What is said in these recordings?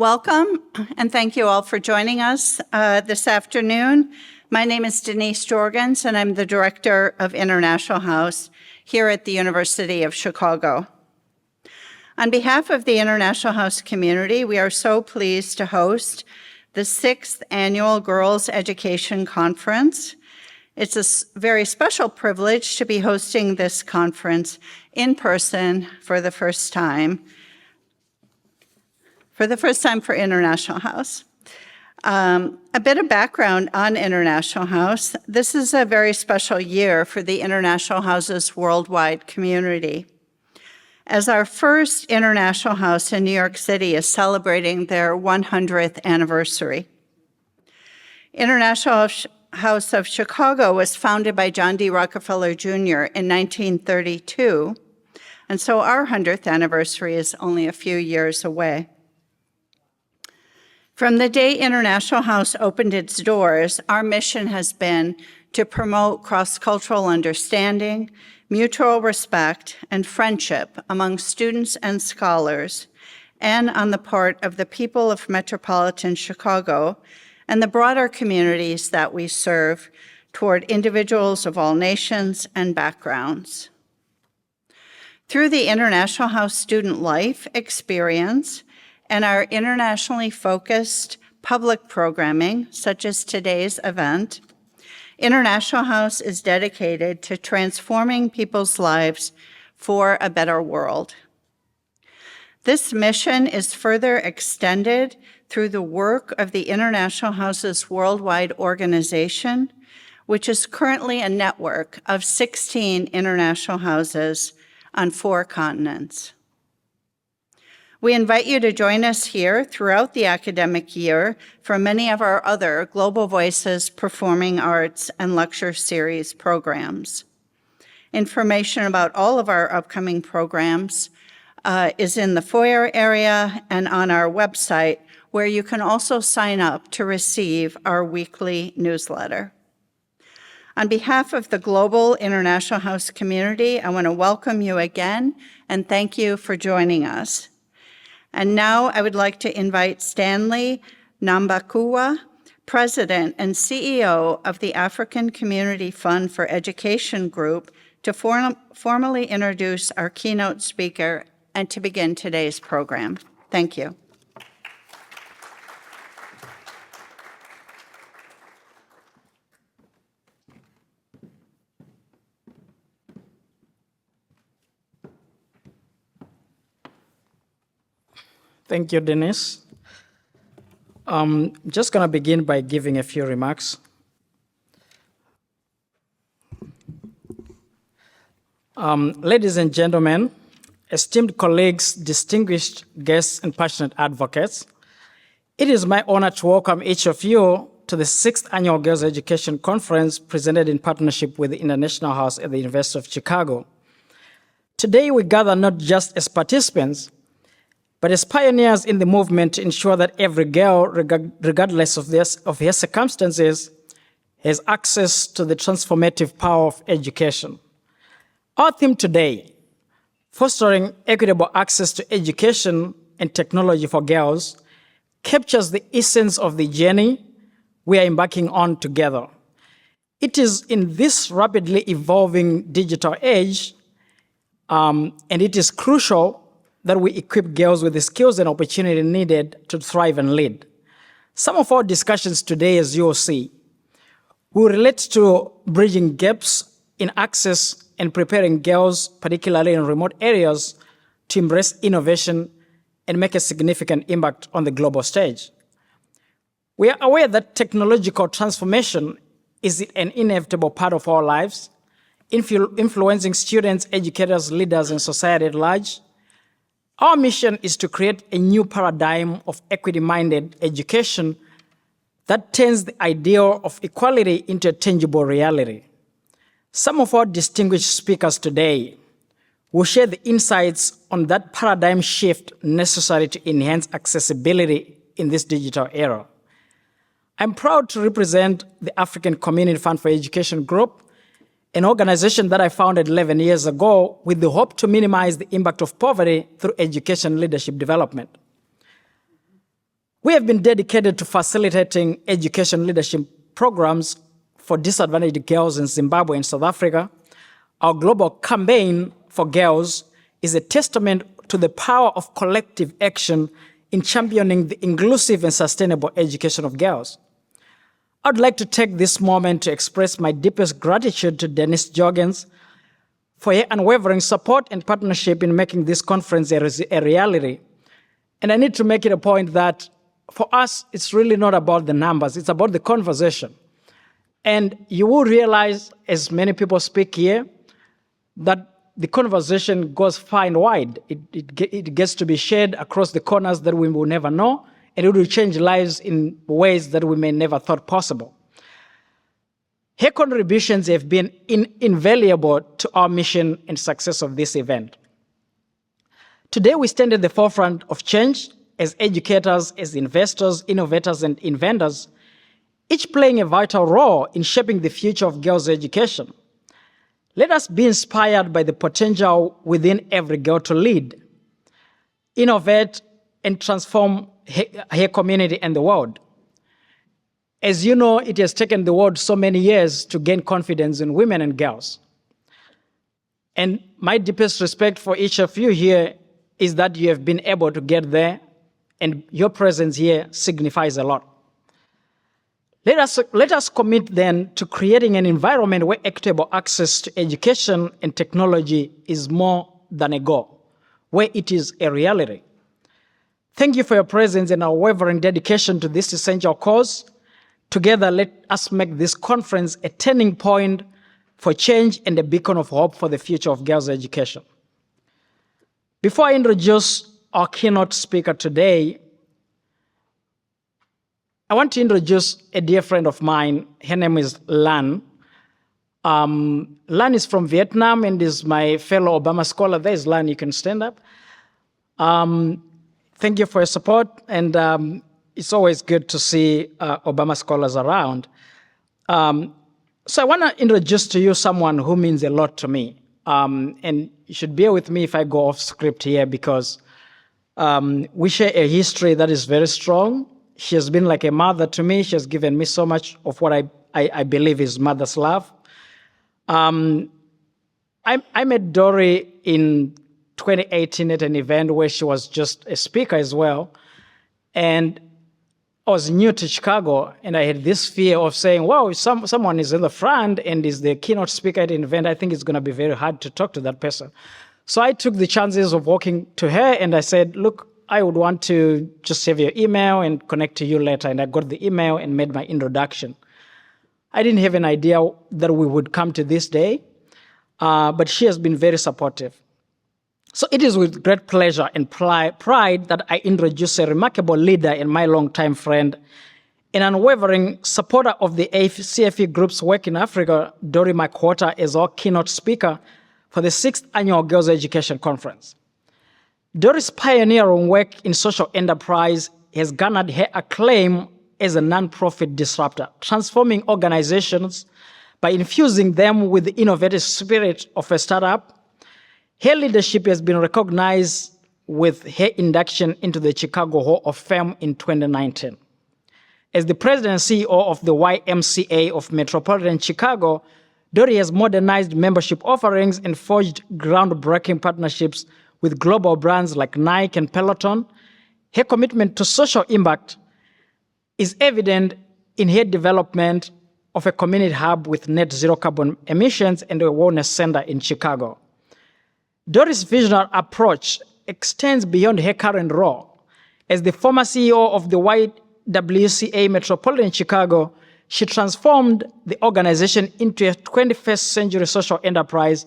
Welcome, and thank you all for joining us this afternoon. My name is Denise Jorgens, and I'm the Director of International House here at the University of Chicago. On behalf of the International House community, we are so pleased to host the 6th Annual Girls Education Conference. It's a very special privilege to be hosting this conference in person for the first time for International House. A bit of background on International House. This is a very special year for the International House's worldwide community, as our first International House in New York City is celebrating their 100th anniversary. International House of Chicago was founded by John D. Rockefeller Jr. in 1932, and so our 100th anniversary is only a few years away. From the day International House opened its doors, our mission has been to promote cross-cultural understanding, mutual respect, and friendship among students and scholars, and on the part of the people of metropolitan Chicago and the broader communities that we serve toward individuals of all nations and backgrounds. Through the International House Student Life experience and our internationally focused public programming, such as today's event, International House is dedicated to transforming people's lives for a better world. This mission is further extended through the work of the International House's worldwide organization, which is currently a network of 16 international houses on 4 continents. We invite you to join us here throughout the academic year for many of our other Global Voices Performing Arts and Lecture Series programs. Information about all of our upcoming programs is in the foyer area and on our website, where you can also sign up to receive our weekly newsletter. On behalf of the Global International House community, I want to welcome you again and thank you for joining us. And now I would like to invite Stanley Nambakua, President and CEO of the African Community Fund for Education Group, to formally introduce our keynote speaker and to begin today's program. Thank you. Thank you, Denise. Just going to begin by giving a few remarks. Ladies and gentlemen, esteemed colleagues, distinguished guests, and passionate advocates, it is my honor to welcome each of you to the 6th Annual Girls Education Conference presented in partnership with the International House at the University of Chicago. Today, we gather not just as participants, but as pioneers in the movement to ensure that every girl, regardless of her circumstances, has access to the transformative power of education. Our theme today, fostering equitable access to education and technology for girls, captures the essence of the journey we are embarking on together. It is in this rapidly evolving digital age, and it is crucial that we equip girls with the skills and opportunity needed to thrive and lead. Some of our discussions today, as you will see, will relate to bridging gaps in access and preparing girls, particularly in remote areas, to embrace innovation and make a significant impact on the global stage. We are aware that technological transformation is an inevitable part of our lives, influencing students, educators, leaders, and society at large. Our mission is to create a new paradigm of equity-minded education that turns the ideal of equality into a tangible reality. Some of our distinguished speakers today will share the insights on that paradigm shift necessary to enhance accessibility in this digital era. I'm proud to represent the African Community Fund for Education Group, an organization that I founded 11 years ago with the hope to minimize the impact of poverty through education leadership development. We have been dedicated to facilitating education leadership programs for disadvantaged girls in Zimbabwe and South Africa. Our global campaign for girls is a testament to the power of collective action in championing the inclusive and sustainable education of girls. I'd like to take this moment to express my deepest gratitude to Denise Jorgens for her unwavering support and partnership in making this conference a reality. And I need to make it a point that for us, it's really not about the numbers, it's about the conversation. And you will realize, as many people speak here, that the conversation goes far and wide. It gets to be shared across the corners that we will never know, and it will change lives in ways that we may never thought possible. Her contributions have been invaluable to our mission and success of this event. Today, we stand at the forefront of change as educators, as investors, innovators, and inventors, each playing a vital role in shaping the future of girls' education. Let us be inspired by the potential within every girl to lead, innovate, and transform her community and the world. As you know, it has taken the world so many years to gain confidence in women and girls. And my deepest respect for each of you here is that you have been able to get there, and your presence here signifies a lot. Let us commit then to creating an environment where equitable access to education and technology is more than a goal, where it is a reality. Thank you for your presence and unwavering dedication to this essential cause. Together, let us make this conference a turning point for change and a beacon of hope for the future of girls' education. Before I introduce our keynote speaker today, I want to introduce a dear friend of mine. Her name is Lan. Lan is from Vietnam and is my fellow Obama scholar. There's Lan, you can stand up. Thank you for your support, and it's always good to see Obama scholars around. So I want to introduce to you someone who means a lot to me. And you should bear with me if I go off script here, because we share a history that is very strong. She has been like a mother to me. She has given me so much of what I believe is mother's love. I met Dory in 2018 at an event where she was just a speaker as well. And I was new to Chicago, and I had this fear of saying, wow, if someone is in the front and is the keynote speaker at an event, I think it's going to be very hard to talk to that person. So I took the chances of walking to her, and I said, look, I would want to just save your email and connect to you later. And I got the email and made my introduction. I didn't have an idea that we would come to this day, but she has been very supportive. So it is with great pleasure and pride that I introduce a remarkable leader and my longtime friend, an unwavering supporter of the CFE Group's work in Africa, Dory McWhorter, as our keynote speaker for the 6th Annual Girls Education Conference. Dory's pioneering work in social enterprise has garnered her acclaim as a nonprofit disruptor, transforming organizations by infusing them with the innovative spirit of a startup. Her leadership has been recognized with her induction into the Chicago Hall of Fame in 2019. As the president and CEO of the YMCA of Metropolitan Chicago, Dory has modernized membership offerings and forged groundbreaking partnerships with global brands like Nike and Peloton. Her commitment to social impact is evident in her development of a community hub with net zero carbon emissions and a wellness center in Chicago. Dory's visionary approach extends beyond her current role. As the former CEO of the YWCA Metropolitan Chicago, she transformed the organization into a 21st century social enterprise,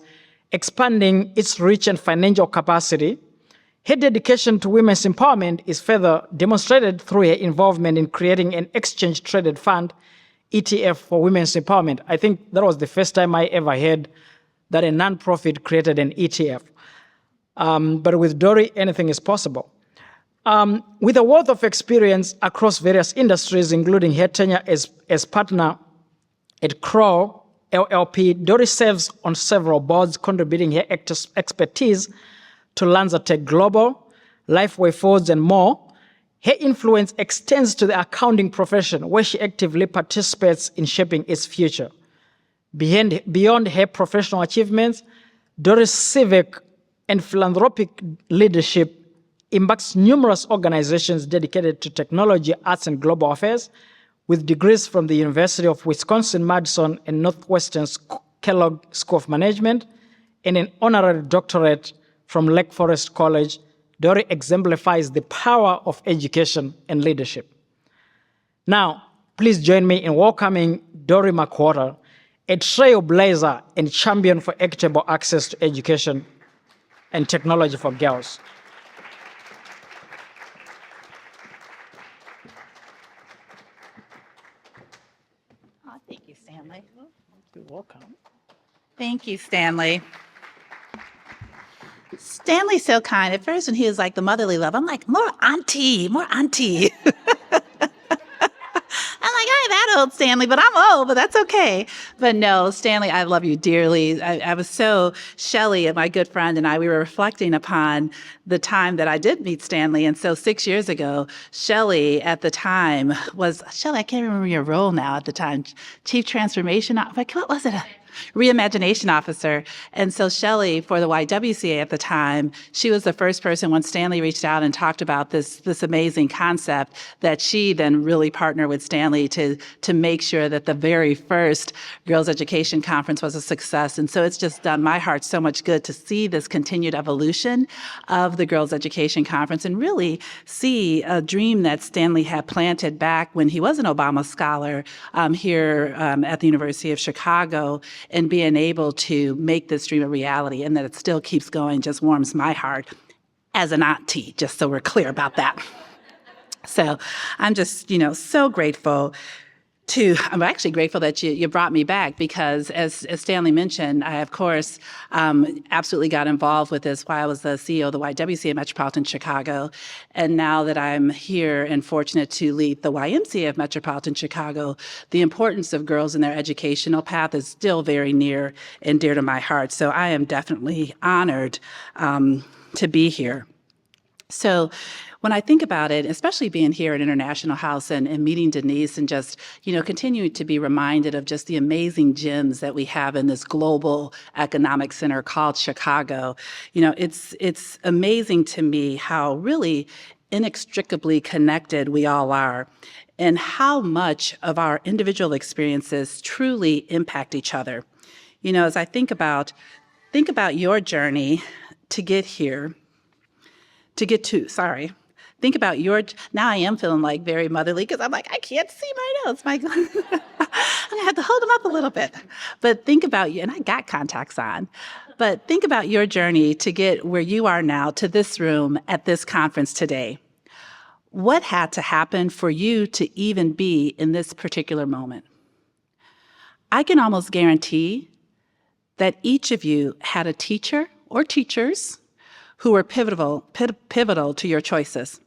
expanding its reach and financial capacity. Her dedication to women's empowerment is further demonstrated through her involvement in creating an exchange-traded fund, ETF, for women's empowerment. I think that was the first time I ever heard that a nonprofit created an ETF. But with Dory, anything is possible. With a wealth of experience across various industries, including her tenure as partner at Crow LLP, Dory serves on several boards, contributing her expertise to Lanzatech Global, Lifeway Foods, and more. Her influence extends to the accounting profession, where she actively participates in shaping its future. Beyond her professional achievements, Doris' civic and philanthropic leadership impacts numerous organizations dedicated to technology, arts, and global affairs, with degrees from the University of Wisconsin-Madison and Northwestern Kellogg School of Management, and an honorary doctorate from Lake Forest College. Dory exemplifies the power of education and leadership. Now, please join me in welcoming Dory McWhorter, a trailblazer and champion for equitable access to education and technology for girls. Oh, thank you, Stanley. You're welcome. Thank you, Stanley. Stanley's so kind. At first, when he was like the motherly love, I'm like, more auntie, more auntie. I'm like, I ain't that old, Stanley, but I'm old, but that's okay. But no, Stanley, I love you dearly. I was so, Shelley, my good friend, and I, we were reflecting upon the time that I did meet Stanley. And so 6 years ago, Shelley at the time was, Shelley, I can't remember your role now at the time, Chief Transformation, like, what was it? Reimagination officer. And so Shelley, for the YWCA at the time, she was the first person when Stanley reached out and talked about this amazing concept that she then really partnered with Stanley to make sure that the very first Girls Education Conference was a success. And so it's just done my heart so much good to see this continued evolution of the Girls Education Conference and really see a dream that Stanley had planted back when he was an Obama scholar here at the University of Chicago, and being able to make this dream a reality, and that it still keeps going just warms my heart as an auntie, just so we're clear about that. So I'm just, so grateful I'm actually grateful that you brought me back because as Stanley mentioned, I, of course, absolutely got involved with this while I was the CEO of the YWCA Metropolitan Chicago. And now that I'm here and fortunate to lead the YMCA of Metropolitan Chicago, the importance of girls in their educational path is still very near and dear to my heart. So I am definitely honored to be here. So when I think about it, especially being here at International House and meeting Denise and just, continuing to be reminded of just the amazing gems that we have in this global economic center called Chicago, it's amazing to me how really inextricably connected we all are and how much of our individual experiences truly impact each other. As I think about your journey to get here, think about now I am feeling like very motherly because I'm like, I can't see my notes. I'm going to have to hold them up a little bit. But think about you, and I got contacts on, but think about your journey to get where you are now to this room at this conference today. What had to happen for you to even be in this particular moment? I can almost guarantee that each of you had a teacher or teachers who were pivotal to your choices.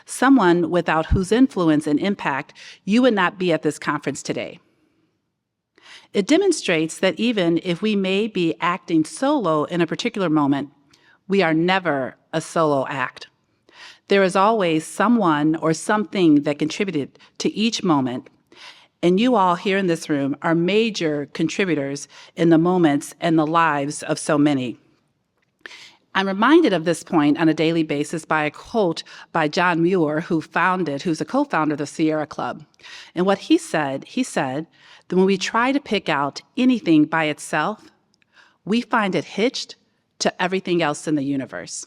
Someone without whose influence and impact you would not be at this conference today. It demonstrates that even if we may be acting solo in a particular moment, we are never a solo act. There is always someone or something that contributed to each moment, and you all here in this room are major contributors in the moments and the lives of so many. I'm reminded of this point on a daily basis by a quote by John Muir, who's a co-founder of the Sierra Club. And what he said that when we try to pick out anything by itself, we find it hitched to everything else in the universe.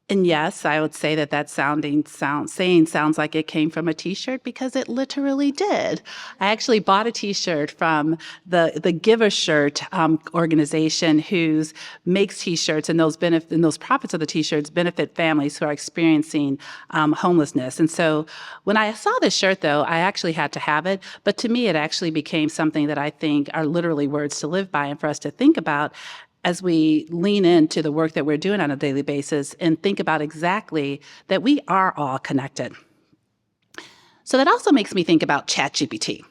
And yes, I would say that saying sounds like it came from a T-shirt because it literally did. I actually bought a T-shirt from the Give a Shirt organization who makes T-shirts, and those profits of the T-shirts benefit families who are experiencing homelessness. And so when I saw this shirt, though, I actually had to have it. But to me, it actually became something that I think are literally words to live by and for us to think about as we lean into the work that we're doing on a daily basis and think about exactly that we are all connected. So that also makes me think about ChatGPT.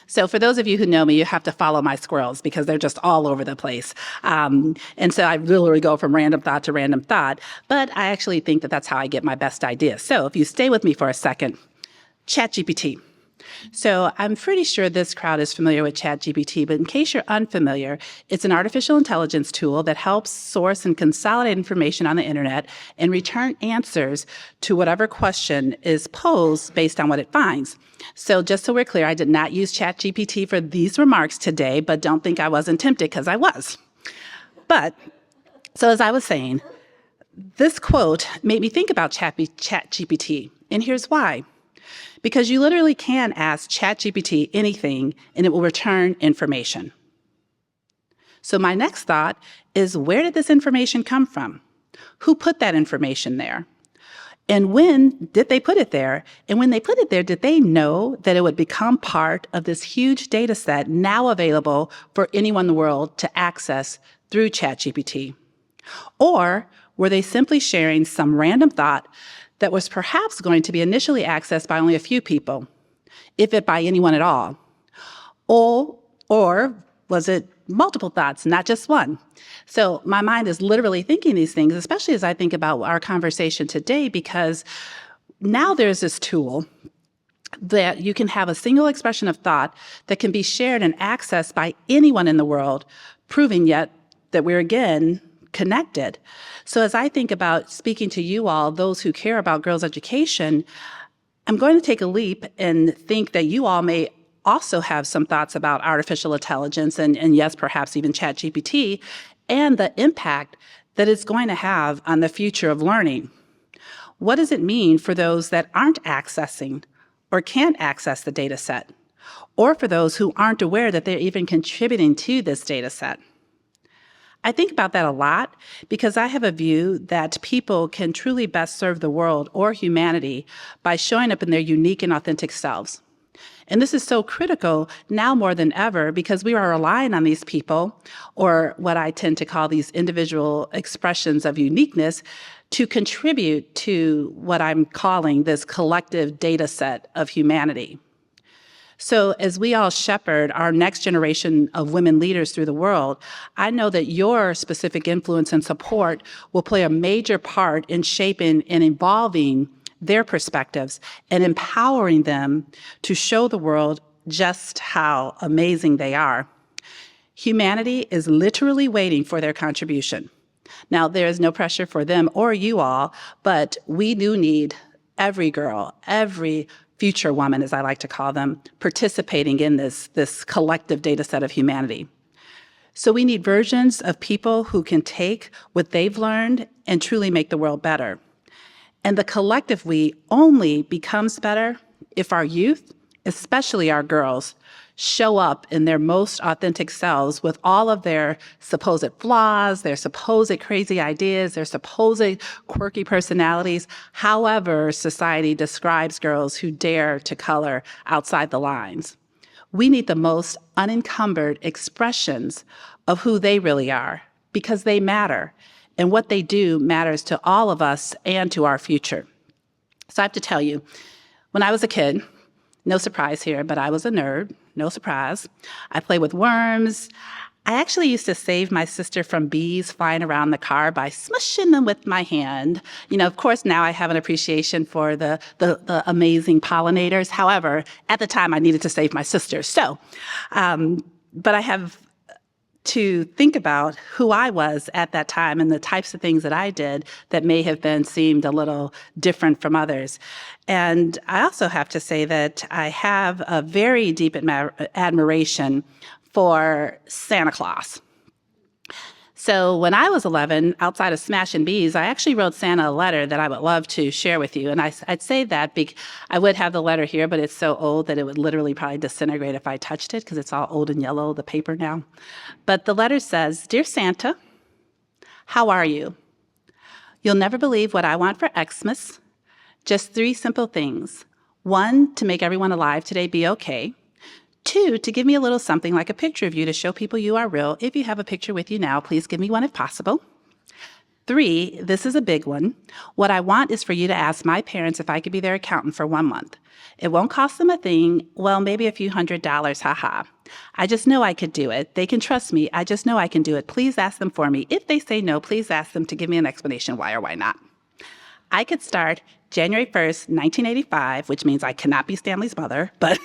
So for those of you who know me, you have to follow my squirrels because they're just all over the place. And so I literally go from random thought to random thought, but I actually think that that's how I get my best ideas. So if you stay with me for a second, ChatGPT. So I'm pretty sure this crowd is familiar with ChatGPT, but in case you're unfamiliar, it's an artificial intelligence tool that helps source and consolidate information on the internet and return answers to whatever question is posed based on what it finds. So just so we're clear, I did not use ChatGPT for these remarks today, but don't think I wasn't tempted because I was. But, so as I was saying, this quote made me think about ChatGPT, and here's why. Because you literally can ask ChatGPT anything and it will return information. So my next thought is, where did this information come from? Who put that information there? And when did they put it there? And when they put it there, did they know that it would become part of this huge data set now available for anyone in the world to access through ChatGPT? Or were they simply sharing some random thought that was perhaps going to be initially accessed by only a few people, if it by anyone at all? Or was it multiple thoughts, not just one? So my mind is literally thinking these things, especially as I think about our conversation today, because now there's this tool that you can have a single expression of thought that can be shared and accessed by anyone in the world, proving yet that we're again connected. So as I think about speaking to you all, those who care about girls' education, I'm going to take a leap and think that you all may also have some thoughts about artificial intelligence and yes, perhaps even ChatGPT, and the impact that it's going to have on the future of learning. What does it mean for those that aren't accessing or can't access the data set, or for those who aren't aware that they're even contributing to this data set? I think about that a lot because I have a view that people can truly best serve the world or humanity by showing up in their unique and authentic selves. And this is so critical now more than ever because we are relying on these people, or what I tend to call these individual expressions of uniqueness, to contribute to what I'm calling this collective data set of humanity. So as we all shepherd our next generation of women leaders through the world, I know that your specific influence and support will play a major part in shaping and evolving their perspectives and empowering them to show the world just how amazing they are. Humanity is literally waiting for their contribution. Now, there is no pressure for them or you all, but we do need every girl, every future woman, as I like to call them, participating in this collective data set of humanity. So we need versions of people who can take what they've learned and truly make the world better. And the collective we only becomes better if our youth, especially our girls, show up in their most authentic selves with all of their supposed flaws, their supposed crazy ideas, their supposed quirky personalities, however society describes girls who dare to color outside the lines. We need the most unencumbered expressions of who they really are, because they matter, and what they do matters to all of us and to our future. So I have to tell you, when I was a kid, no surprise here, but I was a nerd, no surprise. I played with worms. I actually used to save my sister from bees flying around the car by smushing them with my hand. You know, of course, now I have an appreciation for the amazing pollinators. However, at the time, I needed to save my sister. So, but I have to think about who I was at that time and the types of things that I did that may have seemed a little different from others. And I also have to say that I have a very deep admiration for Santa Claus. So when I was 11, outside of smashing bees, I actually wrote Santa a letter that I would love to share with you. And I'd say that I would have the letter here, but it's so old that it would literally probably disintegrate if I touched it because it's all old and yellow, the paper now. But the letter says, "Dear Santa, how are you? You'll never believe what I want for Xmas. Just 3 simple things. 1, to make everyone alive today be okay. 2, to give me a little something like a picture of you to show people you are real. If you have a picture with you now, please give me one if possible. 3, this is a big one. What I want is for you to ask my parents if I could be their accountant for 1 month. It won't cost them a thing, well, maybe a few $100s, haha. I just know I could do it. They can trust me. I just know I can do it. Please ask them for me. If they say no, please ask them to give me an explanation why or why not. I could start January 1st, 1985, which means I cannot be Stanley's mother, but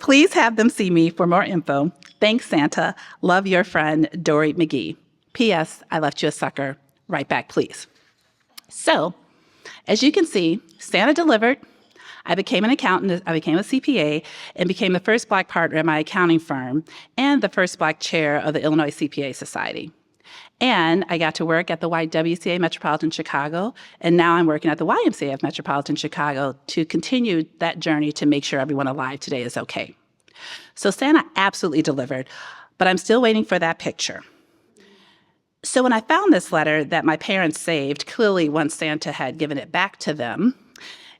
please have them see me for more info. Thanks, Santa. Love your friend, Dory McGee. P.S. I left you a sucker. Right back, please. So, as you can see, Santa delivered. I became an accountant, I became a CPA, and became the first Black partner in my accounting firm and the first Black chair of the Illinois CPA Society. And I got to work at the YWCA Metropolitan Chicago, and now I'm working at the YMCA of Metropolitan Chicago to continue that journey to make sure everyone alive today is okay. So Santa absolutely delivered, but I'm still waiting for that picture. So when I found this letter that my parents saved, clearly once Santa had given it back to them,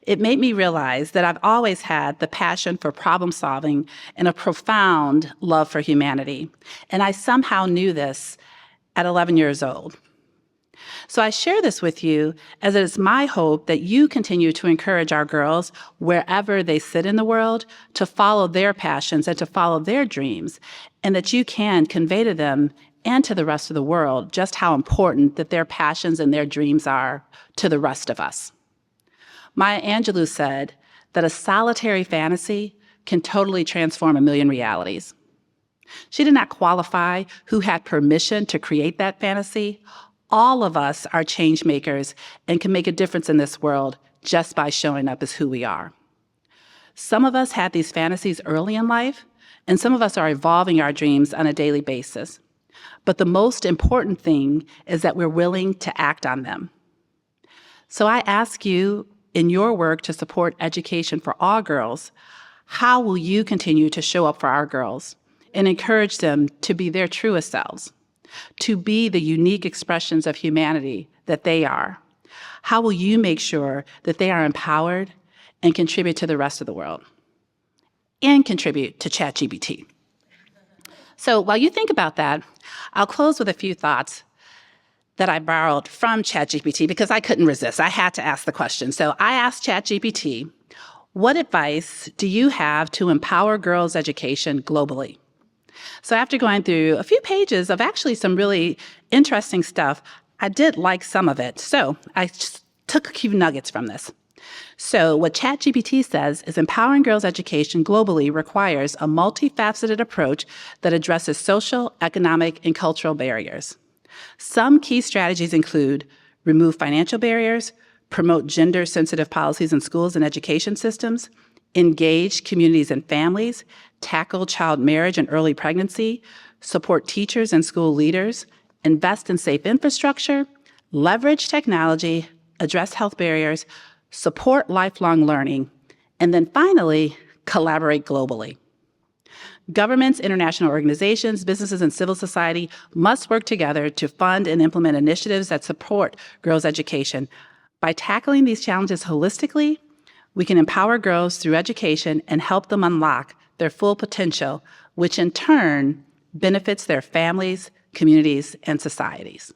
it made me realize that I've always had the passion for problem solving and a profound love for humanity. And I somehow knew this at 11 years old. So I share this with you as it is my hope that you continue to encourage our girls, wherever they sit in the world, to follow their passions and to follow their dreams, and that you can convey to them and to the rest of the world just how important that their passions and their dreams are to the rest of us. Maya Angelou said that a solitary fantasy can totally transform a million realities. She did not qualify who had permission to create that fantasy. All of us are change makers and can make a difference in this world just by showing up as who we are. Some of us had these fantasies early in life, and some of us are evolving our dreams on a daily basis. But the most important thing is that we're willing to act on them. So I ask you, in your work to support education for all girls, how will you continue to show up for our girls and encourage them to be their truest selves, to be the unique expressions of humanity that they are? How will you make sure that they are empowered and contribute to the rest of the world and contribute to ChatGPT? So while you think about that, I'll close with a few thoughts that I borrowed from ChatGPT because I couldn't resist. I had to ask the question. So I asked ChatGPT, what advice do you have to empower girls' education globally? So after going through a few pages of actually some really interesting stuff, I did like some of it. So I just took a few nuggets from this. So what ChatGPT says is empowering girls' education globally requires a multifaceted approach that addresses social, economic, and cultural barriers. Some key strategies include remove financial barriers, promote gender-sensitive policies in schools and education systems, engage communities and families, tackle child marriage and early pregnancy, support teachers and school leaders, invest in safe infrastructure, leverage technology, address health barriers, support lifelong learning, and then finally, collaborate globally. Governments, international organizations, businesses, and civil society must work together to fund and implement initiatives that support girls' education. By tackling these challenges holistically, we can empower girls through education and help them unlock their full potential, which in turn benefits their families, communities, and societies.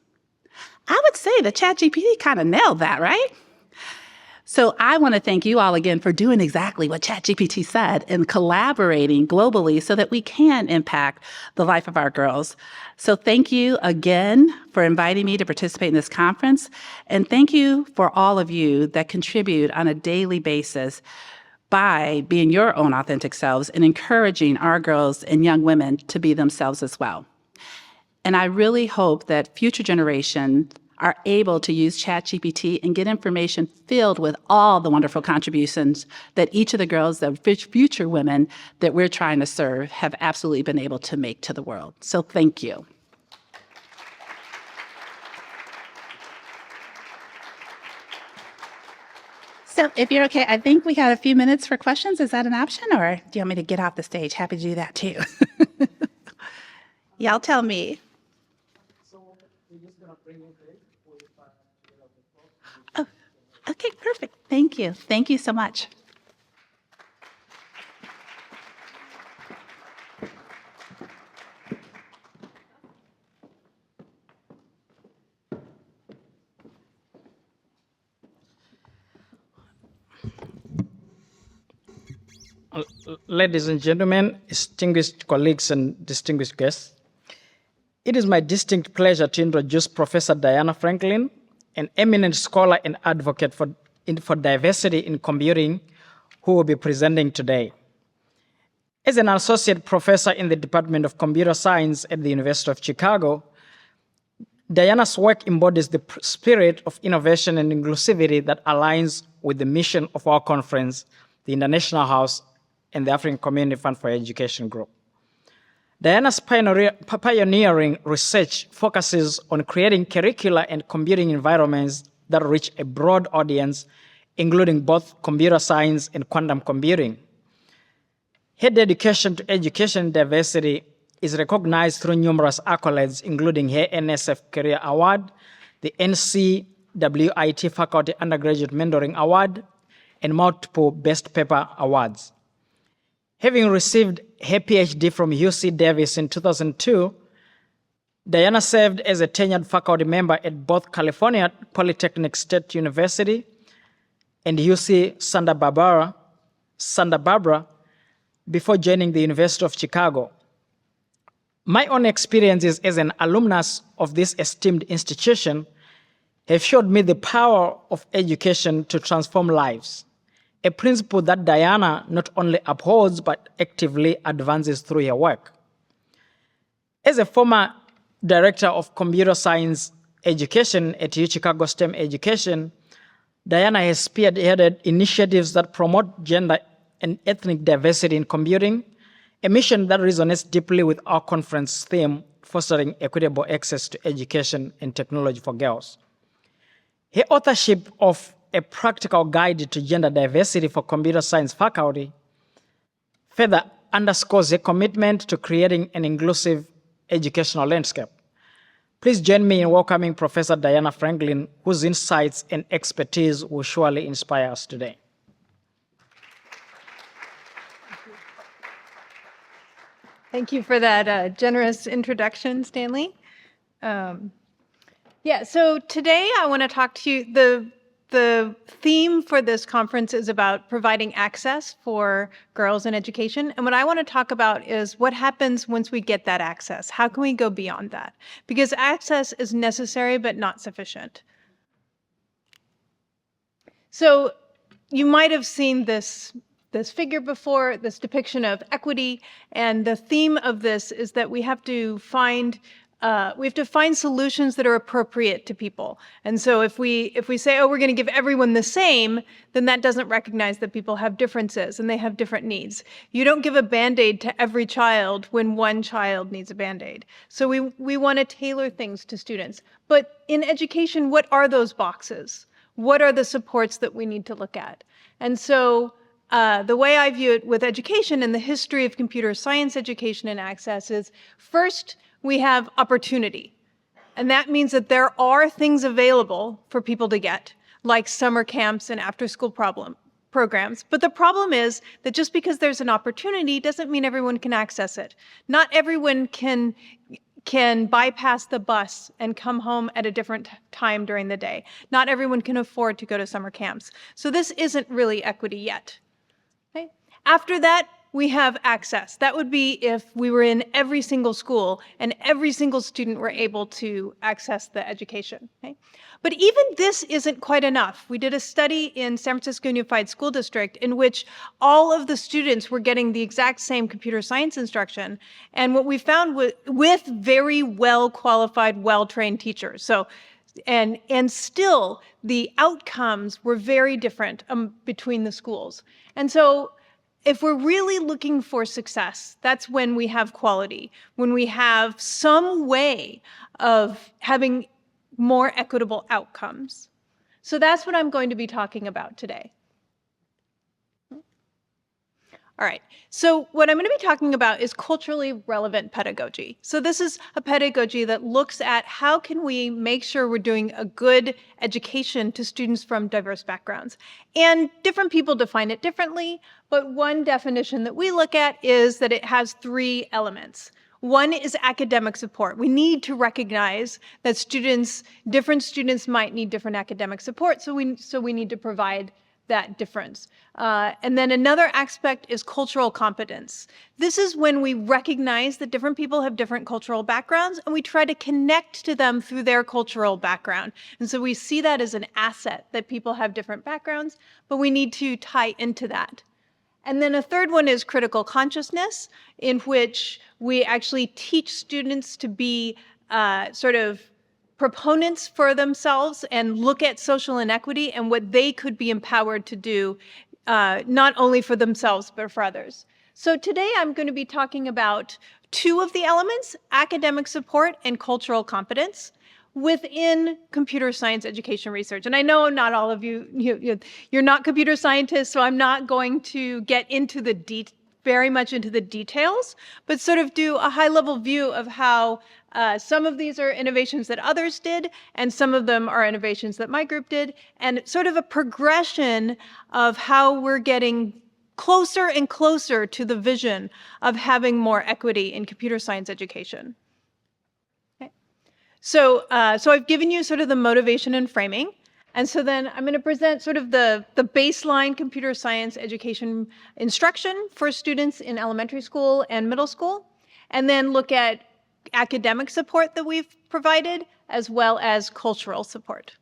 I would say that ChatGPT kind of nailed that, right? So I want to thank you all again for doing exactly what ChatGPT said and collaborating globally so that we can impact the life of our girls. So thank you again for inviting me to participate in this conference. And thank you for all of you that contribute on a daily basis by being your own authentic selves and encouraging our girls and young women to be themselves as well. And I really hope that future generations are able to use ChatGPT and get information filled with all the wonderful contributions that each of the girls, the future women that we're trying to serve, have absolutely been able to make to the world. So thank you. So if you're okay, I think we got a few minutes for questions. Is that an option, or do you want me to get off the stage? Happy to do that too. Y'all tell me. Oh, okay, perfect. Thank you. Thank you so much. Ladies and gentlemen, distinguished colleagues and distinguished guests, it is my distinct pleasure to introduce Professor Diana Franklin, an eminent scholar and advocate for diversity in computing, who will be presenting today. As an associate professor in the Department of Computer Science at the University of Chicago, Diana's work embodies the spirit of innovation and inclusivity that aligns with the mission of our conference, the International House, and the African Community Fund for Education Group. Diana's pioneering research focuses on creating curricular and computing environments that reach a broad audience, including both computer science and quantum computing. Her dedication to education diversity is recognized through numerous accolades, including her NSF Career Award, the NCWIT Faculty Undergraduate Mentoring Award, and multiple Best Paper Awards. Having received her PhD from UC Davis in 2002, Diana served as a tenured faculty member at both California Polytechnic State University and UC Santa Barbara before joining the University of Chicago. My own experiences as an alumnus of this esteemed institution have showed me the power of education to transform lives, a principle that Diana not only upholds but actively advances through her work. As a former director of computer science education at UChicago STEM Education, Diana has spearheaded initiatives that promote gender and ethnic diversity in computing, a mission that resonates deeply with our conference theme, fostering equitable access to education and technology for girls. Her authorship of A Practical Guide to Gender Diversity for Computer Science Faculty further underscores her commitment to creating an inclusive educational landscape. Please join me in welcoming Professor Diana Franklin, whose insights and expertise will surely inspire us today. Thank you for that generous introduction, Stanley. So today I want to talk to you, the theme for this conference is about providing access for girls in education. And what I want to talk about is what happens once we get that access. How can we go beyond that? Because access is necessary but not sufficient. So you might have seen this figure before, this depiction of equity, and the theme of this is that we have to find solutions that are appropriate to people. And so if we say, oh, we're going to give everyone the same, then that doesn't recognize that people have differences and they have different needs. You don't give a Band-Aid to every child when one child needs a Band-Aid. So we want to tailor things to students. But in education, what are those boxes? What are the supports that we need to look at? And so the way I view it with education and the history of computer science education and access is, first, we have opportunity. And that means that there are things available for people to get, like summer camps and after-school programs. But the problem is that just because there's an opportunity doesn't mean everyone can access it. Not everyone can bypass the bus and come home at a different time during the day. Not everyone can afford to go to summer camps. So this isn't really equity yet. Okay? After that, we have access. That would be if we were in every single school and every single student were able to access the education. Okay? But even this isn't quite enough. We did a study in San Francisco Unified School District in which all of the students were getting the exact same computer science instruction. And what we found with very well-qualified, well-trained teachers. So, and still the outcomes were very different between the schools. And so if we're really looking for success, that's when we have quality, when we have some way of having more equitable outcomes. So that's what I'm going to be talking about today. All right, so what I'm going to be talking about is culturally relevant pedagogy. So this is a pedagogy that looks at how can we make sure we're doing a good education to students from diverse backgrounds. And different people define it differently, but one definition that we look at is that it has 3 elements. One is academic support. We need to recognize that different students might need different academic support, so we need to provide that difference. And then another aspect is cultural competence. This is when we recognize that different people have different cultural backgrounds and we try to connect to them through their cultural background. And so we see that as an asset, that people have different backgrounds, but we need to tie into that. And then a third one is critical consciousness, in which we actually teach students to be sort of proponents for themselves and look at social inequity and what they could be empowered to do, not only for themselves, but for others. So today I'm going to be talking about two of the elements, academic support and cultural competence, within computer science education research. And I know not all of you're not computer scientists, so I'm not going to get into very much into the details, but sort of do a high-level view of how some of these are innovations that others did, and some of them are innovations that my group did, and sort of a progression of how we're getting closer and closer to the vision of having more equity in computer science education. Okay. So I've given you sort of the motivation and framing. And so then I'm going to present sort of the baseline computer science education instruction for students in elementary school and middle school, and then look at academic support that we've provided, as well as cultural support.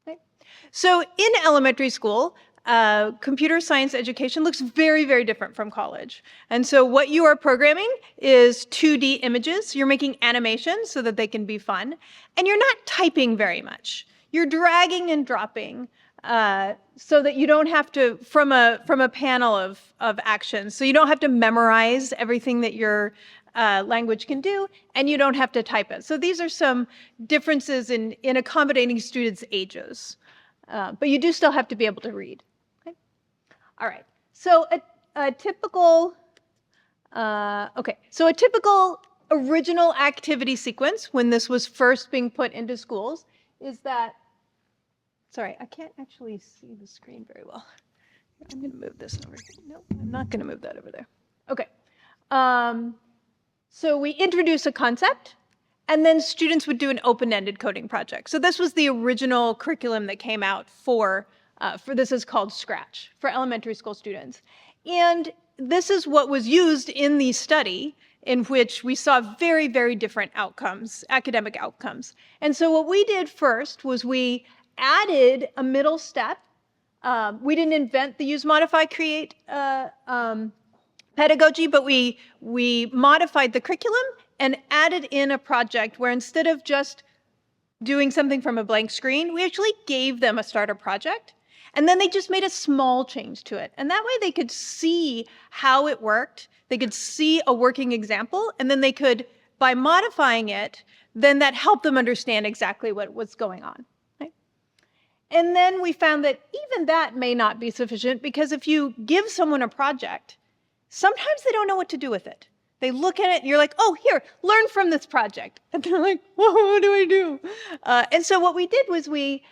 Okay. So in elementary school, computer science education looks very, very different from college. And so what you are programming is 2D images. You're making animations so that they can be fun. And you're not typing very much. You're dragging and dropping so that you don't have to, from a panel of actions, so you don't have to memorize everything that your language can do, and you don't have to type it. So these are some differences in accommodating students' ages. But you do still have to be able to read. Okay? All right. So a typical original activity sequence when this was first being put into schools is that, sorry, I can't actually see the screen very well. I'm going to move this over. No, I'm not going to move that over there. Okay. So we introduce a concept, and then students would do an open-ended coding project. So this was the original curriculum that came out for this is called Scratch, for elementary school students. And this is what was used in the study, in which we saw very, very different outcomes, academic outcomes. And so what we did first was we added a middle step. We didn't invent the use, modify, create pedagogy, but we modified the curriculum and added in a project where instead of just doing something from a blank screen, we actually gave them a starter project. And then they just made a small change to it. And that way they could see how it worked. They could see a working example. And then they could, by modifying it, then that helped them understand exactly what was going on. Right? And then we found that even that may not be sufficient, because if you give someone a project, sometimes they don't know what to do with it. They look at it and you're like, oh, here, learn from this project. And they're like, well, what do I do? And so what we did was we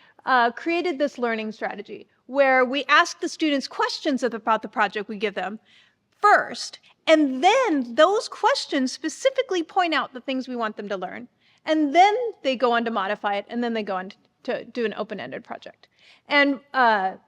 created this learning strategy where we asked the students questions about the project we give them first, and then those questions specifically point out the things we want them to learn. And then they go on to modify it, and then they go on to do an open-ended project. And I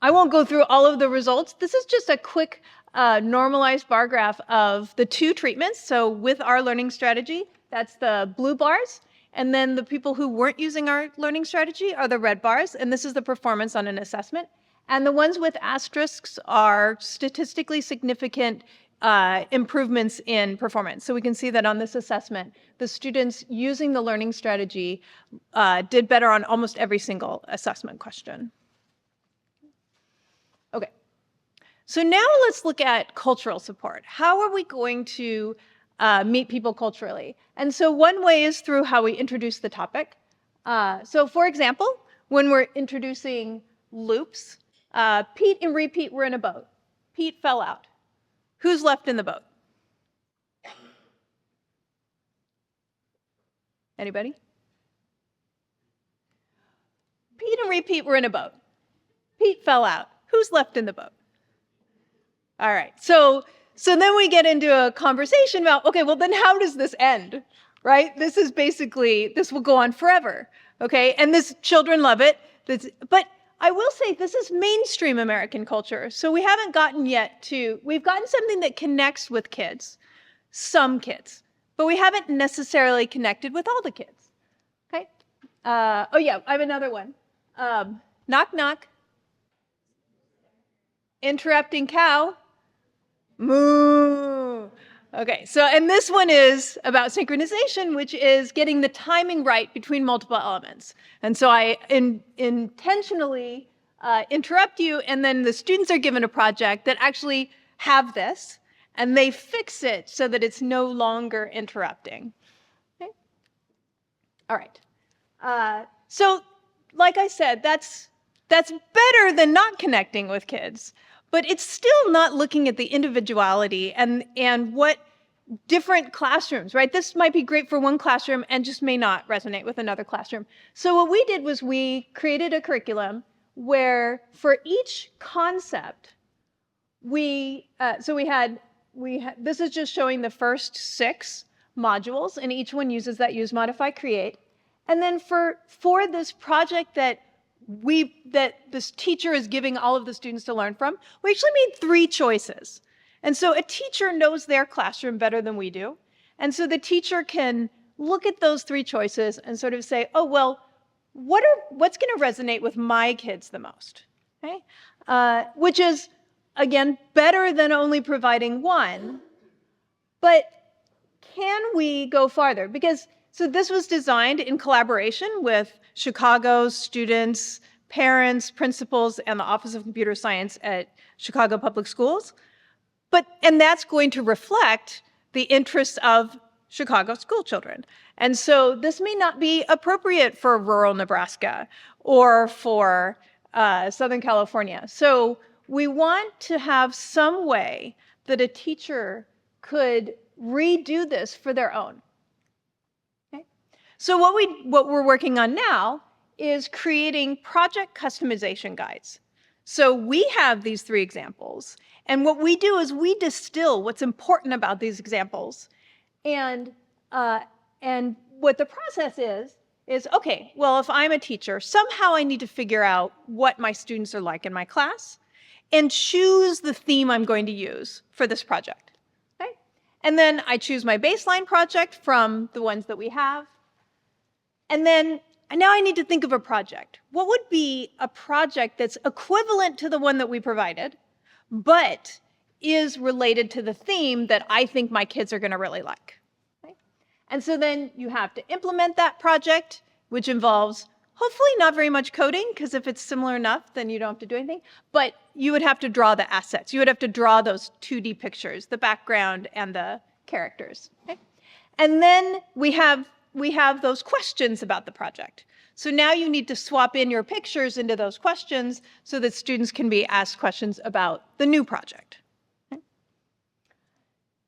won't go through all of the results. This is just a quick normalized bar graph of the two treatments. So with our learning strategy, that's the blue bars. And then the people who weren't using our learning strategy are the red bars. And this is the performance on an assessment. And the ones with asterisks are statistically significant improvements in performance. So we can see that on this assessment, the students using the learning strategy did better on almost every single assessment question. Okay. So now let's look at cultural support. How are we going to meet people culturally? And so one way is through how we introduce the topic. So for example, when we're introducing loops, Pete and repeat were in a boat. Pete fell out. Who's left in the boat? Anybody? Pete and repeat were in a boat. Pete fell out. Who's left in the boat? All right, so then we get into a conversation about, okay, well then how does this end, right? This will go on forever, okay? And children love it, but I will say this is mainstream American culture. So we haven't gotten yet to, we've gotten something that connects with kids, some kids, but we haven't necessarily connected with all the kids. Okay. Oh yeah, I have another one. Knock, knock. Interrupting cow. Moo. Okay, so, and this one is about synchronization, which is getting the timing right between multiple elements. And so I intentionally interrupt you, and then the students are given a project that actually have this, and they fix it so that it's no longer interrupting. Okay? All right. So, like I said, that's better than not connecting with kids. But it's still not looking at the individuality and what different classrooms, right? This might be great for one classroom and just may not resonate with another classroom. So what we did was we created a curriculum where for each concept, this is just showing the first 6 modules, and each one uses that use, modify, create. And then for this project that this teacher is giving all of the students to learn from, we actually made 3 choices. And so a teacher knows their classroom better than we do. And so the teacher can look at those 3 choices and sort of say, oh, well, what's going to resonate with my kids the most? Okay? Which is, again, better than only providing one. But can we go farther? So this was designed in collaboration with Chicago's students, parents, principals, and the Office of Computer Science at Chicago Public Schools. And that's going to reflect the interests of Chicago school children. And so this may not be appropriate for rural Nebraska or for Southern California. So we want to have some way that a teacher could redo this for their own. So what we're working on now is creating project customization guides. So we have these 3 examples, and what we do is we distill what's important about these examples. And what the process is, okay, well, if I'm a teacher, somehow I need to figure out what my students are like in my class and choose the theme I'm going to use for this project. Okay? And then I choose my baseline project from the ones that we have. And now I need to think of a project. What would be a project that's equivalent to the one that we provided, but is related to the theme that I think my kids are going to really like? Okay? And so then you have to implement that project, which involves hopefully not very much coding, because if it's similar enough, then you don't have to do anything. But you would have to draw the assets. You would have to draw those 2D pictures, the background and the characters. Okay? And then we have those questions about the project. So now you need to swap in your pictures into those questions so that students can be asked questions about the new project. Okay?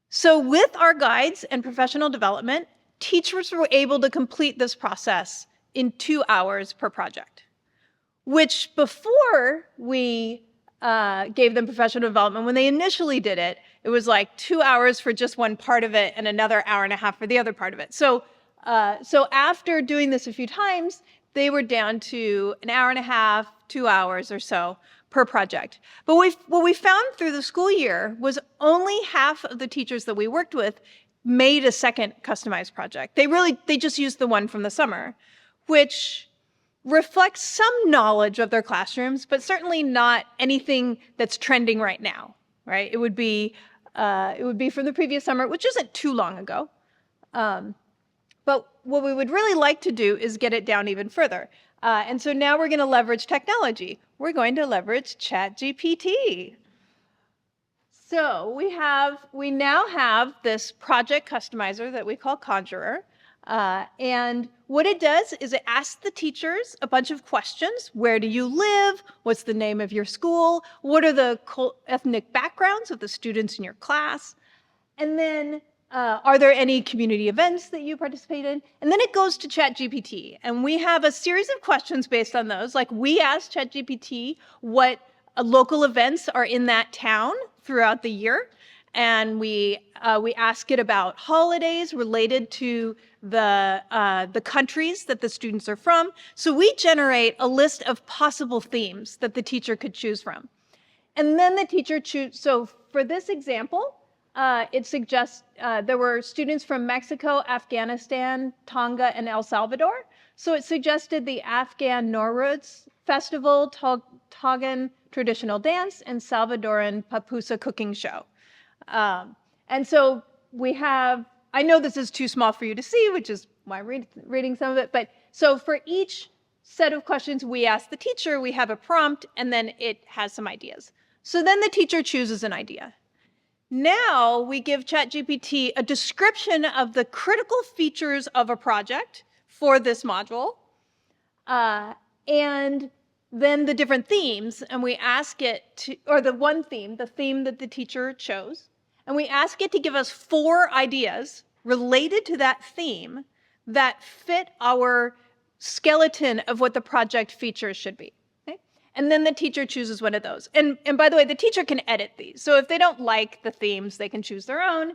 So with our guides and professional development, teachers were able to complete this process in 2 hours per project, which before we gave them professional development, when they initially did it, it was like 2 hours for just one part of it and another hour and a half for the other part of it. So after doing this a few times, they were down to an hour and a half, 2 hours or so per project. But what we found through the school year was only half of the teachers that we worked with made a second customized project. They just used the one from the summer, which reflects some knowledge of their classrooms, but certainly not anything that's trending right now, right? It would be from the previous summer, which isn't too long ago. But what we would really like to do is get it down even further. And so now we're going to leverage technology. We're going to leverage ChatGPT. So we now have this project customizer that we call Conjurer. And what it does is it asks the teachers a bunch of questions. Where do you live? What's the name of your school? What are the ethnic backgrounds of the students in your class? And then are there any community events that you participate in? And then it goes to ChatGPT. And we have a series of questions based on those. Like we asked ChatGPT what local events are in that town throughout the year. and we ask it about holidays related to the countries that the students are from. So we generate a list of possible themes that the teacher could choose from. And then the teacher so for this example, it suggests there were students from Mexico, Afghanistan, Tonga, and El Salvador. So it suggested the Afghan Nowruz festival, Tongan traditional dance, and Salvadoran papusa cooking show. And so we have, I know this is too small for you to see, which is why I'm reading some of it, but so for each set of questions we ask the teacher, we have a prompt, and then it has some ideas. So then the teacher chooses an idea. Now we give ChatGPT a description of the critical features of a project for this module, and then the different themes, and we ask it to, or the one theme, the theme that the teacher chose, and we ask it to give us 4 ideas related to that theme that fit our skeleton of what the project features should be. And then the teacher chooses one of those. And by the way, the teacher can edit these. So if they don't like the themes, they can choose their own.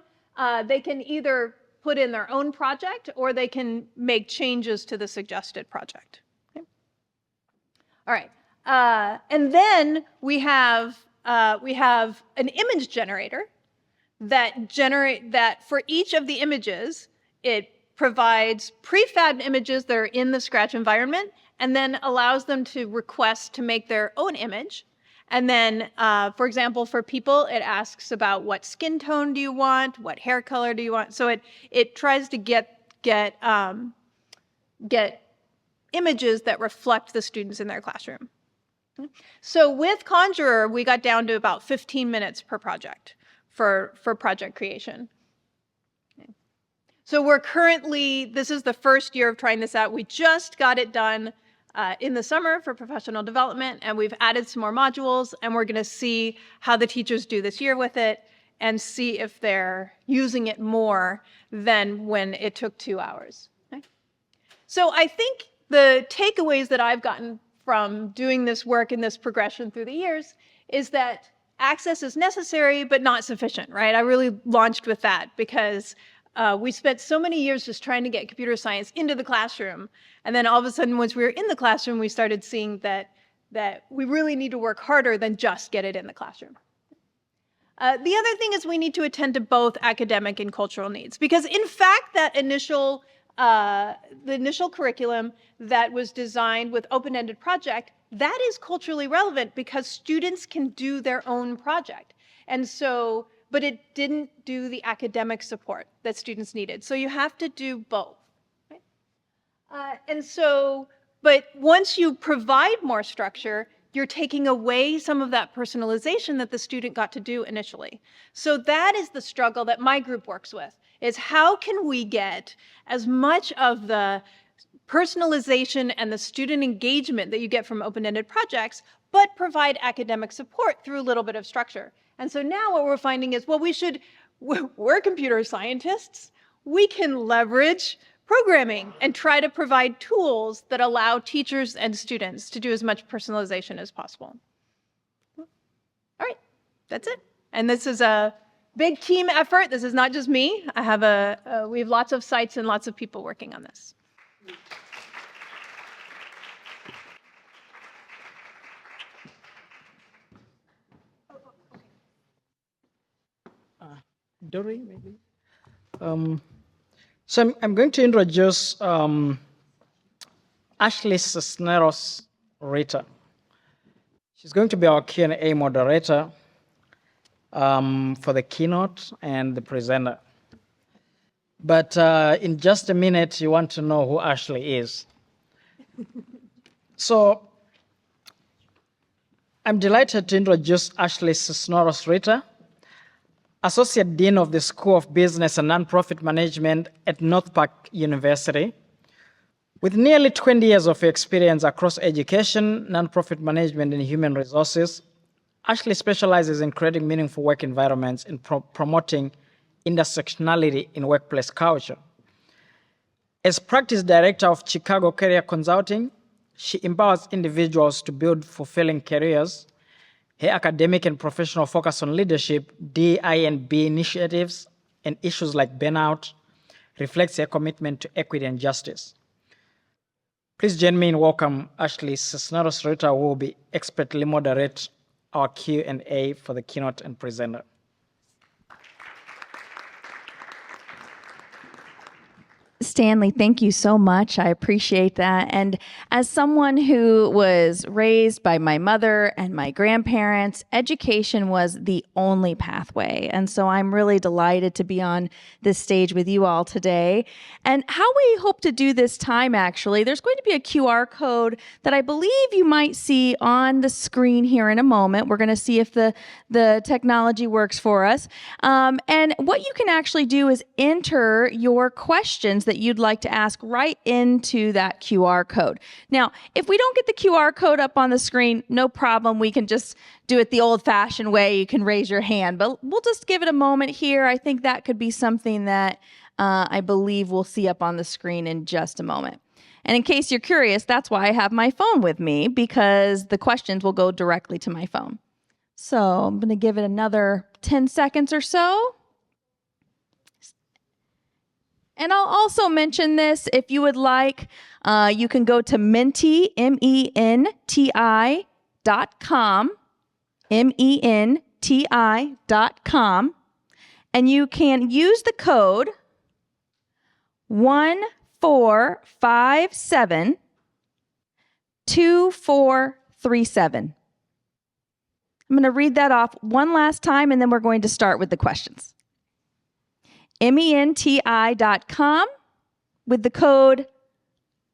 They can either put in their own project or they can make changes to the suggested project. Okay. All right. And then we have an image generator that for each of the images, it provides prefab images that are in the Scratch environment, and then allows them to request to make their own image. And then, for example, for people, it asks about what skin tone do you want, what hair color do you want. So it tries to get images that reflect the students in their classroom. So with Conjurer, we got down to about 15 minutes per project for project creation. So we're currently, this is the first year of trying this out. We just got it done in the summer for professional development, and we've added some more modules, and we're gonna see how the teachers do this year with it and see if they're using it more than when it took 2 hours. Okay? So I think the takeaways that I've gotten from doing this work and this progression through the years is that access is necessary, but not sufficient, right? I really launched with that because we spent so many years just trying to get computer science into the classroom. And then all of a sudden, once we were in the classroom, we started seeing that we really need to work harder than just get it in the classroom. The other thing is we need to attend to both academic and cultural needs, because in fact, that the initial curriculum that was designed with open-ended project, that is culturally relevant because students can do their own project. And so, but it didn't do the academic support that students needed. So you have to do both. Right? But once you provide more structure, you're taking away some of that personalization that the student got to do initially. So that is the struggle that my group works with, is how can we get as much of the personalization and the student engagement that you get from open-ended projects, but provide academic support through a little bit of structure. And so now what we're finding is, well, we're computer scientists. We can leverage programming and try to provide tools that allow teachers and students to do as much personalization as possible. All right, that's it. And this is a big team effort. This is not just me. We have lots of sites and lots of people working on this. Dory, maybe. So I'm going to introduce Ashley Cisneros Rita. She's going to be our Q&A moderator for the keynote and the presenter. But in just a minute, you want to know who Ashley is. So I'm delighted to introduce Ashley Cisneros Rita, Associate Dean of the School of Business and Nonprofit Management at North Park University. With nearly 20 years of experience across education, nonprofit management, and human resources, Ashley specializes in creating meaningful work environments and promoting intersectionality in workplace culture. As Practice Director of Chicago Career Consulting, she empowers individuals to build fulfilling careers Her academic and professional focus on leadership, DI and B initiatives, and issues like burnout reflects her commitment to equity and justice. Please join me in welcome Ashley Cisneros-Rita, who will be expertly moderate our Q&A for the keynote and presenter. Stanley, thank you so much. I appreciate that. And as someone who was raised by my mother and my grandparents, education was the only pathway. And so I'm really delighted to be on this stage with you all today. And how we hope to do this time, actually, there's going to be a QR code that I believe you might see on the screen here in a moment. We're going to see if the technology works for us. And what you can actually do is enter your questions that you'd like to ask right into that QR code. Now, if we don't get the QR code up on the screen, no problem. We can just do it the old-fashioned way. You can raise your hand, but we'll just give it a moment here. I think that could be something that I believe we'll see up on the screen in just a moment. And in case you're curious, that's why I have my phone with me, because the questions will go directly to my phone. So I'm going to give it another 10 seconds or so. And I'll also mention this, if you would like, you can go to Menti, MENTI.com, MENTI.com, and you can use the code 1457-2437. I'm going to read that off one last time, and then we're going to start with the questions. MENTI.com with the code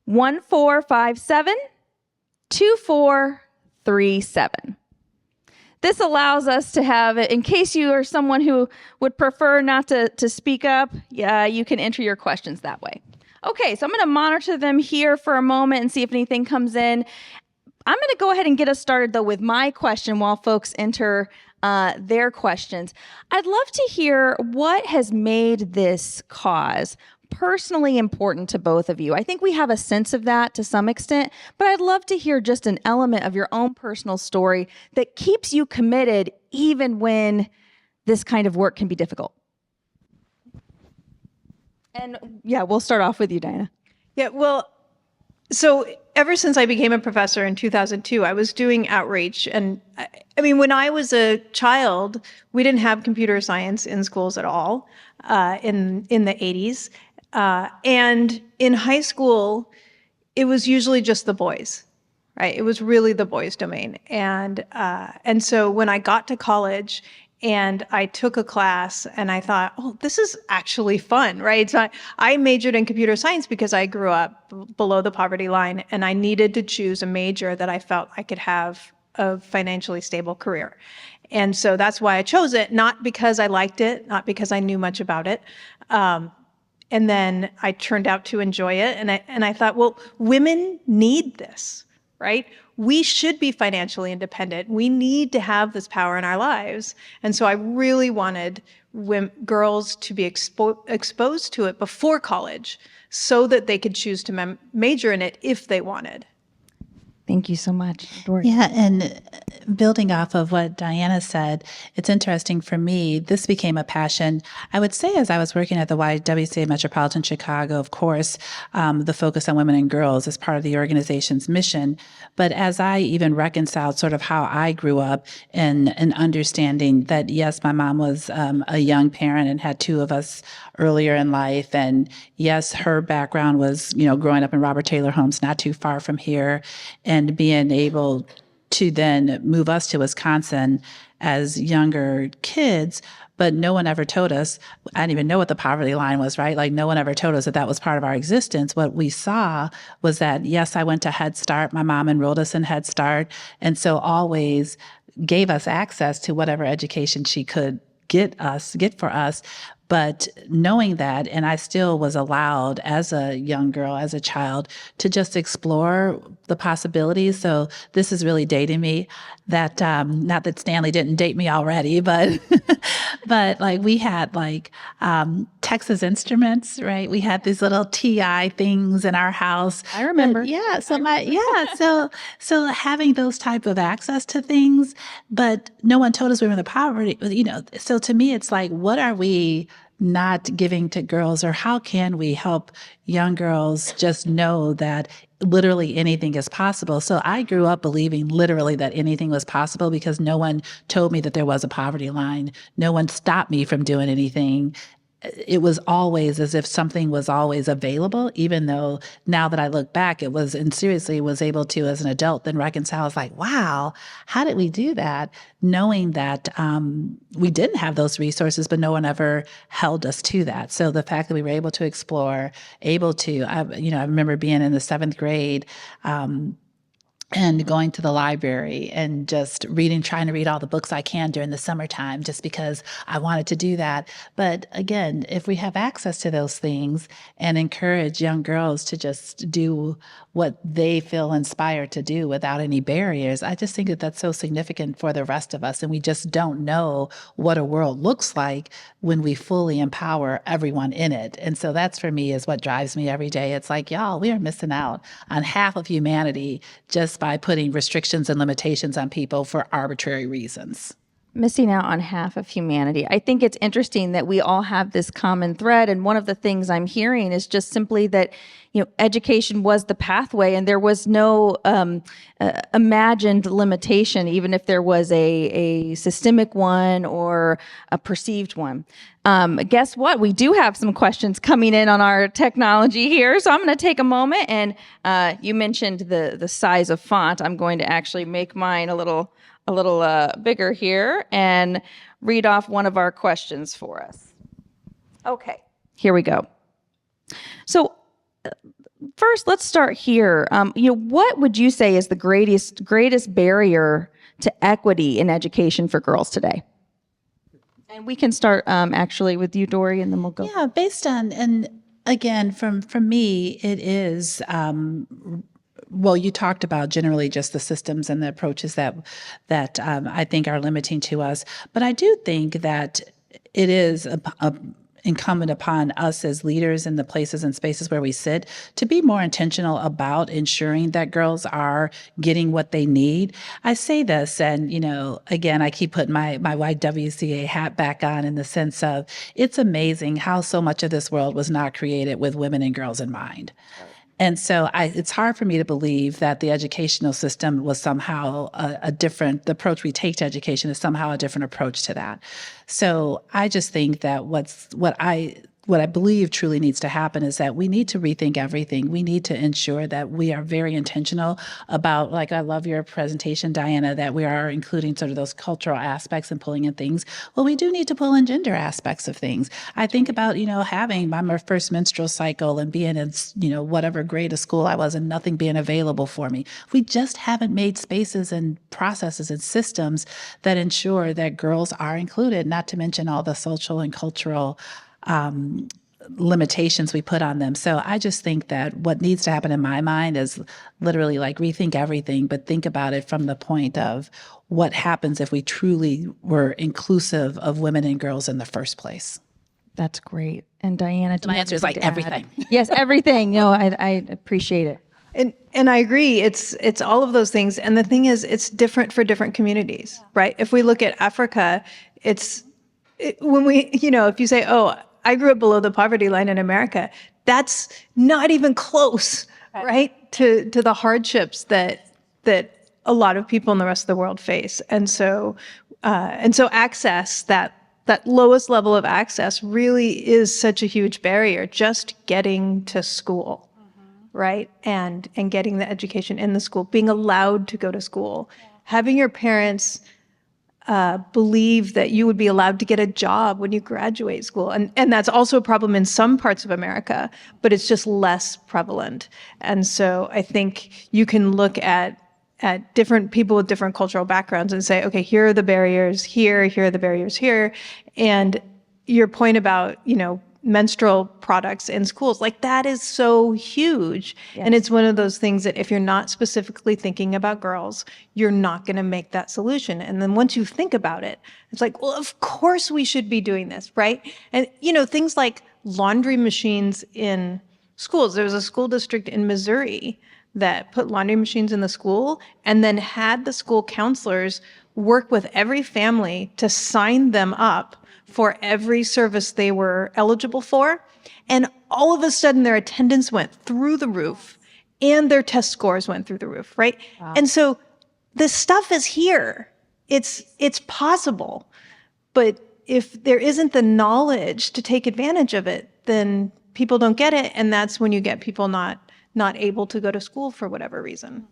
1457-2437. This allows us to have, in case you are someone who would prefer not to speak up, you can enter your questions that way. Okay, so I'm going to monitor them here for a moment and see if anything comes in. I'm going to go ahead and get us started, though, with my question while folks enter their questions. I'd love to hear what has made this cause personally important to both of you. I think we have a sense of that to some extent, but I'd love to hear just an element of your own personal story that keeps you committed even when this kind of work can be difficult. And yeah, we'll start off with you, Diana. Yeah, well, so ever since I became a professor in 2002, I was doing outreach. And I mean, when I was a child, we didn't have computer science in schools at all in the 80s. And in high school, it was usually just the boys, right? It was really the boys' domain. And so when I got to college and I took a class and I thought, oh, this is actually fun, right? So I majored in computer science because I grew up below the poverty line and I needed to choose a major that I felt I could have a financially stable career. And so that's why I chose it, not because I liked it, not because I knew much about it. And then I turned out to enjoy it. And I thought, well, women need this, right? We should be financially independent. We need to have this power in our lives. And so I really wanted girls to be exposed to it before college so that they could choose to major in it if they wanted. Thank you so much, Dory. Yeah, and building off of what Diana said, it's interesting for me, this became a passion. I would say as I was working at the YWCA Metropolitan Chicago, of course, the focus on women and girls is part of the organization's mission. But as I even reconciled sort of how I grew up and understanding that, yes, my mom was a young parent and had two of us earlier in life. And yes, her background was, growing up in Robert Taylor homes, not too far from here, and being able to then move us to Wisconsin as younger kids. But no one ever told us, I didn't even know what the poverty line was, right? Like no one ever told us that was part of our existence. What we saw was that, yes, I went to Head Start. My mom enrolled us in Head Start. And so always gave us access to whatever education she could get for us. But knowing that, and I still was allowed as a young girl, as a child, to just explore the possibilities. So this is really dating me. That not that Stanley didn't date me already, but but like we had like Texas Instruments, right? We had these little TI things in our house. I remember. Yeah. So having those type of access to things, but no one told us we were in the poverty. So to me, it's like, what are we not giving to girls, or how can we help young girls just know that literally anything is possible? So I grew up believing literally that anything was possible because no one told me that there was a poverty line. No one stopped me from doing anything. It was always as if something was always available, even though now that I look back, it was, and seriously was able to, as an adult, then reconcile. I was like, wow, how did we do that? Knowing that we didn't have those resources, but no one ever held us to that. So the fact that we were able to explore, I remember being in the 7th grade, and going to the library and just trying to read all the books I can during the summertime, just because I wanted to do that. But again, if we have access to those things and encourage young girls to just do what they feel inspired to do without any barriers, I just think that that's so significant for the rest of us. And we just don't know what a world looks like when we fully empower everyone in it. And so that's, for me, is what drives me every day. It's like, y'all, we are missing out on half of humanity just by putting restrictions and limitations on people for arbitrary reasons. Missing out on half of humanity. I think it's interesting that we all have this common thread. And one of the things I'm hearing is just simply that, education was the pathway, and there was no imagined limitation, even if there was a systemic one or a perceived one. Guess what? We do have some questions coming in on our technology here. So I'm going to take a moment, and you mentioned the size of font. I'm going to actually make mine a little bigger here and read off one of our questions for us. Okay, here we go. So first, let's start here. What would you say is the greatest barrier to equity in education for girls today? And we can start actually with you, Dory, and then we'll go. Yeah, based on, and again, from me, it is, well, you talked about generally just the systems and the approaches that I think are limiting to us. But I do think that it is incumbent upon us as leaders in the places and spaces where we sit to be more intentional about ensuring that girls are getting what they need. I say this, and again, I keep putting my YWCA hat back on, in the sense of, it's amazing how so much of this world was not created with women and girls in mind. And so it's hard for me to believe that the educational system was somehow the approach we take to education is somehow a different approach to that. So I just think that what I believe truly needs to happen is that we need to rethink everything. We need to ensure that we are very intentional about, like, I love your presentation, Diana, that we are including sort of those cultural aspects and pulling in things. Well, we do need to pull in gender aspects of things. I think about, having my first menstrual cycle and being in, whatever grade of school I was, and nothing being available for me. We just haven't made spaces and processes and systems that ensure that girls are included, not to mention all the social and cultural limitations we put on them. So I just think that what needs to happen in my mind is literally like rethink everything, but think about it from the point of what happens if we truly were inclusive of women and girls in the first place. That's great. And Diana, my answer is like everything. Yes, everything. No, I appreciate it. And I agree. It's all of those things. And the thing is, it's different for different communities, right? If we look at Africa, if you say, oh, I grew up below the poverty line in America, that's not even close, right? To the hardships that a lot of people in the rest of the world face. And so access, that lowest level of access, really is such a huge barrier, just getting to school, right? And getting the education in the school, being allowed to go to school, having your parents believe that you would be allowed to get a job when you graduate school. And that's also a problem in some parts of America, but it's just less prevalent. And so I think you can look at different people with different cultural backgrounds and say, okay, here are the barriers here are the barriers here. And your point about, menstrual products in schools, like that is so huge. Yes. And it's one of those things that if you're not specifically thinking about girls, you're not going to make that solution. And then once you think about it, it's like, well, of course we should be doing this, right? And, things like laundry machines in schools. There was a school district in Missouri that put laundry machines in the school and then had the school counselors work with every family to sign them up for every service they were eligible for. And all of a sudden their attendance went through the roof and their test scores went through the roof, right? Wow. And so this stuff is here. It's possible. But if there isn't the knowledge to take advantage of it, then people don't get it. And that's when you get people not able to go to school for whatever reason.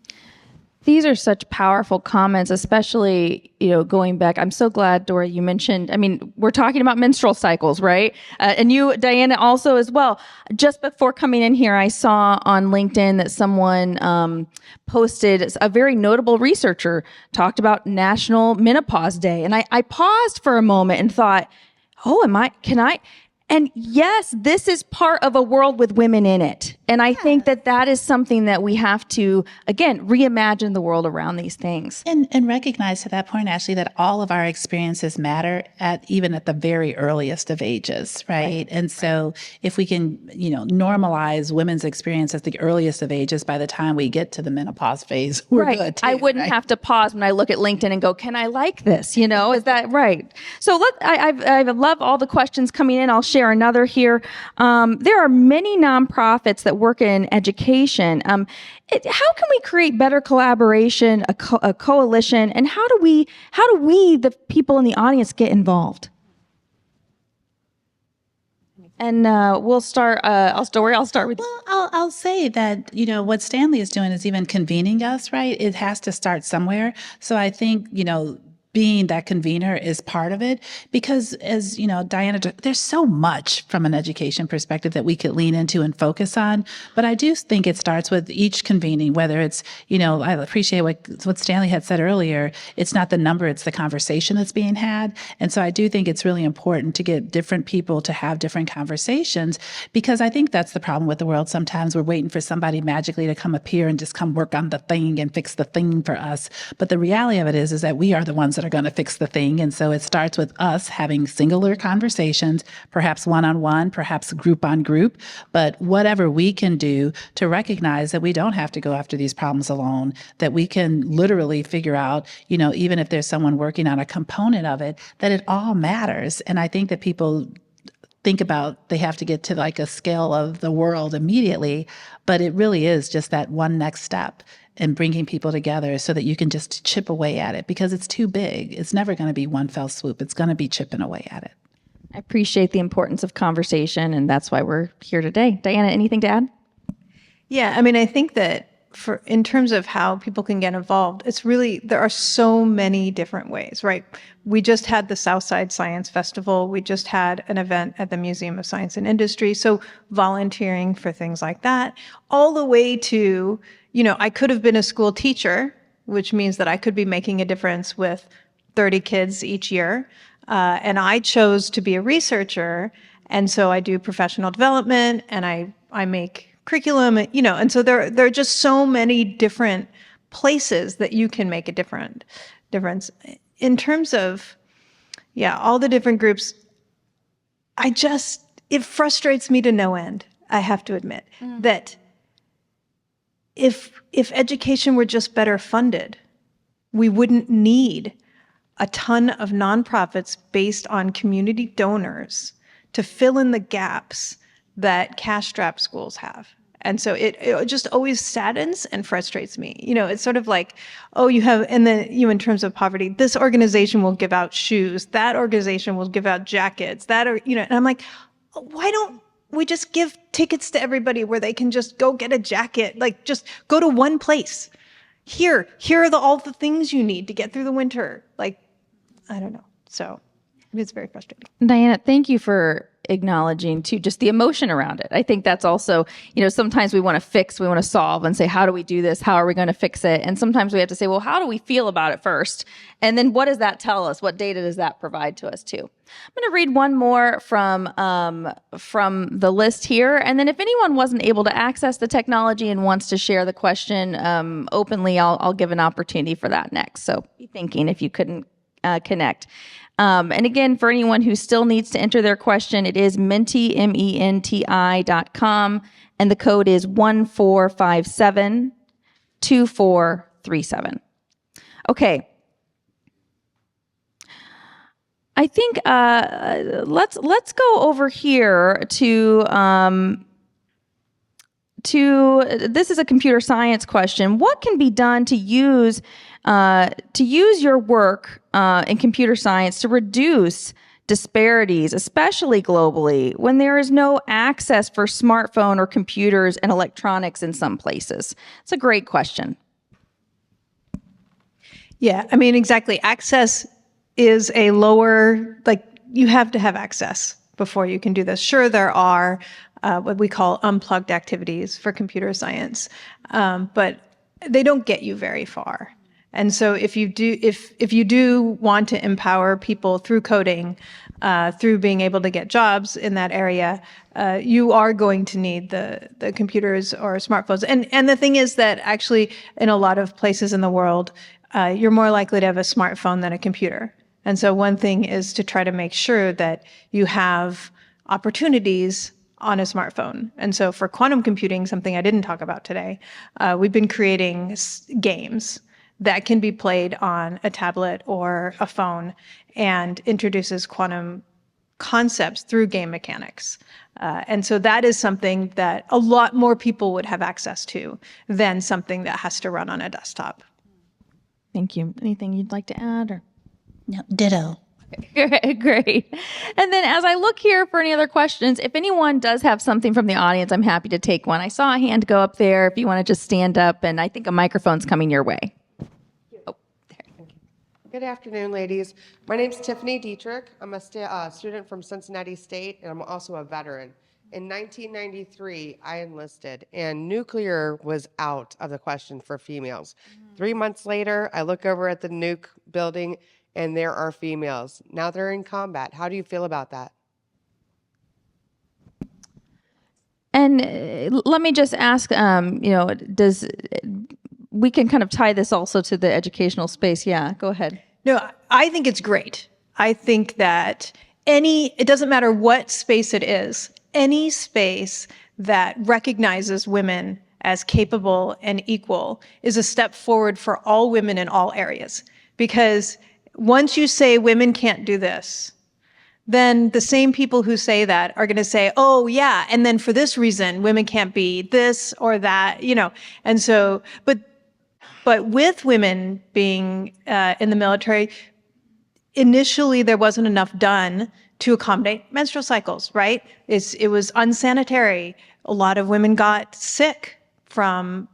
These are such powerful comments, especially, going back. I'm so glad, Dora, you mentioned, we're talking about menstrual cycles, right? And you, Diana, also as well. Just before coming in here, I saw on LinkedIn that someone posted, a very notable researcher talked about National Menopause Day. And I paused for a moment and thought, and yes, this is part of a world with women in it. And I think that is something that we have to, again, reimagine the world around these things. And recognize to that point, Ashley, that all of our experiences matter even at the very earliest of ages, right? And so if we can, normalize women's experience at the earliest of ages, by the time we get to the menopause phase, we're good too, I wouldn't have to pause when I look at LinkedIn and go, can I like this? Is that right? So I love all the questions coming in. I'll share another here. There are many nonprofits that work in education. How can we create better collaboration, a coalition, and how do we, the people in the audience, get involved? And we'll start. I'll start with. Well, I'll say that what Stanley is doing is even convening us, right? It has to start somewhere. So I think being that convener is part of it, because as Diana, there's so much from an education perspective that we could lean into and focus on. But I do think it starts with each convening, whether it's, I appreciate what Stanley had said earlier. It's not the number, it's the conversation that's being had. And so I do think it's really important to get different people to have different conversations, because I think that's the problem with the world. Sometimes we're waiting for somebody magically to come appear and just come work on the thing and fix the thing for us. But the reality of it is that we are the ones that are going to fix the thing. And so it starts with us having singular conversations, perhaps one-on-one, perhaps group on group, but whatever we can do to recognize that we don't have to go after these problems alone, that we can literally figure out, even if there's someone working on a component of it, that it all matters. And I think that people think about they have to get to like a scale of the world immediately, but it really is just that one next step and bringing people together so that you can just chip away at it, because it's too big. It's never going to be one fell swoop. It's going to be chipping away at it. I appreciate the importance of conversation, and that's why we're here today. Diana, anything to add? Yeah, I think that in terms of how people can get involved, there are so many different ways, right? We just had the Southside Science Festival. We just had an event at the Museum of Science and Industry. So volunteering for things like that, all the way to, I could have been a school teacher, which means that I could be making a difference with 30 kids each year. And I chose to be a researcher. And so I do professional development and I make curriculum, and so there are just so many different places that you can make a difference. In terms of, all the different groups, it frustrates me to no end, I have to admit, that if education were just better funded, we wouldn't need a ton of nonprofits based on community donors to fill in the gaps that cash-strapped schools have. And so it just always saddens and frustrates me. It's sort of like, you have, and then in terms of poverty, this organization will give out shoes, that organization will give out jackets, and I'm like, why don't we just give tickets to everybody where they can just go get a jacket, like just go to one place. Here are all the things you need to get through the winter. Like, I don't know. So it's very frustrating. Diana, thank you for acknowledging too just the emotion around it. I think that's also, sometimes we want to fix, we want to solve and say, how do we do this? How are we going to fix it? And sometimes we have to say, well, how do we feel about it first? And then what does that tell us? What data does that provide to us too? I'm going to read one more from the list here. And then if anyone wasn't able to access the technology and wants to share the question openly, I'll give an opportunity for that next. So be thinking if you couldn't connect. And again, for anyone who still needs to enter their question, it is menti, menti.com, and the code is 1457-2437. Okay. I think let's go over here to this is a computer science question. What can be done to use your work in computer science to reduce disparities, especially globally, when there is no access for smartphone or computers and electronics in some places? It's a great question. Yeah, I mean, exactly. Access is a lower, you have to have access before you can do this. Sure, there are what we call unplugged activities for computer science, but they don't get you very far. And so if you do want to empower people through coding, through being able to get jobs in that area, you are going to need the computers or smartphones. And the thing is that actually in a lot of places in the world, you're more likely to have a smartphone than a computer. And so one thing is to try to make sure that you have opportunities on a smartphone. And so for quantum computing, something I didn't talk about today, we've been creating games that can be played on a tablet or a phone and introduces quantum concepts through game mechanics. And so that is something that a lot more people would have access to than something that has to run on a desktop. Thank you. Anything you'd like to add? Or? No, ditto. Great. And then as I look here for any other questions, if anyone does have something from the audience, I'm happy to take one. I saw a hand go up there if you want to just stand up, and I think a microphone's coming your way. Good afternoon, ladies. My name's Tiffany Dietrich. I'm a student from Cincinnati State, and I'm also a veteran. In 1993, I enlisted, and nuclear was out of the question for females. 3 months later, I look over at the nuke building, and there are females. Now they're in combat. How do you feel about that? And let me just ask, we can kind of tie this also to the educational space. Yeah, go ahead. No, I think it's great. I think that it doesn't matter what space it is, any space that recognizes women as capable and equal is a step forward for all women in all areas. Because once you say women can't do this, then the same people who say that are going to say, oh yeah, and then for this reason, women can't be this or that, And so, but with women being in the military, initially there wasn't enough done to accommodate menstrual cycles, right? It was unsanitary. A lot of women got sick from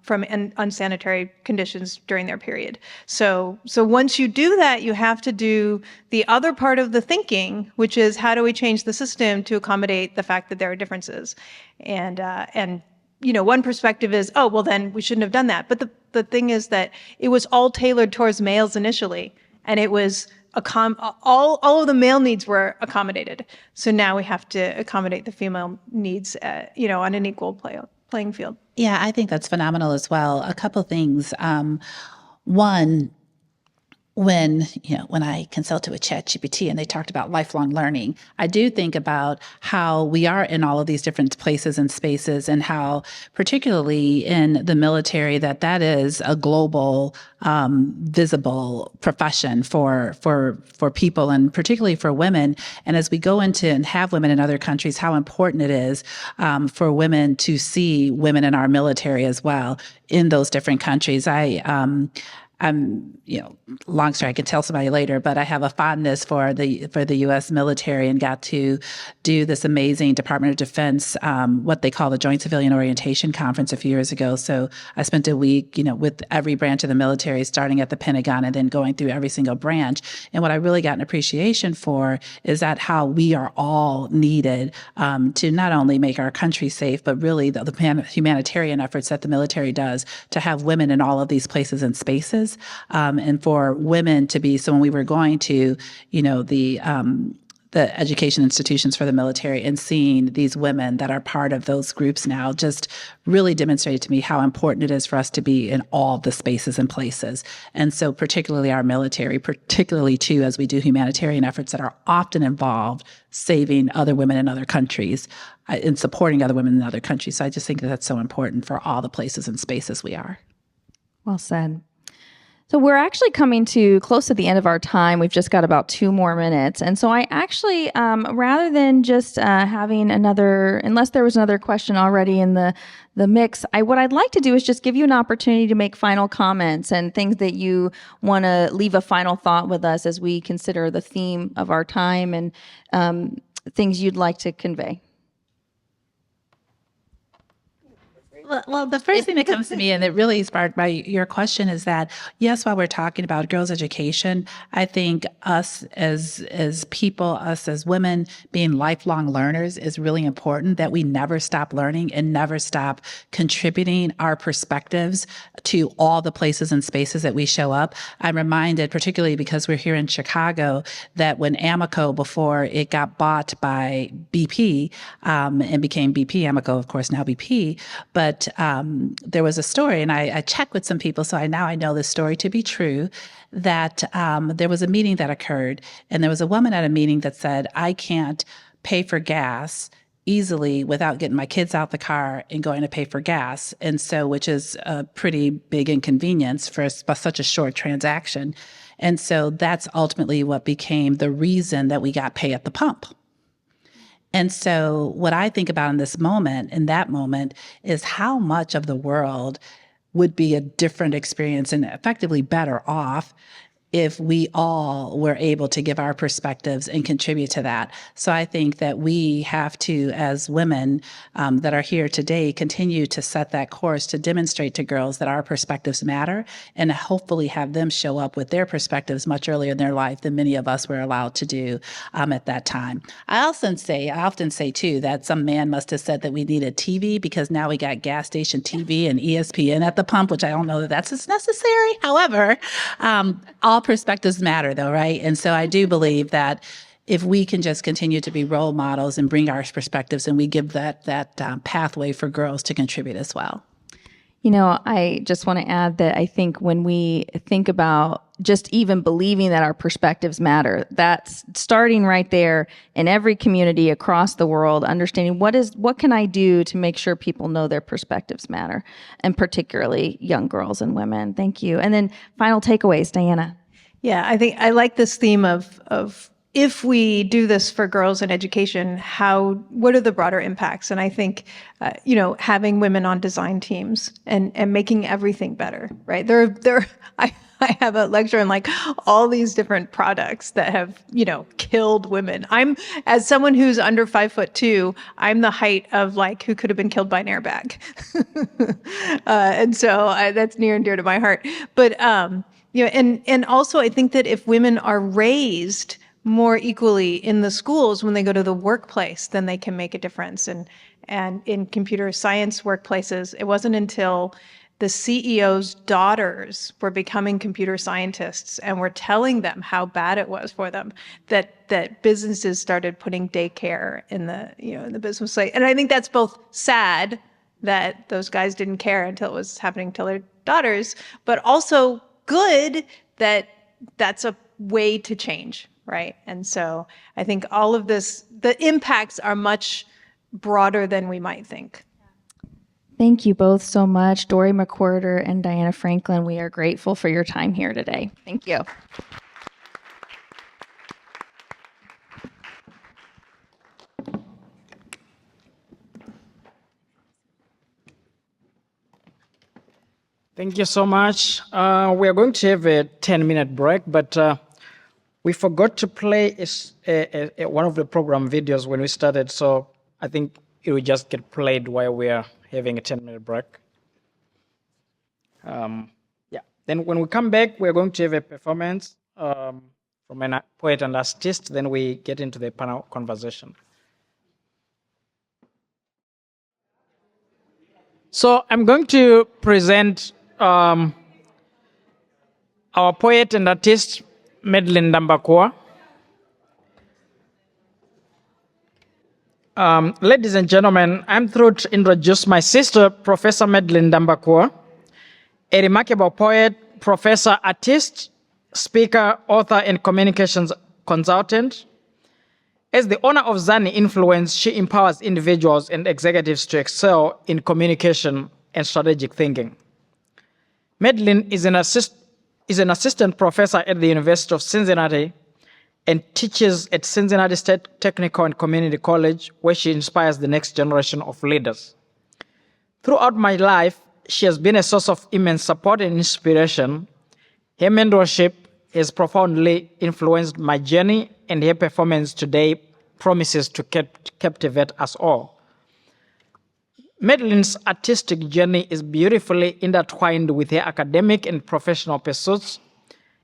unsanitary conditions during their period. So once you do that, you have to do the other part of the thinking, which is how do we change the system to accommodate the fact that there are differences? And one perspective is, oh, well, then we shouldn't have done that. But the thing is that it was all tailored towards males initially, and it was all of the male needs were accommodated. So now we have to accommodate the female needs, on an equal playing field. Yeah, I think that's phenomenal as well. A couple things. One, when I consulted with ChatGPT and they talked about lifelong learning, I do think about how we are in all of these different places and spaces, and how, particularly in the military, that is a global, visible profession for people, and particularly for women. And as we go into and have women in other countries, how important it is for women to see women in our military as well in those different countries. I'm, long story, I could tell somebody later, but I have a fondness for the U.S. military and got to do this amazing Department of Defense, what they call the Joint Civilian Orientation Conference a few years ago. So I spent a week, with every branch of the military, starting at the Pentagon and then going through every single branch. And what I really got an appreciation for is that how we are all needed to not only make our country safe, but really the humanitarian efforts that the military does to have women in all of these places and spaces, and for women to be. So when we were going to, the education institutions for the military and seeing these women that are part of those groups now just really demonstrated to me how important it is for us to be in all the spaces and places. And so particularly our military, particularly too, as we do humanitarian efforts that are often involved saving other women in other countries and supporting other women in other countries. So I just think that that's so important for all the places and spaces we are. Well said. So we're actually coming to close to the end of our time. We've just got about 2 more minutes. And so I actually, rather than just having another, unless there was another question already in the mix, what I'd like to do is just give you an opportunity to make final comments and things that you want to leave a final thought with us as we consider the theme of our time and things you'd like to convey. Well, the first thing that comes to me, and that really sparked by your question, is that yes, while we're talking about girls' education, I think us as people, us as women, being lifelong learners is really important. That we never stop learning and never stop contributing our perspectives to all the places and spaces that we show up. I'm reminded, particularly because we're here in Chicago, that when Amoco, before it got bought by BP and became BP, Amoco, of course, now BP, but there was a story, and I checked with some people, so now I know this story to be true, that there was a meeting that occurred, and there was a woman at a meeting that said, I can't pay for gas easily without getting my kids out the car and going to pay for gas, and so, which is a pretty big inconvenience for such a short transaction. And so that's ultimately what became the reason that we got pay at the pump. And so what I think about in that moment, is how much of the world would be a different experience and effectively better off if we all were able to give our perspectives and contribute to that. So I think that we have to, as women that are here today, continue to set that course to demonstrate to girls that our perspectives matter and hopefully have them show up with their perspectives much earlier in their life than many of us were allowed to do at that time. I often say too, that some man must have said that we needed TV because now we got gas station TV and ESPN at the pump, which I don't know that that's as necessary. However, all perspectives matter though, right? And so I do believe that if we can just continue to be role models and bring our perspectives, and we give that pathway for girls to contribute as well. I just want to add that I think when we think about just even believing that our perspectives matter, that's starting right there in every community across the world, understanding what can I do to make sure people know their perspectives matter, and particularly young girls and women. Thank you. And then final takeaways, Diana. Yeah, I think I like this theme of if we do this for girls in education, what are the broader impacts? And I think, having women on design teams and making everything better, right? I have a lecture on like all these different products that have, killed women. As someone who's under 5'2", I'm the height of like who could have been killed by an airbag. And so that's near and dear to my heart. But, and also I think that if women are raised more equally in the schools when they go to the workplace, then they can make a difference. And in computer science workplaces, it wasn't until the CEO's daughters were becoming computer scientists and were telling them how bad it was for them that businesses started putting daycare in the business site. And I think that's both sad that those guys didn't care until it was happening to their daughters, but also good that that's a way to change, right? And so I think all of this, the impacts are much broader than we might think. Thank you both so much, Dory McWhorter and Diana Franklin. We are grateful for your time here today. Thank you. Thank you so much. We are going to have a 10-minute break, but we forgot to play one of the program videos when we started, so I think it will just get played while we are having a 10-minute break. Yeah. Then when we come back, we're going to have a performance from a poet and artist. Then we get into the panel conversation. So I'm going to present our poet and artist, Madeline Dambakwa. Ladies and gentlemen, I'm thrilled to introduce my sister, Professor Madeline Dambakwa, a remarkable poet, professor, artist, speaker, author, and communications consultant. As the owner of Zani Influence, she empowers individuals and executives to excel in communication and strategic thinking. Madeline is an assistant professor at the University of Cincinnati and teaches at Cincinnati State Technical and Community College, where she inspires the next generation of leaders. Throughout my life, she has been a source of immense support and inspiration. Her mentorship has profoundly influenced my journey, and her performance today promises to captivate us all. Madeline's artistic journey is beautifully intertwined with her academic and professional pursuits,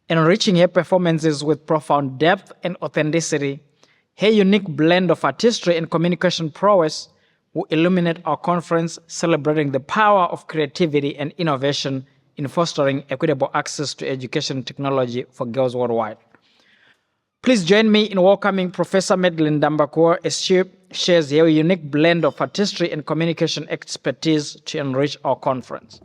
enriching her performances with profound depth and authenticity. Her unique blend of artistry and communication prowess will illuminate our conference, celebrating the power of creativity and innovation in fostering equitable access to education and technology for girls worldwide. Please join me in welcoming Professor Madeline Dambakwa as she shares her unique blend of artistry and communication expertise to enrich our conference.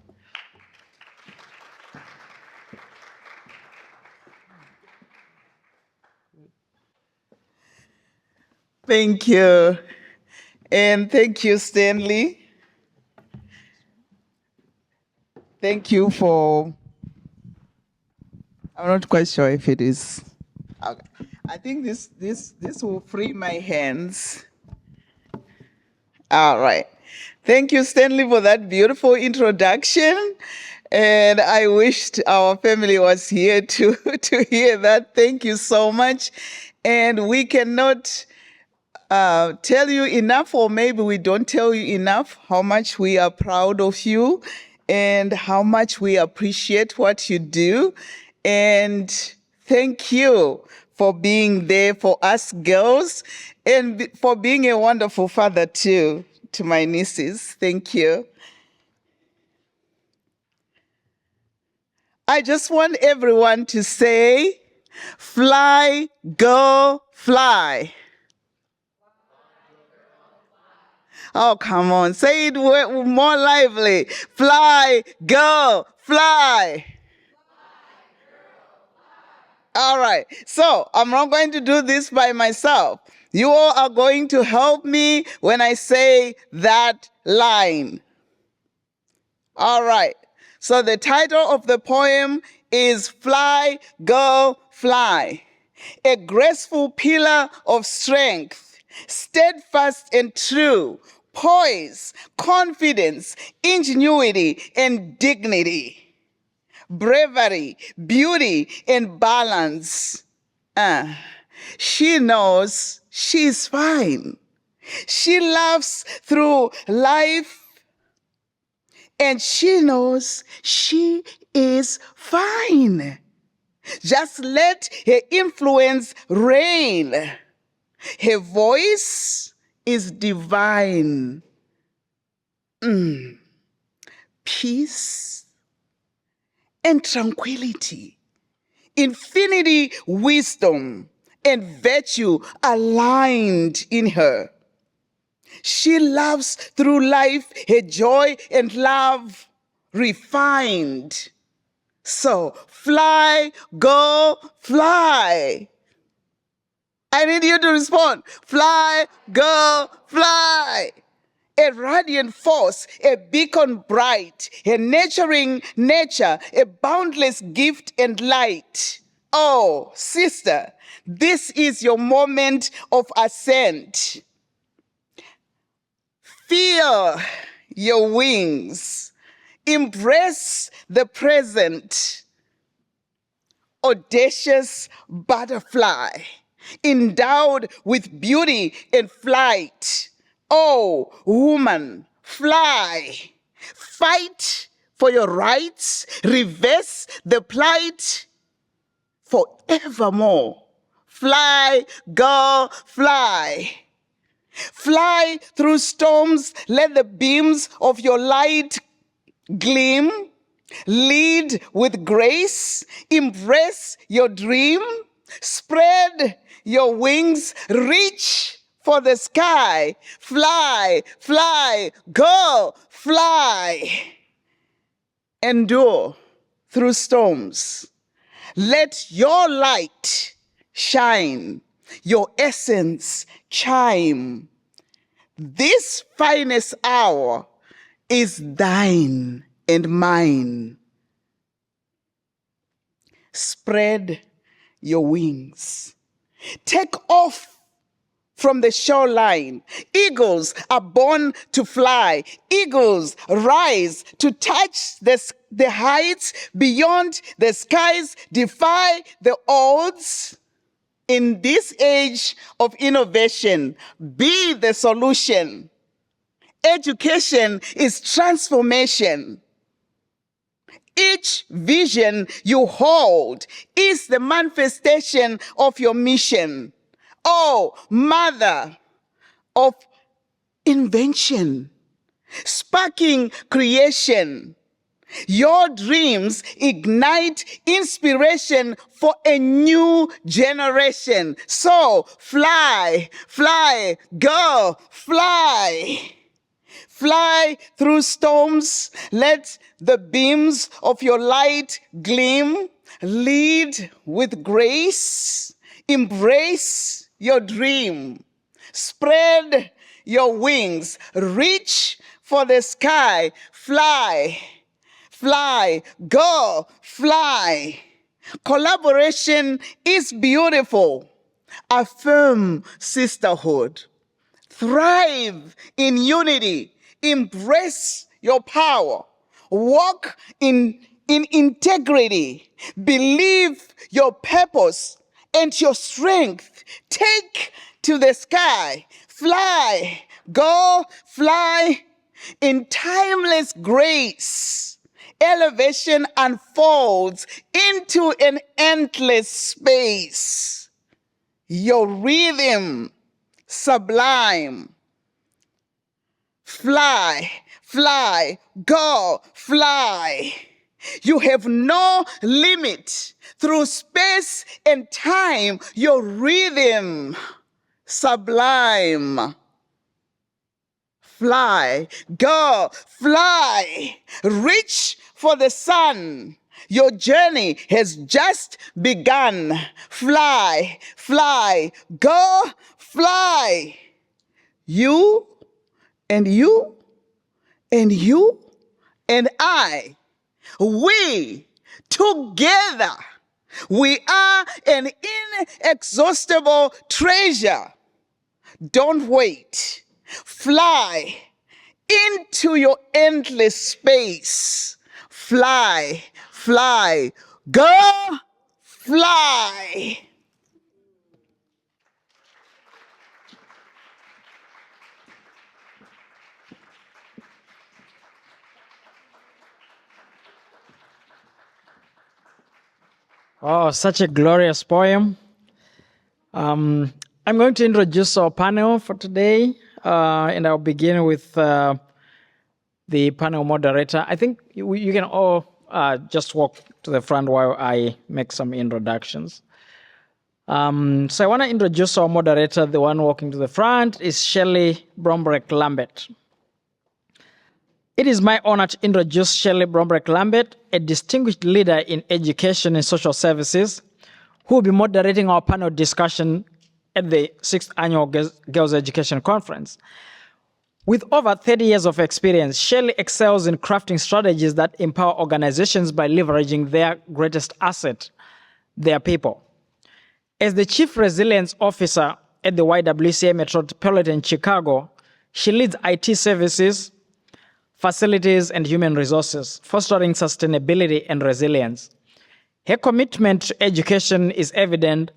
Thank you. And thank you, Stanley. Thank you for, I'm not quite sure if it is. Okay. I think this will free my hands. All right. Thank you, Stanley, for that beautiful introduction. And I wished our family was here to hear that. Thank you so much. And we cannot tell you enough, or maybe we don't tell you enough, how much we are proud of you and how much we appreciate what you do. And thank you for being there for us girls and for being a wonderful father too to my nieces. Thank you. I just want everyone to say, fly, go, fly. Oh, come on. Say it more lively. Fly, go, fly. All right. So I'm not going to do this by myself. You all are going to help me when I say that line. All right. So the title of the poem is Fly, Go, Fly. A graceful pillar of strength, steadfast and true, poise, confidence, ingenuity, and dignity, bravery, beauty, and balance. She knows she's fine. She laughs through life, and she knows she is fine. Just let her influence reign. Her voice is divine. Peace and tranquility, infinity wisdom and virtue aligned in her. She loves through life, her joy and love refined. So fly, go, fly. I need you to respond. Fly, go, fly. A radiant force, a beacon bright, a nurturing nature, a boundless gift and light. Oh, sister, this is your moment of ascent. Feel your wings Embrace the present. Audacious butterfly, endowed with beauty and flight. Oh, woman, fly. Fight for your rights. Reverse the plight forevermore. Fly, girl, fly. Fly through storms, let the beams of your light gleam. Lead with grace, embrace your dream, spread your wings, reach for the sky. Fly, fly, go, fly. Endure through storms. Let your light shine, your essence chime. This finest hour is thine and mine. Spread your wings. Take off from the shoreline. Eagles are born to fly. Eagles rise to touch the heights beyond the skies. Defy the odds. In this age of innovation, be the solution. Education is transformation. Each vision you hold is the manifestation of your mission. Oh, mother of invention, sparking creation. Your dreams ignite inspiration for a new generation. So fly, fly, go, fly. Fly through storms, let the beams of your light gleam. Lead with grace, embrace your dream. Spread your wings, reach for the sky. Fly, fly, go, fly. Collaboration is beautiful. Affirm sisterhood. Thrive in unity. Embrace your power. Walk in integrity. Believe your purpose and your strength. Take to the sky. Fly. Go fly in timeless grace. Elevation unfolds into an endless space. Your rhythm sublime. Fly, fly, go, fly. You have no limit through space and time. Your rhythm sublime. Fly, go, fly. Reach for the sun. Your journey has just begun. Fly, fly, go, fly. You and you and you and I, we together, we are an inexhaustible treasure. Don't wait. Fly into your endless space. Fly, fly, go, fly. Oh, such a glorious poem. I'm going to introduce our panel for today, and I'll begin with the panel moderator. I think you can all just walk to the front while I make some introductions. So I want to introduce our moderator. The one walking to the front is Shelley Brombrick-Lambert. It is my honor to introduce Shelley Brombrick-Lambert, a distinguished leader in education and social services, who will be moderating our panel discussion at the 6th Annual Girls Education Conference. With over 30 years of experience, Shelley excels in crafting strategies that empower organizations by leveraging their greatest asset, their people. As the Chief Resilience Officer at the YWCA Metropolitan Chicago, she leads IT services, facilities, and human resources, fostering sustainability and resilience. Her commitment to education is evident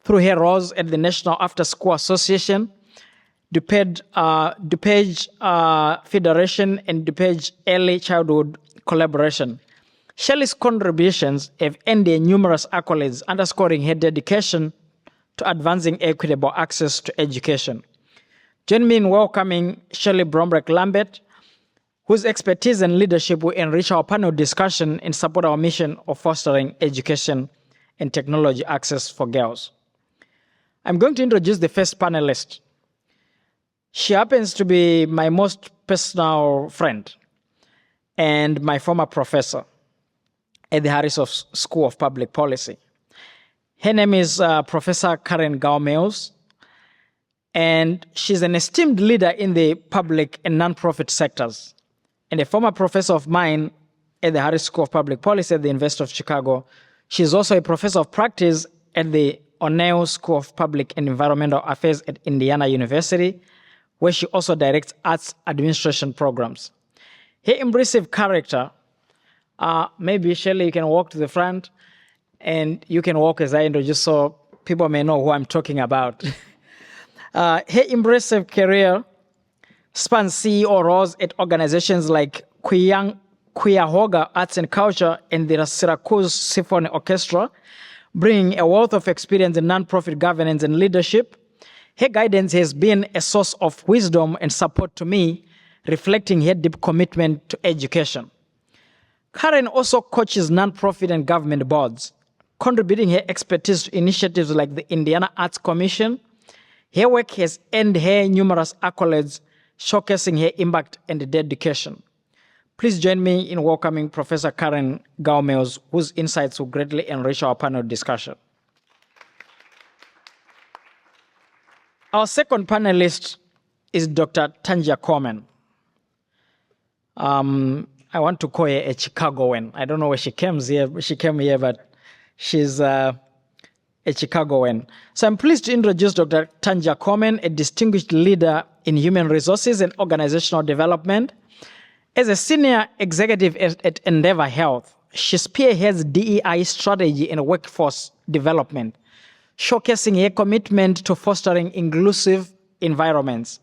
through her roles at the National After School Association, DuPage Federation, and DuPage Early Childhood Collaboration. Shelley's contributions have earned her numerous accolades, underscoring her dedication to advancing equitable access to education. Join me in welcoming Shelley Bromberg Lambert, whose expertise and leadership will enrich our panel discussion and support our mission of fostering education and technology access for girls. I'm going to introduce the first panelist. She happens to be my most personal friend and my former professor at the Harris School of Public Policy. Her name is Professor Karen Gao-Mills, and she's an esteemed leader in the public and nonprofit sectors. And a former professor of mine at the Harris School of Public Policy at the University of Chicago. She's also a professor of practice at the O'Neill School of Public and Environmental Affairs at Indiana University, where she also directs arts administration programs. Her impressive character, maybe Shelley, you can walk to the front, and you can walk as I introduce so people may know who I'm talking about. Her impressive career spans CEO roles at organizations like Cuyahoga Arts and Culture and the Syracuse Symphony Orchestra, bringing a wealth of experience in nonprofit governance and leadership. Her guidance has been a source of wisdom and support to me, reflecting her deep commitment to education. Karen also coaches nonprofit and government boards, contributing her expertise to initiatives like the Indiana Arts Commission. Her work has earned her numerous accolades, showcasing her impact and dedication. Please join me in welcoming Professor Karen Gao-Mills, whose insights will greatly enrich our panel discussion. Our second panelist is Dr. Tanja Coleman. I want to call her a Chicagoan. I don't know where she came here, but she's a Chicagoan. So I'm pleased to introduce Dr. Tanja Coleman, a distinguished leader in human resources and organizational development. As a senior executive at Endeavor Health, she spearheads DEI strategy and workforce development, showcasing her commitment to fostering inclusive environments.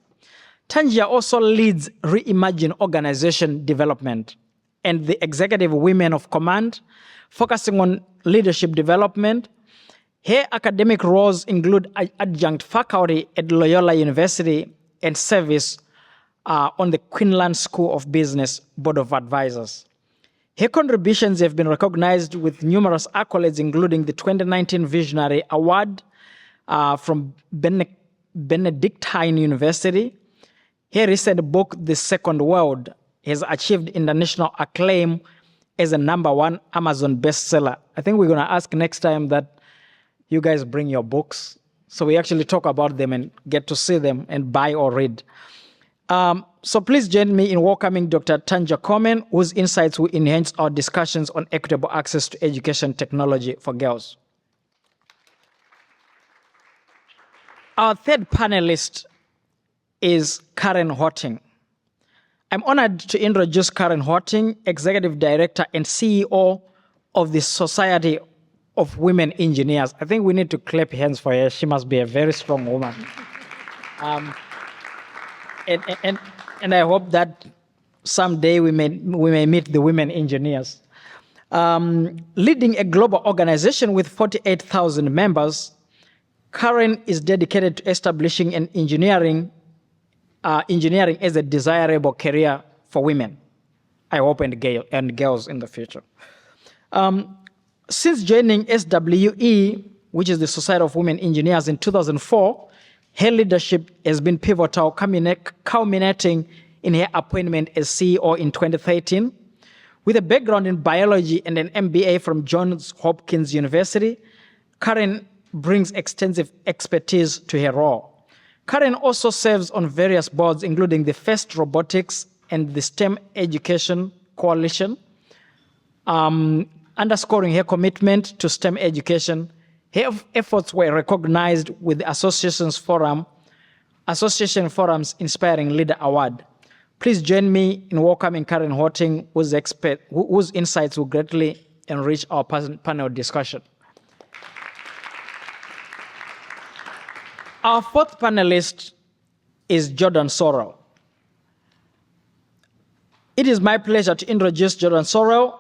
Tanja also leads Reimagine organization development and the Executive Women of Command, focusing on leadership development. Her academic roles include adjunct faculty at Loyola University and service on the Quinlan School of Business Board of Advisors. Her contributions have been recognized with numerous accolades, including the 2019 Visionary Award from Benedictine University. Her recent book, The Second World, has achieved international acclaim as a #1 Amazon bestseller. I think we're going to ask next time that you guys bring your books so we actually talk about them and get to see them and buy or read. So please join me in welcoming Dr. Tanja Coleman, whose insights will enhance our discussions on equitable access to education technology for girls. Our third panelist is Karen Horting. I'm honored to introduce Karen Horting, Executive Director and CEO of the Society of Women Engineers. I think we need to clap hands for her. She must be a very strong woman. And I hope that someday we may meet the women engineers. Leading a global organization with 48,000 members, Karen is dedicated to establishing an engineering as a desirable career for women, I hope, and girls in the future. Since joining SWE, which is the Society of Women Engineers, in 2004, her leadership has been pivotal, culminating in her appointment as CEO in 2013. With a background in biology and an MBA from Johns Hopkins University, Karen brings extensive expertise to her role. Karen also serves on various boards, including the FIRST Robotics and the STEM Education Coalition. Underscoring her commitment to STEM education, her efforts were recognized with the Association Forum's Inspiring Leader Award. Please join me in welcoming Karen Horting, whose insights will greatly enrich our panel discussion. Our fourth panelist is Jordan Sorrell. It is my pleasure to introduce Jordan Sorrell,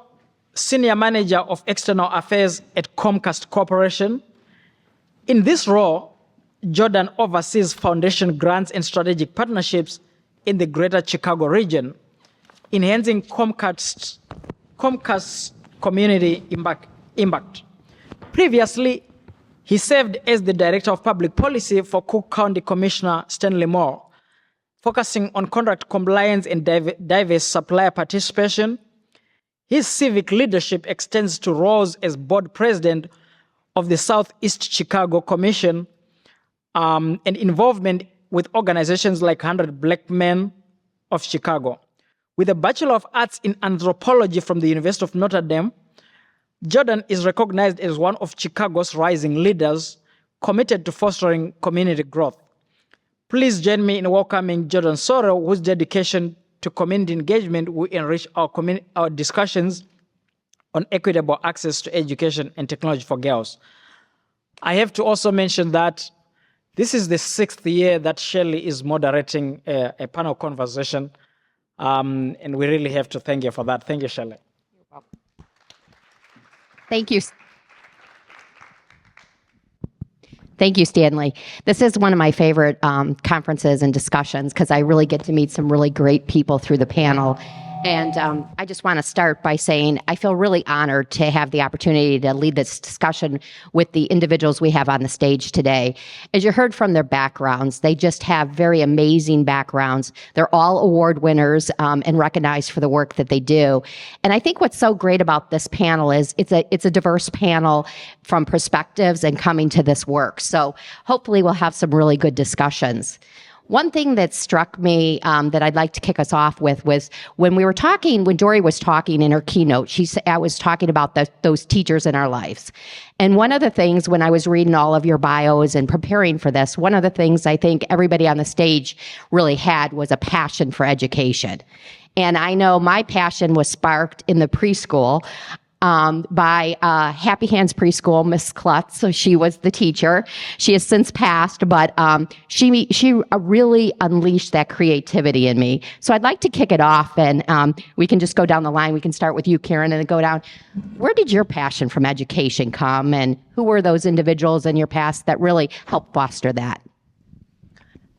Senior Manager of External Affairs at Comcast Corporation. In this role, Jordan oversees foundation grants and strategic partnerships in the greater Chicago region, enhancing Comcast's community impact. Previously, he served as the Director of Public Policy for Cook County Commissioner Stanley Moore, focusing on contract compliance and diverse supplier participation. His civic leadership extends to roles as board president of the Southeast Chicago Commission and involvement with organizations like 100 Black Men of Chicago. With a Bachelor of Arts in Anthropology from the University of Notre Dame, Jordan is recognized as one of Chicago's rising leaders committed to fostering community growth. Please join me in welcoming Jordan Sorrell, whose dedication to community engagement will enrich our discussions on equitable access to education and technology for girls. I have to also mention that this is the 6th year that Shelley is moderating a panel conversation, and we really have to thank you for that. Thank you, Shelley. You're welcome. Thank you. Thank you, Stanley. This is one of my favorite conferences and discussions because I really get to meet some really great people through the panel. And I just want to start by saying I feel really honored to have the opportunity to lead this discussion with the individuals we have on the stage today. As you heard from their backgrounds, they just have very amazing backgrounds. They're all award winners and recognized for the work that they do. And I think what's so great about this panel is it's a diverse panel from perspectives and coming to this work. So hopefully we'll have some really good discussions. One thing that struck me that I'd like to kick us off with was when Dory was talking in her keynote, I was talking about those teachers in our lives. And one of the things when I was reading all of your bios and preparing for this, one of the things I think everybody on the stage really had was a passion for education. And I know my passion was sparked in the preschool by Happy Hands Preschool, Miss Klutz. So she was the teacher. She has since passed, but she really unleashed that creativity in me. So I'd like to kick it off, and we can just go down the line. We can start with you, Karen, and then go down. Where did your passion from education come, and who were those individuals in your past that really helped foster that?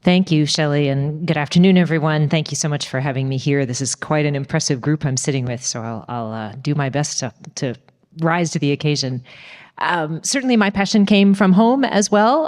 Thank you, Shelley, and good afternoon, everyone. Thank you so much for having me here. This is quite an impressive group I'm sitting with, so I'll do my best to rise to the occasion. Certainly, my passion came from home as well.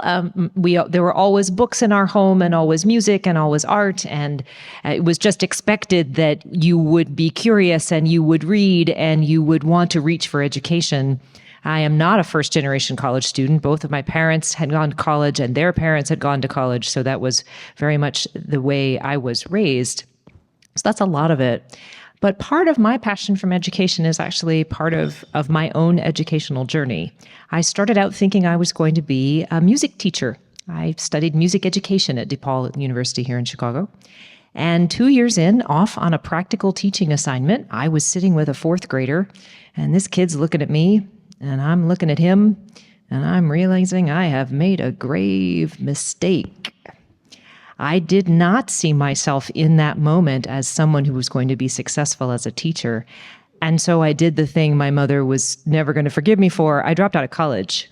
There were always books in our home, and always music, and always art, and it was just expected that you would be curious, and you would read, and you would want to reach for education. I am not a first-generation college student. Both of my parents had gone to college and their parents had gone to college, so that was very much the way I was raised. So that's a lot of it. But part of my passion from education is actually part of my own educational journey. I started out thinking I was going to be a music teacher. I studied music education at DePaul University here in Chicago. And 2 years in, off on a practical teaching assignment, I was sitting with a 4th grader, and this kid's looking at me, and I'm looking at him, and I'm realizing I have made a grave mistake. I did not see myself in that moment as someone who was going to be successful as a teacher. And so I did the thing my mother was never going to forgive me for. I dropped out of college.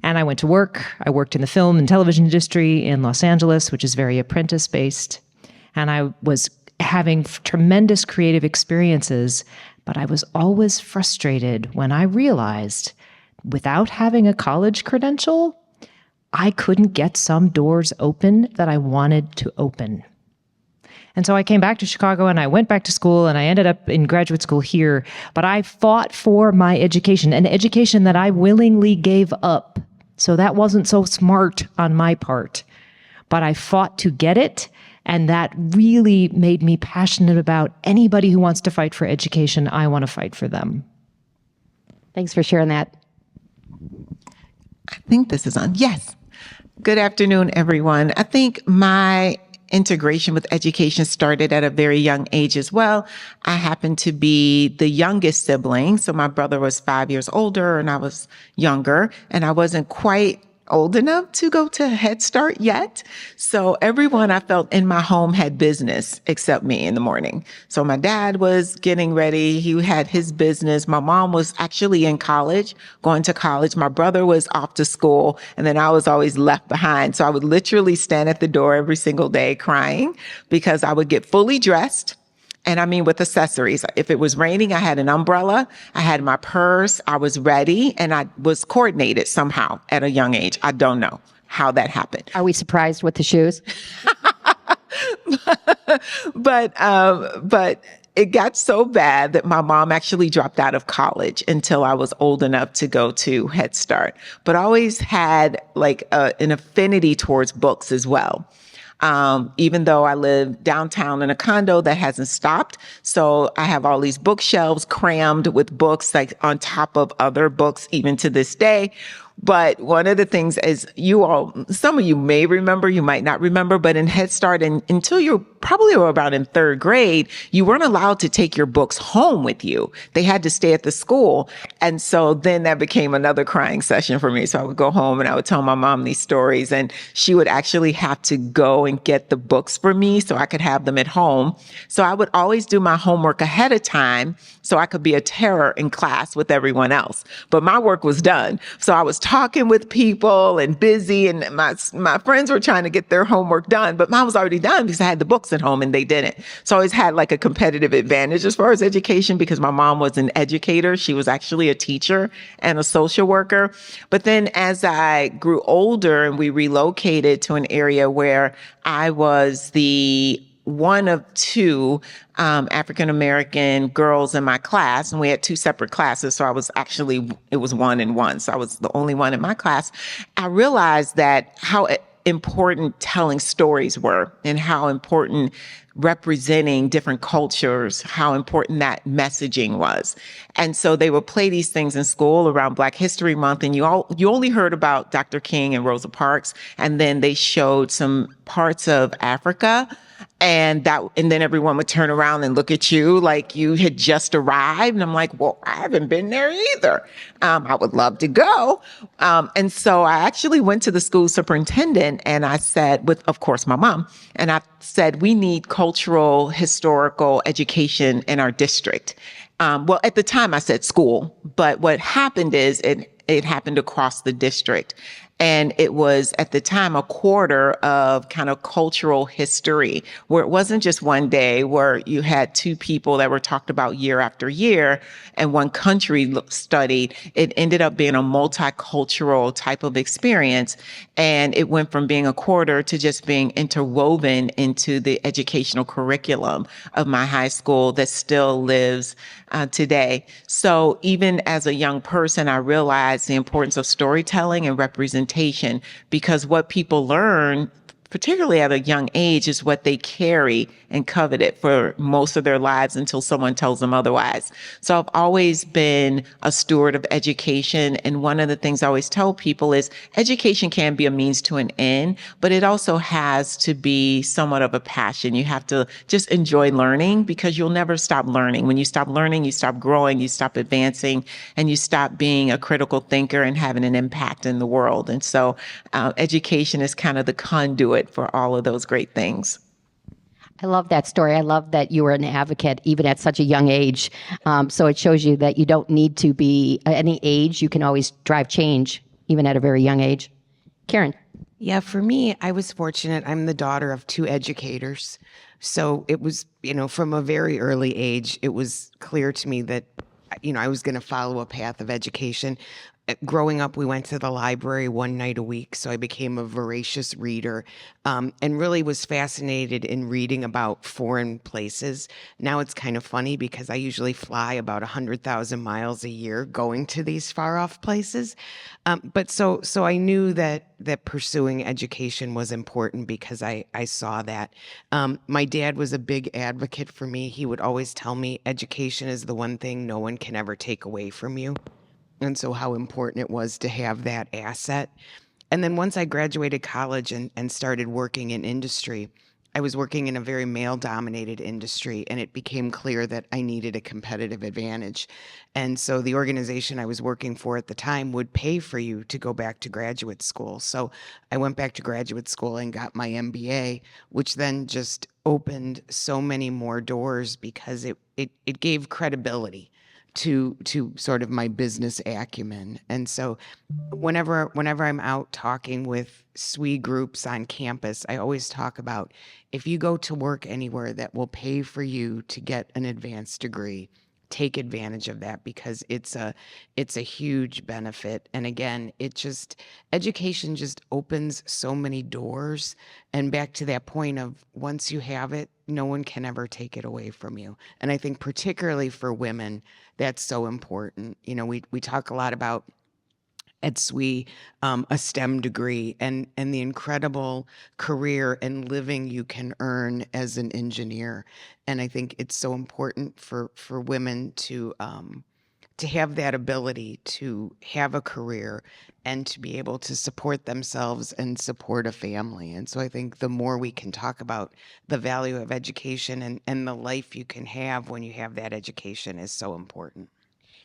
And I went to work. I worked in the film and television industry in Los Angeles, which is very apprentice-based. And I was having tremendous creative experiences, but I was always frustrated when I realized without having a college credential, I couldn't get some doors open that I wanted to open. And so I came back to Chicago and I went back to school and I ended up in graduate school here, but I fought for my education, an education that I willingly gave up. So that wasn't so smart on my part, but I fought to get it. And that really made me passionate about anybody who wants to fight for education. I want to fight for them. Thanks for sharing that. I think this is on. Yes. Good afternoon, everyone. I think my integration with education started at a very young age as well. I happened to be the youngest sibling. So my brother was 5 years older and I was younger, and I wasn't quite old enough to go to Head Start yet. So everyone I felt in my home had business except me in the morning. So my dad was getting ready. He had his business. My mom was actually in college, going to college. My brother was off to school, and then I was always left behind. So I would literally stand at the door every single day crying because I would get fully dressed. And I mean, with accessories. If it was raining, I had an umbrella, I had my purse, I was ready, and I was coordinated somehow at a young age. I don't know how that happened. Are we surprised with the shoes? But it got so bad that my mom actually dropped out of college until I was old enough to go to Head Start. But I always had like an affinity towards books as well. Even though I live downtown in a condo, that hasn't stopped. So I have all these bookshelves crammed with books, like on top of other books, even to this day. But one of the things, as you all, some of you may remember, you might not remember, but in Head Start, and until you probably were about in third grade, you weren't allowed to take your books home with you. They had to stay at the school. And so then that became another crying session for me. So I would go home and I would tell my mom these stories, and she would actually have to go and get the books for me so I could have them at home. So I would always do my homework ahead of time so I could be a terror in class with everyone else. But my work was done. So I was talking with people and busy, and my friends were trying to get their homework done, but mine was already done because I had the books at home and they didn't. So I always had like a competitive advantage as far as education because my mom was an educator. She was actually a teacher and a social worker. But then as I grew older and we relocated to an area where I was the one of two African-American girls in my class, and we had two separate classes. So it was 1 and 1. So I was the only one in my class. I realized that how important telling stories were and how important representing different cultures, how important that messaging was. And so they would play these things in school around Black History Month, and you only heard about Dr. King and Rosa Parks, and then they showed some parts of Africa. And then everyone would turn around and look at you like you had just arrived. And I'm like, well, I haven't been there either. I would love to go. And so I actually went to the school superintendent and I said, with, of course, my mom, and I said, we need cultural, historical education in our district. Well, at the time I said school, but what happened is it happened across the district. And it was at the time a quarter of kind of cultural history, where it wasn't just one day where you had two people that were talked about year after year and one country studied. It ended up being a multicultural type of experience. And it went from being a quarter to just being interwoven into the educational curriculum of my high school that still lives today. So even as a young person, I realized the importance of storytelling and representation, because what people learn, particularly at a young age, is what they carry and covet it for most of their lives until someone tells them otherwise. So I've always been a steward of education. And one of the things I always tell people is education can be a means to an end, but it also has to be somewhat of a passion. You have to just enjoy learning because you'll never stop learning. When you stop learning, you stop growing, you stop advancing, and you stop being a critical thinker and having an impact in the world. And so education is kind of the conduit for all of those great things. I love that story. I love that you were an advocate even at such a young age. So it shows you that you don't need to be any age. You can always drive change even at a very young age. Karen. Yeah, for me, I was fortunate. I'm the daughter of two educators. So it was, from a very early age, it was clear to me that, I was going to follow a path of education. Growing up, we went to the library one night a week, so I became a voracious reader and really was fascinated in reading about foreign places. Now it's kind of funny because I usually fly about 100,000 miles a year going to these far-off places. But so I knew that pursuing education was important because I saw that. My dad was a big advocate for me. He would always tell me education is the one thing no one can ever take away from you. And so how important it was to have that asset. And then once I graduated college and started working in industry, I was working in a very male-dominated industry, and it became clear that I needed a competitive advantage. And so the organization I was working for at the time would pay for you to go back to graduate school. So I went back to graduate school and got my MBA, which then just opened so many more doors because it gave credibility to sort of my business acumen. And so whenever I'm out talking with SWE groups on campus, I always talk about, if you go to work anywhere that will pay for you to get an advanced degree, take advantage of that, because it's a huge benefit. And again, education just opens so many doors. And back to that point of, once you have it, no one can ever take it away from you. And I think particularly for women, that's so important. You know, we talk a lot about at SWE, a STEM degree and the incredible career and living you can earn as an engineer. And I think it's so important for women to have that ability to have a career and to be able to support themselves and support a family. And so I think the more we can talk about the value of education and the life you can have when you have that education is so important.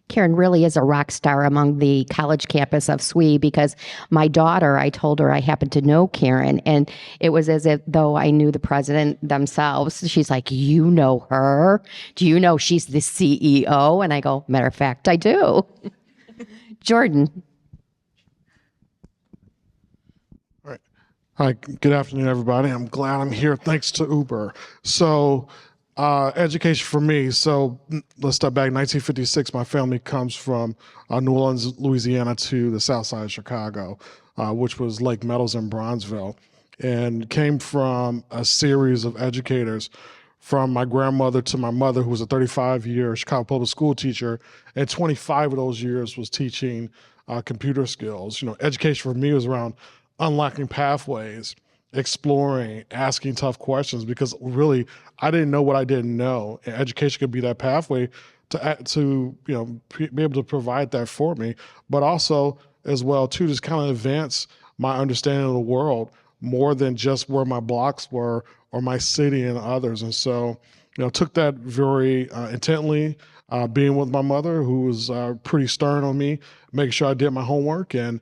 Karen really is a rock star among the college campus of SWE, because my daughter, I told her I happened to know Karen, and it was as if though I knew the president themselves. She's like, "You know her? Do you know she's the CEO?" And I go, "Matter of fact, I do." Jordan. All right. Hi, good afternoon, everybody. I'm glad I'm here. Thanks to Uber. So, education for me. So let's step back. 1956, my family comes from New Orleans, Louisiana to the south side of Chicago, which was Lake Meadows and Bronzeville, and came from a series of educators, from my grandmother to my mother, who was a 35-year Chicago public school teacher, and 25 of those years was teaching computer skills. You know, education for me was around unlocking pathways, exploring, asking tough questions, because really I didn't know what I didn't know. And education could be that pathway to be able to provide that for me, but also as well too, just kind of advance my understanding of the world more than just where my blocks were or my city and others. And so, took that very intently, being with my mother, who was pretty stern on me, making sure I did my homework, and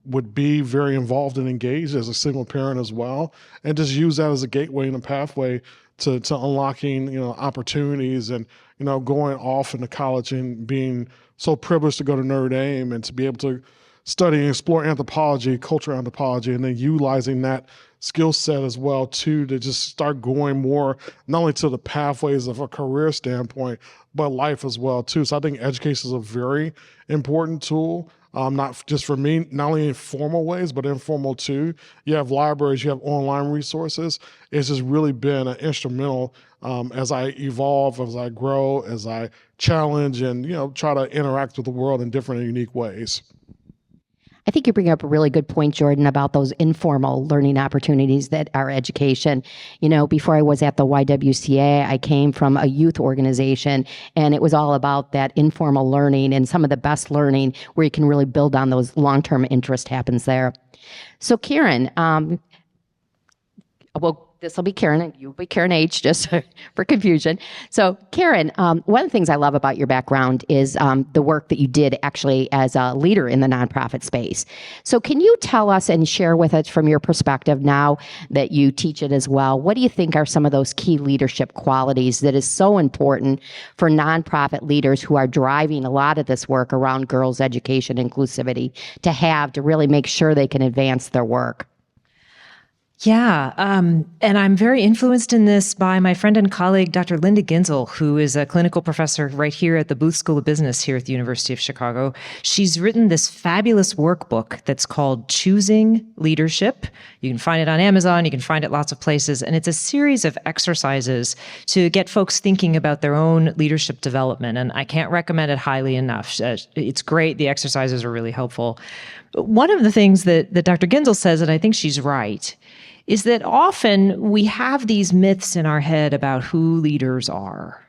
would be very involved and engaged as a single parent as well, and just use that as a gateway and a pathway to unlocking, opportunities, and, going off into college and being so privileged to go to Notre Dame and to be able to study and explore anthropology, cultural anthropology, and then utilizing that skill set as well too, to just start going more, not only to the pathways of a career standpoint, but life as well too. So I think education is a very important tool. Not just for me, not only in formal ways, but informal too. You have libraries, you have online resources. It's just really been instrumental as I evolve, as I grow, as I challenge and, try to interact with the world in different and unique ways. I think you bring up a really good point, Jordan, about those informal learning opportunities that are education. Before I was at the YWCA, I came from a youth organization, and it was all about that informal learning, and some of the best learning where you can really build on those long-term interest happens there. So Karen, this will be Karen, and you'll be Karen H, just for confusion. So Karen, one of the things I love about your background is the work that you did actually as a leader in the nonprofit space. So can you tell us and share with us from your perspective now that you teach it as well, what do you think are some of those key leadership qualities that is so important for nonprofit leaders who are driving a lot of this work around girls' education inclusivity to really make sure they can advance their work? Yeah, and I'm very influenced in this by my friend and colleague, Dr. Linda Ginzel, who is a clinical professor right here at the Booth School of Business here at the University of Chicago. She's written this fabulous workbook that's called Choosing Leadership. You can find it on Amazon, you can find it lots of places, and it's a series of exercises to get folks thinking about their own leadership development, and I can't recommend it highly enough. It's great, the exercises are really helpful. But one of the things that Dr. Ginzel says, and I think she's right, is that often we have these myths in our head about who leaders are.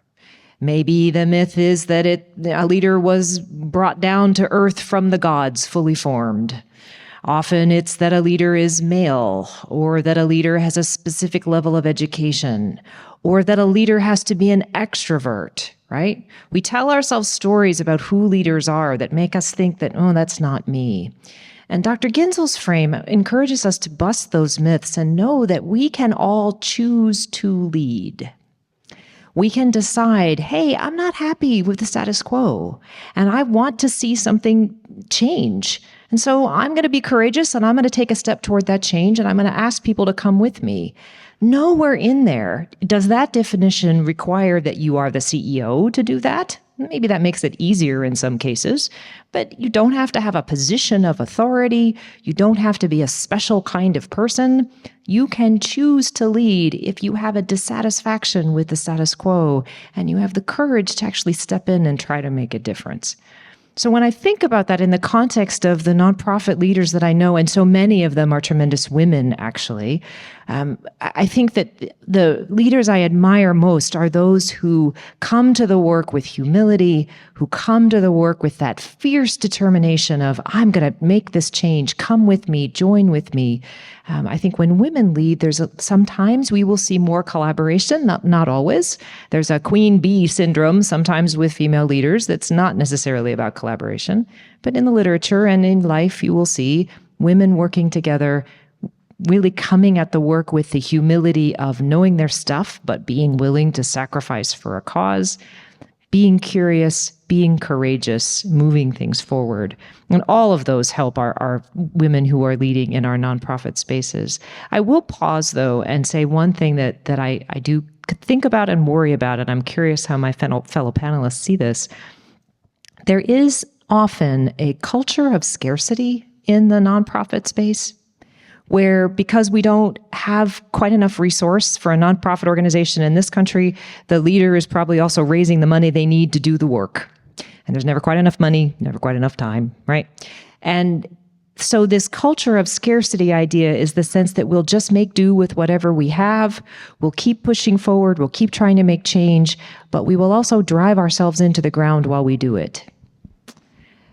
Maybe the myth is that a leader was brought down to earth from the gods fully formed. Often it's that a leader is male, or that a leader has a specific level of education, or that a leader has to be an extrovert, right? We tell ourselves stories about who leaders are that make us think that, oh, that's not me. And Dr. Ginzel's frame encourages us to bust those myths and know that we can all choose to lead. We can decide, hey, I'm not happy with the status quo, and I want to see something change. And so I'm going to be courageous, and I'm going to take a step toward that change, and I'm going to ask people to come with me. Nowhere in there does that definition require that you are the CEO to do that. Maybe that makes it easier in some cases, but you don't have to have a position of authority. You don't have to be a special kind of person. You can choose to lead if you have a dissatisfaction with the status quo and you have the courage to actually step in and try to make a difference. So when I think about that in the context of the nonprofit leaders that I know, and so many of them are tremendous women, actually, I think that the leaders I admire most are those who come to the work with humility, who come to the work with that fierce determination of, I'm going to make this change, come with me, join with me. I think when women lead, sometimes we will see more collaboration, not always. There's a queen bee syndrome sometimes with female leaders that's not necessarily about collaboration. But in the literature and in life, you will see women working together, really coming at the work with the humility of knowing their stuff, but being willing to sacrifice for a cause, being curious, being courageous, moving things forward. And all of those help our women who are leading in our nonprofit spaces. I will pause, though, and say one thing that I do think about and worry about, and I'm curious how my fellow panelists see this. There is often a culture of scarcity in the nonprofit space, where because we don't have quite enough resource for a nonprofit organization in this country, the leader is probably also raising the money they need to do the work. And there's never quite enough money, never quite enough time, right? And so this culture of scarcity idea is the sense that we'll just make do with whatever we have. We'll keep pushing forward. We'll keep trying to make change, but we will also drive ourselves into the ground while we do it.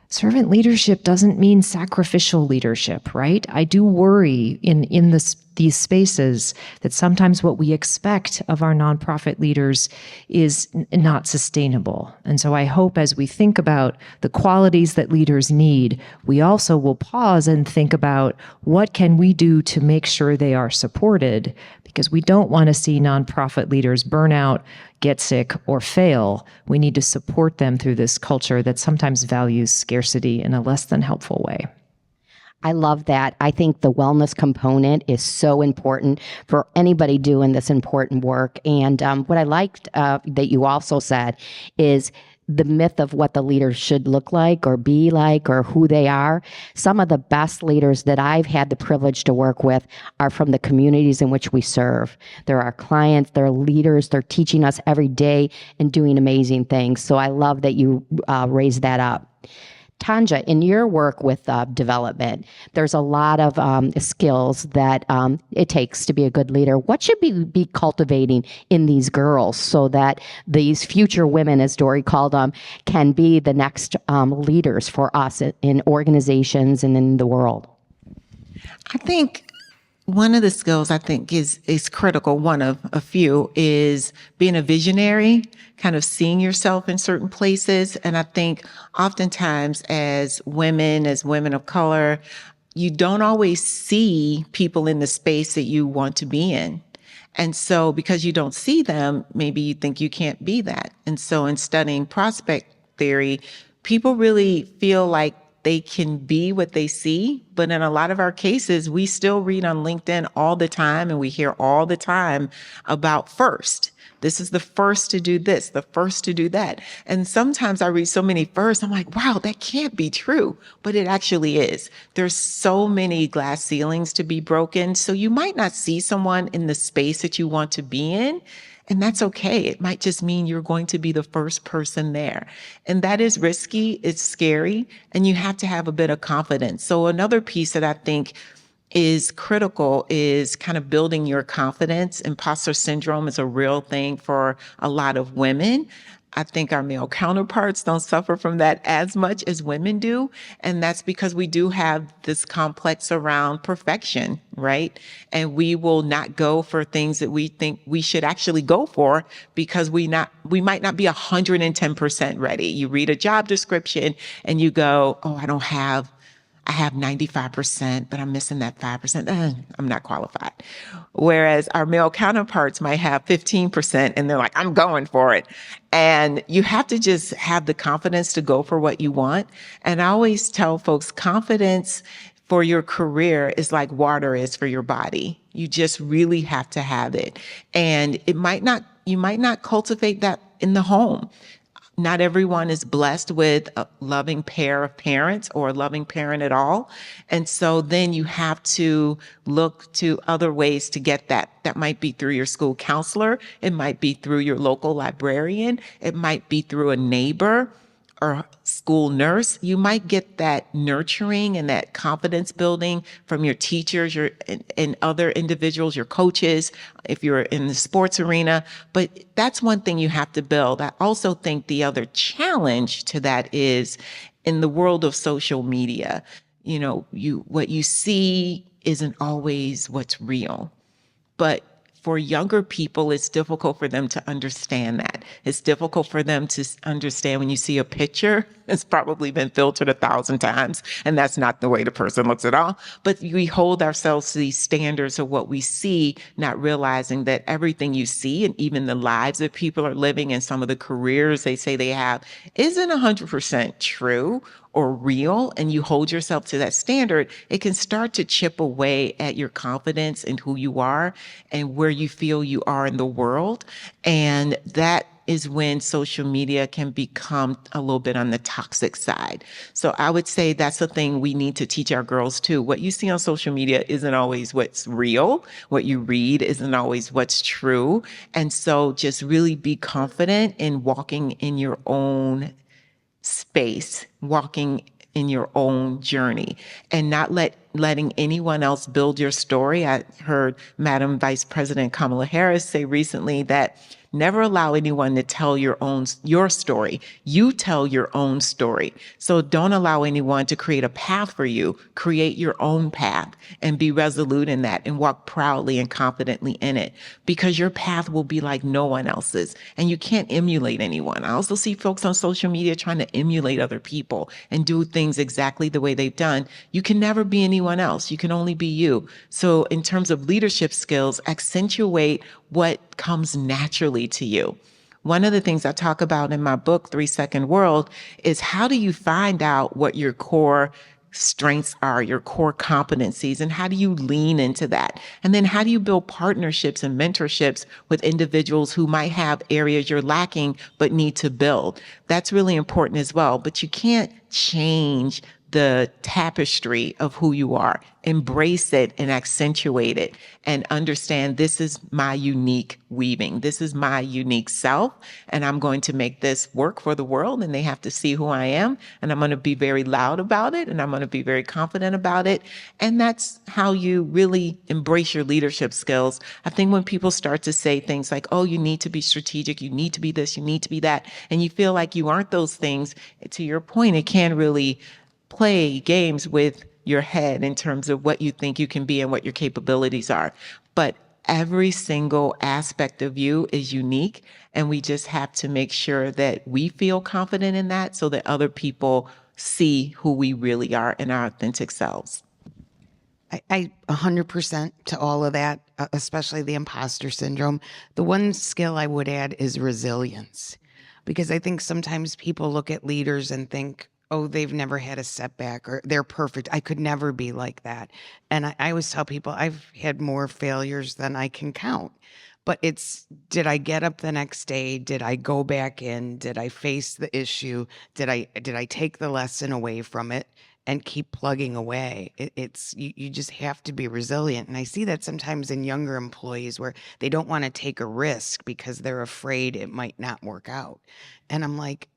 Servant leadership doesn't mean sacrificial leadership, right? I do worry in these spaces that sometimes what we expect of our nonprofit leaders is not sustainable. And so I hope as we think about the qualities that leaders need, we also will pause and think about what can we do to make sure they are supported, because we don't want to see nonprofit leaders burn out, get sick, or fail. We need to support them through this culture that sometimes values scarcity in a less than helpful way. I love that. I think the wellness component is so important for anybody doing this important work. And what I liked that you also said is the myth of what the leaders should look like or be like or who they are. Some of the best leaders that I've had the privilege to work with are from the communities in which we serve. They're our clients, they're leaders, they're teaching us every day and doing amazing things. So I love that you raised that up. Tanja, in your work with development, there's a lot of skills that it takes to be a good leader. What should we be cultivating in these girls so that these future women, as Dory called them, can be the next leaders for us in organizations and in the world? I think one of the skills I think is critical, one of a few, is being a visionary, kind of seeing yourself in certain places. And I think oftentimes as women of color, you don't always see people in the space that you want to be in. And so because you don't see them, maybe you think you can't be that. And so in studying prospect theory, people really feel like they can be what they see. But in a lot of our cases, we still read on LinkedIn all the time and we hear all the time about first. This is the first to do this, the first to do that. And sometimes I read so many firsts, I'm like, wow, that can't be true. But it actually is. There's so many glass ceilings to be broken. So you might not see someone in the space that you want to be in. And that's okay. It might just mean you're going to be the first person there. And that is risky. It's scary. And you have to have a bit of confidence. So another piece that I think is critical is kind of building your confidence. Imposter syndrome is a real thing for a lot of women. I think our male counterparts don't suffer from that as much as women do. And that's because we do have this complex around perfection, right? And we will not go for things that we think we should actually go for because we might not be 110% ready. You read a job description and you go, oh, I have 95%, but I'm missing that 5%. I'm not qualified. Whereas our male counterparts might have 15% and they're like, I'm going for it. And you have to just have the confidence to go for what you want. And I always tell folks, confidence for your career is like water is for your body. You just really have to have it. And you might not cultivate that in the home. Not everyone is blessed with a loving pair of parents or a loving parent at all. And so then you have to look to other ways to get that. That might be through your school counselor. It might be through your local librarian. It might be through a neighbor or school nurse. You might get that nurturing and that confidence building from your teachers, and other individuals, your coaches, if you're in the sports arena. But that's one thing you have to build. I also think the other challenge to that is in the world of social media, what you see isn't always what's real. But for younger people, it's difficult for them to understand that. It's difficult for them to understand when you see a picture, it's probably been filtered 1,000 times, and that's not the way the person looks at all. But we hold ourselves to these standards of what we see, not realizing that everything you see and even the lives that people are living and some of the careers they say they have isn't 100% true or real, and you hold yourself to that standard, it can start to chip away at your confidence in who you are and where you feel you are in the world. And that is when social media can become a little bit on the toxic side. So I would say that's the thing we need to teach our girls too. What you see on social media isn't always what's real. What you read isn't always what's true. And so just really be confident in walking in your own space, walking in your own journey, and not letting anyone else build your story. I heard Madam Vice President Kamala Harris say recently that never allow anyone to tell your story. You tell your own story. So don't allow anyone to create a path for you. Create your own path and be resolute in that and walk proudly and confidently in it, because your path will be like no one else's, and you can't emulate anyone. I also see folks on social media trying to emulate other people and do things exactly the way they've done. You can never be anyone else. You can only be you. So in terms of leadership skills, accentuate what comes naturally to you. One of the things I talk about in my book, 3 Second World, is how do you find out what your core strengths are, your core competencies, and how do you lean into that? And then how do you build partnerships and mentorships with individuals who might have areas you're lacking but need to build? That's really important as well. But you can't change the tapestry of who you are. Embrace it and accentuate it and understand this is my unique weaving. This is my unique self, and I'm going to make this work for the world, and they have to see who I am, and I'm going to be very loud about it, and I'm going to be very confident about it. And that's how you really embrace your leadership skills. I think when people start to say things like, oh, you need to be strategic, you need to be this, you need to be that, and you feel like you aren't those things, to your point, it can really play games with your head in terms of what you think you can be and what your capabilities are. But every single aspect of you is unique, and we just have to make sure that we feel confident in that so that other people see who we really are in our authentic selves. I 100% to all of that, especially the imposter syndrome. The one skill I would add is resilience, because I think sometimes people look at leaders and think, oh, they've never had a setback or they're perfect. I could never be like that. And I always tell people I've had more failures than I can count. But it's, did I get up the next day? Did I go back in? Did I face the issue? Did I take the lesson away from it and keep plugging away? It's you just have to be resilient. And I see that sometimes in younger employees where they don't want to take a risk because they're afraid it might not work out. And I'm like,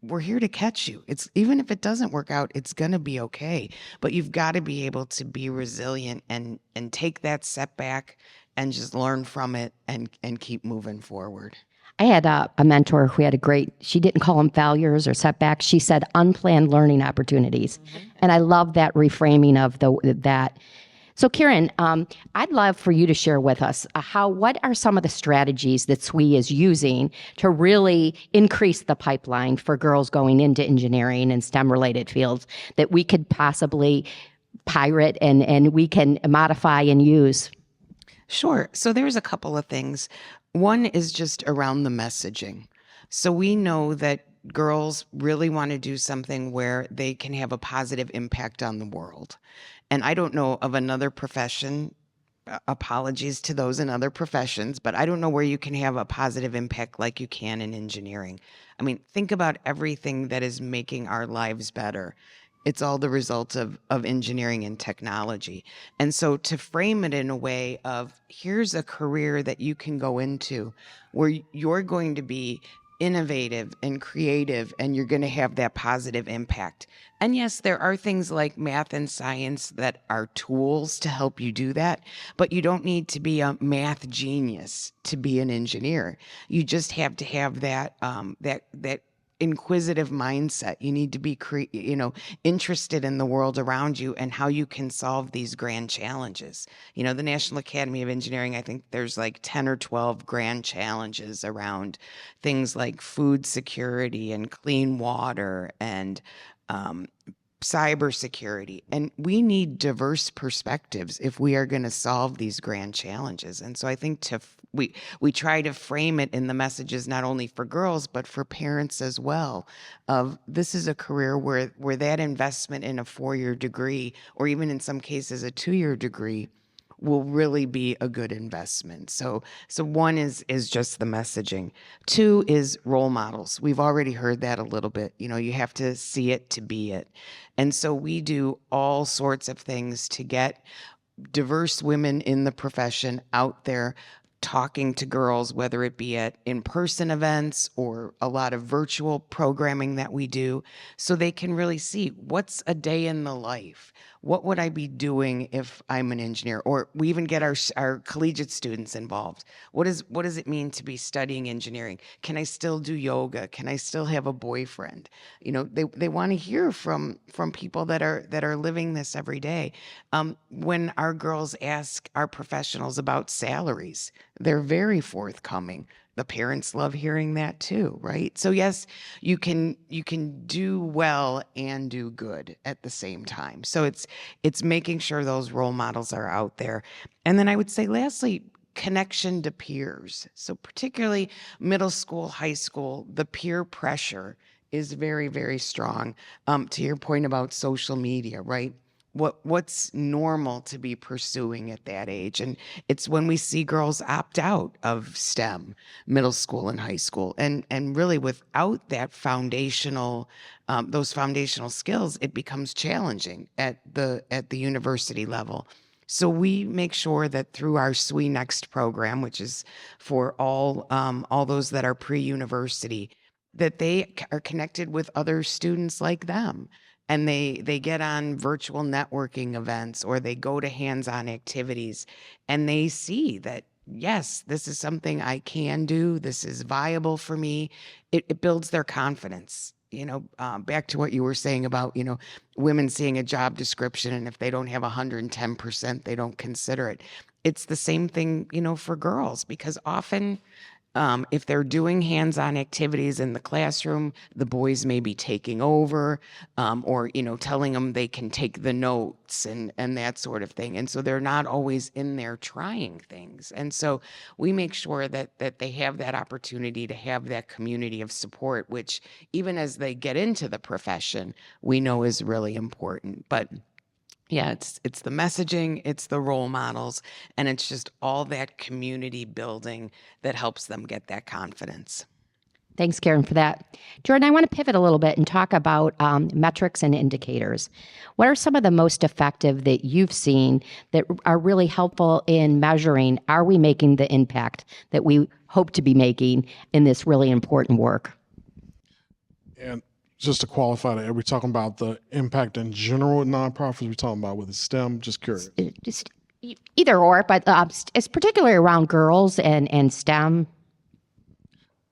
we're here to catch you. It's even if it doesn't work out, it's going to be okay. But you've got to be able to be resilient and take that setback and just learn from it and keep moving forward. I had a mentor who had she didn't call them failures or setbacks. She said unplanned learning opportunities. And I love that reframing of that. So Karen, I'd love for you to share with us what are some of the strategies that SWE is using to really increase the pipeline for girls going into engineering and STEM related fields that we could possibly pirate and we can modify and use? Sure. So there's a couple of things. One is just around the messaging. So we know that girls really want to do something where they can have a positive impact on the world. And I don't know of another profession, apologies to those in other professions, but I don't know where you can have a positive impact like you can in engineering. I mean, think about everything that is making our lives better. It's all the result of engineering and technology. And so to frame it in a way of here's a career that you can go into where you're going to be innovative and creative and you're going to have that positive impact. And yes, there are things like math and science that are tools to help you do that, but you don't need to be a math genius to be an engineer. You just have to have that that inquisitive mindset. You need to be interested in the world around you and how you can solve these grand challenges. The National Academy of Engineering, I think there's like 10 or 12 grand challenges around things like food security and clean water and cybersecurity. And we need diverse perspectives if we are going to solve these grand challenges. And so I think we try to frame it in the messages not only for girls but for parents as well, of this is a career where that investment in a 4-year degree, or even in some cases a 2-year degree, will really be a good investment. So one is just the messaging. 2 is role models. We've already heard that a little bit. You have to see it to be it. And so we do all sorts of things to get diverse women in the profession out there talking to girls, whether it be at in-person events or a lot of virtual programming that we do, so they can really see what's a day in the life. What would I be doing if I'm an engineer? Or we even get our collegiate students involved. What does it mean to be studying engineering? Can I still do yoga? Can I still have a boyfriend? They want to hear from people that are living this every day. When our girls ask our professionals about salaries, they're very forthcoming. The parents love hearing that too, right? So yes, you can do well and do good at the same time. So it's making sure those role models are out there. And then I would say lastly, connection to peers. So particularly middle school, high school, the peer pressure is very, very strong. To your point about social media, right? What's normal to be pursuing at that age. And it's when we see girls opt out of STEM, middle school and high school. And really without that those foundational skills, it becomes challenging at the university level. So we make sure that through our SWE Next program, which is for all those that are pre-university, that they are connected with other students like them. And they get on virtual networking events or they go to hands-on activities and they see that, yes, this is something I can do. This is viable for me. It builds their confidence. Back to what you were saying about, women seeing a job description and if they don't have 110%, they don't consider it. It's the same thing, for girls, because often if they're doing hands-on activities in the classroom, the boys may be taking over or, telling them they can take the notes and that sort of thing. And so they're not always in there trying things. And so we make sure that they have that opportunity to have that community of support, which even as they get into the profession, we know is really important. But yeah, it's the messaging, it's the role models, and it's just all that community building that helps them get that confidence. Thanks, Karen, for that. Jordan, I want to pivot a little bit and talk about metrics and indicators. What are some of the most effective that you've seen that are really helpful in measuring, are we making the impact that we hope to be making in this really important work? And just to qualify that, are we talking about the impact in general with nonprofits? Are we talking about with STEM? Just curious. Just either or, but it's particularly around girls and STEM.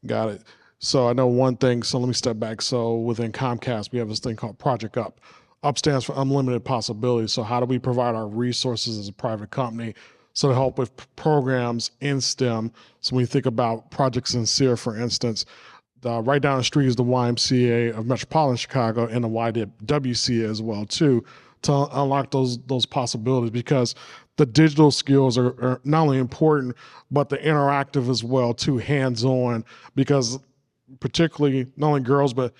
Got it. So I know one thing, so let me step back. So within Comcast, we have this thing called Project Up. Up stands for unlimited possibilities. So how do we provide our resources as a private company so to help with programs in STEM? So when you think about Project Sincere, for instance, right down the street is the YMCA of Metropolitan Chicago and the YWCA as well too, to unlock those possibilities, because the digital skills are not only important, but the interactive as well too, hands-on, because particularly not only girls, but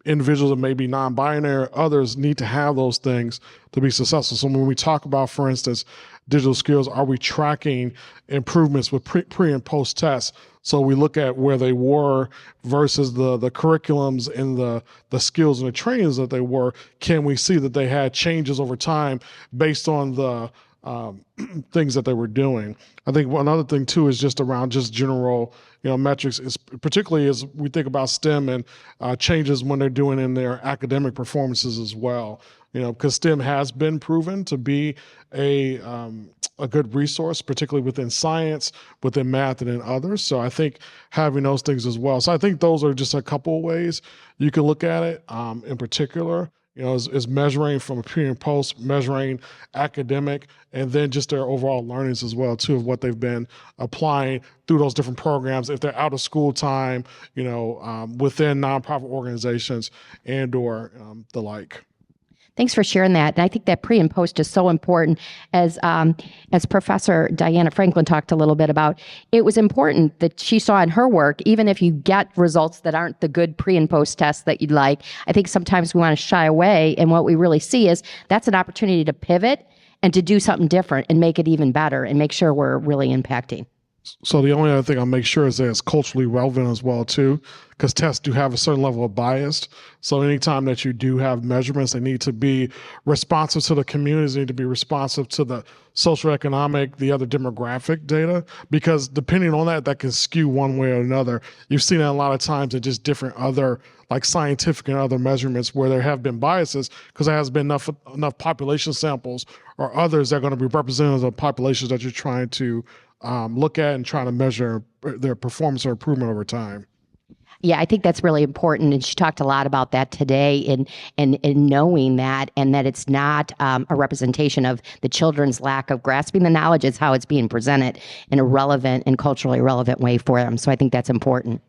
individuals that may be non-binary, others need to have those things to be successful. So when we talk about, for instance, digital skills, are we tracking improvements with pre and post tests? So we look at where they were versus the curriculums and the skills and the trainings that they were. Can we see that they had changes over time based on the things that they were doing? I think one other thing too is just around just general, metrics, is particularly as we think about STEM and changes when they're doing in their academic performances as well. Because STEM has been proven to be a good resource, particularly within science, within math, and in others. So I think having those things as well. So I think those are just a couple of ways you can look at it. In particular, is measuring from a pre and post, measuring academic, and then just their overall learnings as well too, of what they've been applying through those different programs, if they're out of school time, within nonprofit organizations and or the like. Thanks for sharing that. And I think that pre and post is so important. As Professor Diana Franklin talked a little bit about, it was important that she saw in her work, even if you get results that aren't the good pre and post tests that you'd like, I think sometimes we want to shy away. And what we really see is that's an opportunity to pivot and to do something different and make it even better and make sure we're really impacting. So the only other thing I'll make sure is that it's culturally relevant as well too, because tests do have a certain level of bias. So anytime that you do have measurements, they need to be responsive to the communities, they need to be responsive to the socioeconomic, the other demographic data, because depending on that can skew one way or another. You've seen that a lot of times in just different other, like scientific and other measurements, where there have been biases because there has been enough population samples or others that are going to be representative of populations that you're trying to look at and try to measure their performance or improvement over time. Yeah, I think that's really important. And she talked a lot about that today in knowing that, and that it's not a representation of the children's lack of grasping the knowledge. It's how it's being presented in a relevant and culturally relevant way for them. So I think that's important.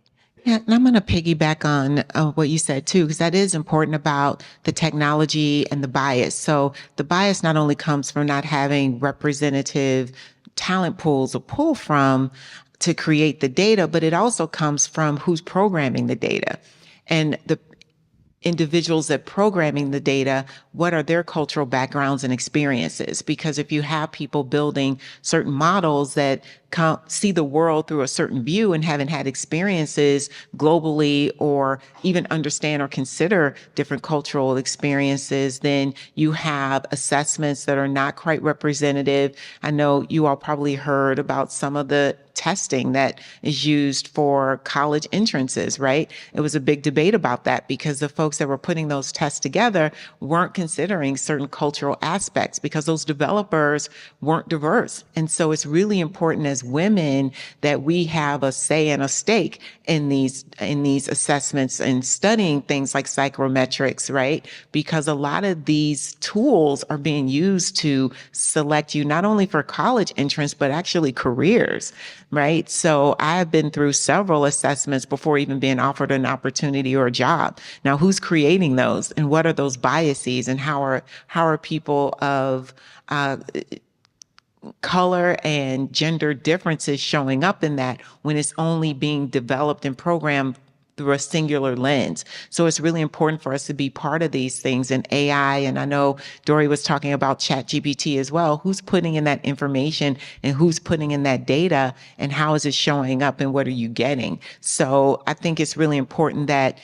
Yeah, and I'm going to piggyback on what you said too, because that is important about the technology and the bias. So the bias not only comes from not having representative talent pools to pull from to create the data, but it also comes from who's programming the data. And the individuals that programming the data, what are their cultural backgrounds and experiences? Because if you have people building certain models that see the world through a certain view and haven't had experiences globally or even understand or consider different cultural experiences, then you have assessments that are not quite representative. I know you all probably heard about some of the testing that is used for college entrances, right? It was a big debate about that because the folks that were putting those tests together weren't considering certain cultural aspects because those developers weren't diverse. And so it's really important as women that we have a say and a stake in these assessments and studying things like psychrometrics, right? Because a lot of these tools are being used to select you not only for college entrance, but actually careers, right? So I've been through several assessments before even being offered an opportunity or a job. Now, who's creating those and what are those biases and how are people of color and gender differences showing up in that when it's only being developed and programmed through a singular lens. So it's really important for us to be part of these things in AI. And I know Dory was talking about ChatGPT as well. Who's putting in that information and who's putting in that data and how is it showing up and what are you getting? So I think it's really important that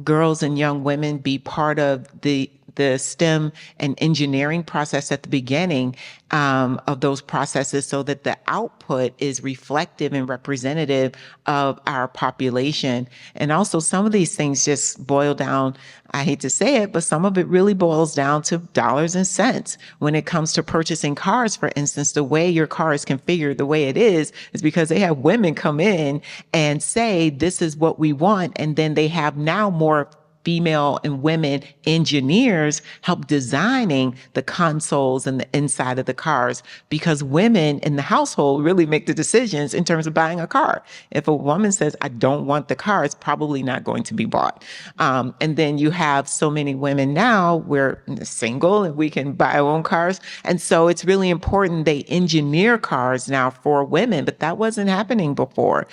girls and young women be part of the the STEM and engineering process at the beginning of those processes so that the output is reflective and representative of our population. And also some of these things just boil down, I hate to say it, but some of it really boils down to dollars and cents. When it comes to purchasing cars, for instance, the way your car is configured the way it is because they have women come in and say, this is what we want. And then they have now more female and women engineers help designing the consoles and the inside of the cars, because women in the household really make the decisions in terms of buying a car. If a woman says, I don't want the car, it's probably not going to be bought. And then you have so many women now, we're single and we can buy our own cars. And so it's really important they engineer cars now for women, but that wasn't happening before.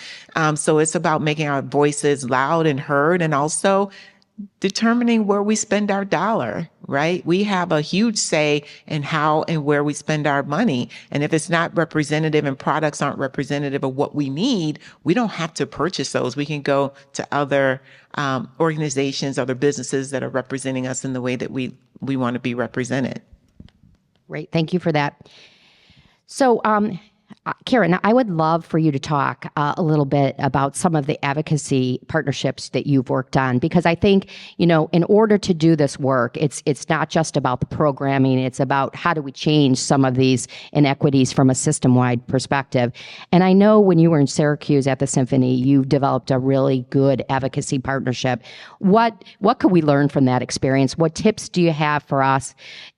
So it's about making our voices loud and heard, and also determining where we spend our dollar, right? We have a huge say in how and where we spend our money. And if it's not representative and products aren't representative of what we need, we don't have to purchase those. We can go to other organizations, other businesses that are representing us in the way that we want to be represented. Great. Thank you for that. So, Karen, I would love for you to talk a little bit about some of the advocacy partnerships that you've worked on, because I think, in order to do this work, it's not just about the programming, it's about how do we change some of these inequities from a system-wide perspective. And I know when you were in Syracuse at the Symphony, you developed a really good advocacy partnership. What could we learn from that experience? What tips do you have for us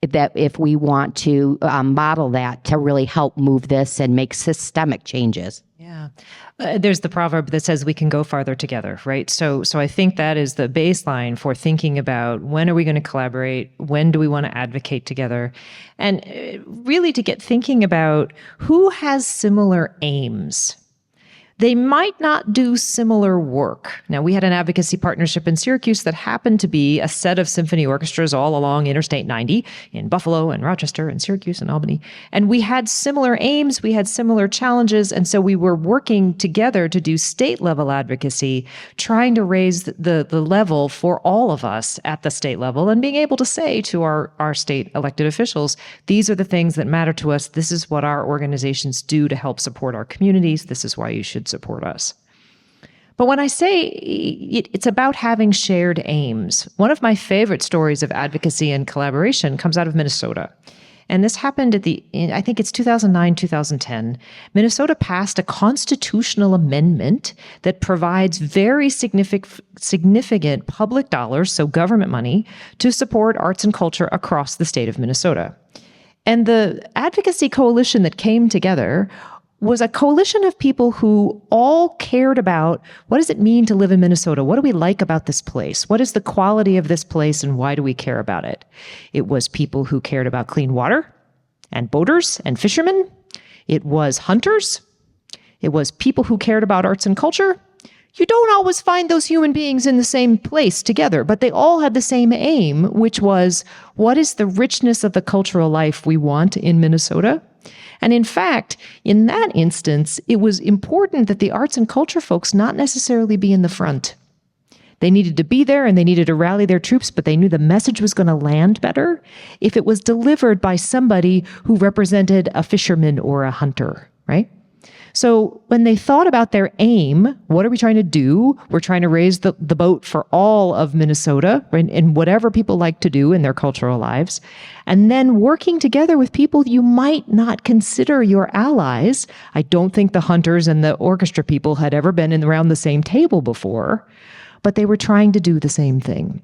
that if we want to model that to really help move this and make systemic changes? Yeah. There's the proverb that says we can go farther together, right? So I think that is the baseline for thinking about when are we going to collaborate? When do we want to advocate together? And really to get thinking about who has similar aims. They might not do similar work. Now, we had an advocacy partnership in Syracuse that happened to be a set of symphony orchestras all along Interstate 90 in Buffalo and Rochester and Syracuse and Albany. And we had similar aims, we had similar challenges, and so we were working together to do state-level advocacy, trying to raise the level for all of us at the state level and being able to say to our state elected officials, these are the things that matter to us, this is what our organizations do to help support our communities, this is why you should support us. But when I say it's about having shared aims, one of my favorite stories of advocacy and collaboration comes out of Minnesota. And this happened I think it's 2009, 2010. Minnesota passed a constitutional amendment that provides very significant public dollars, so government money, to support arts and culture across the state of Minnesota. And the advocacy coalition that came together was a coalition of people who all cared about what does it mean to live in Minnesota? What do we like about this place? What is the quality of this place and why do we care about it? It was people who cared about clean water and boaters and fishermen. It was hunters. It was people who cared about arts and culture. You don't always find those human beings in the same place together, but they all had the same aim, which was what is the richness of the cultural life we want in Minnesota? And in fact, in that instance, it was important that the arts and culture folks not necessarily be in the front. They needed to be there and they needed to rally their troops, but they knew the message was going to land better if it was delivered by somebody who represented a fisherman or a hunter, right? So when they thought about their aim, what are we trying to do? We're trying to raise the boat for all of Minnesota, right, and whatever people like to do in their cultural lives. And then working together with people you might not consider your allies. I don't think the hunters and the orchestra people had ever been around the same table before, but they were trying to do the same thing.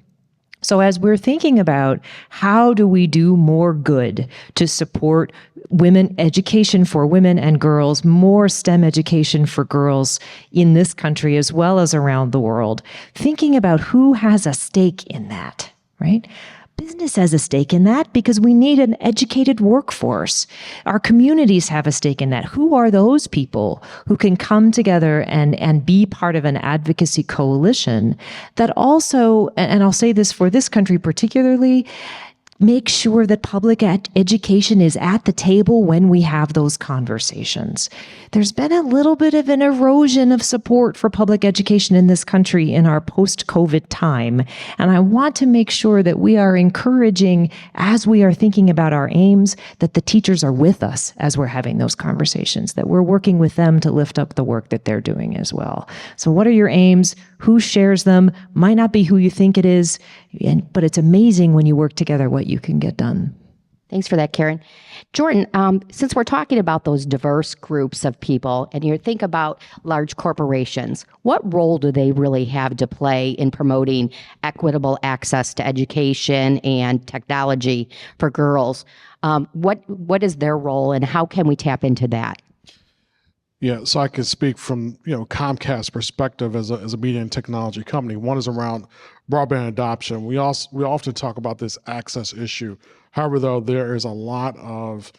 So as we're thinking about how do we do more good to support women, education for women and girls, more STEM education for girls in this country as well as around the world, thinking about who has a stake in that, right? Business has a stake in that because we need an educated workforce. Our communities have a stake in that. Who are those people who can come together and be part of an advocacy coalition that also, and I'll say this for this country particularly, make sure that public education is at the table when we have those conversations. There's been a little bit of an erosion of support for public education in this country in our post-COVID time. And I want to make sure that we are encouraging, as we are thinking about our aims, that the teachers are with us as we're having those conversations, that we're working with them to lift up the work that they're doing as well. So what are your aims? Who shares them? Might not be who you think it is, but it's amazing when you work together what you can get done. Thanks for that, Karen. Jordan, since we're talking about those diverse groups of people, and you think about large corporations, what role do they really have to play in promoting equitable access to education and technology for girls? What is their role, and how can we tap into that? Yeah, so I could speak from Comcast's perspective as a media and technology company. One is around broadband adoption. We often talk about this access issue. However, though, there is a lot of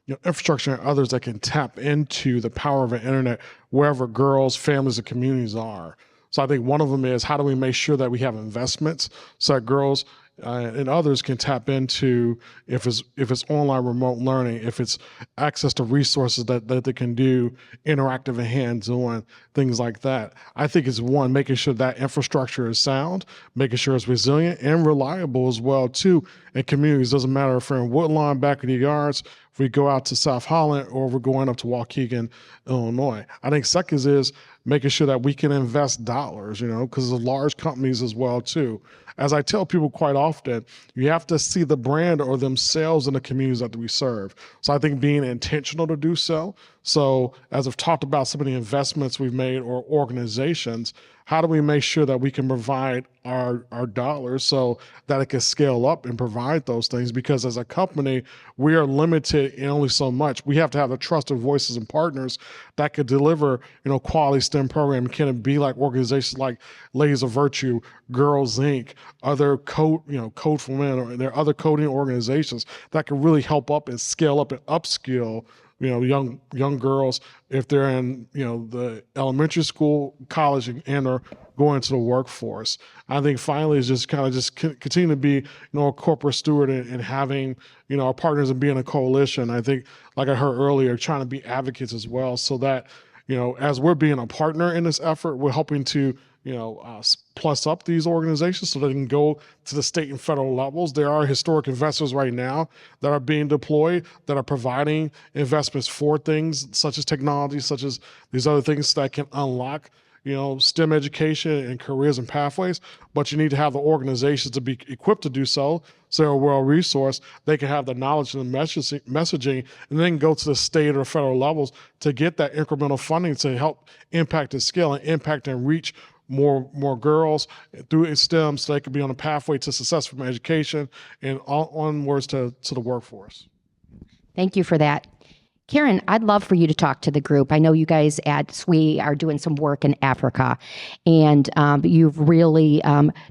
infrastructure and others that can tap into the power of the internet wherever girls, families, and communities are. So I think one of them is, how do we make sure that we have investments so that girls and others can tap into, if it's online remote learning, if it's access to resources that they can do interactive and hands-on, things like that. I think it's one, making sure that infrastructure is sound, making sure it's resilient and reliable as well too in communities. Doesn't matter if we're in Woodlawn, back in the yards, if we go out to South Holland, or we're going up to Waukegan, Illinois. I think second is making sure that we can invest dollars, because of large companies as well too. As I tell people quite often, you have to see the brand or themselves in the communities that we serve. So I think being intentional to do so. So as I've talked about some of the investments we've made or organizations, how do we make sure that we can provide our dollars so that it can scale up and provide those things? Because as a company, we are limited in only so much. We have to have the trusted voices and partners that could deliver, quality STEM programming. Can it be like organizations like Ladies of Virtue, Girls Inc., other Code for Men, or there are other coding organizations that can really help up and scale up and upskill young girls if they're in the elementary school, college, and or going into the workforce. I think finally is just continue to be a corporate steward and having our partners and being a coalition. I think, like I heard earlier, trying to be advocates as well, so that as we're being a partner in this effort, we're helping to plus up these organizations so they can go to the state and federal levels. There are historic investors right now that are being deployed, that are providing investments for things such as technology, such as these other things that can unlock STEM education and careers and pathways. But you need to have the organizations to be equipped to do so. So they're well resourced. They can have the knowledge and the messaging, and then go to the state or federal levels to get that incremental funding to help impact and scale and impact and reach more girls through STEM, so they could be on a pathway to success from education and onwards to the workforce. Thank you for that. Karen, I'd love for you to talk to the group. I know you guys at SWE are doing some work in Africa, and you've really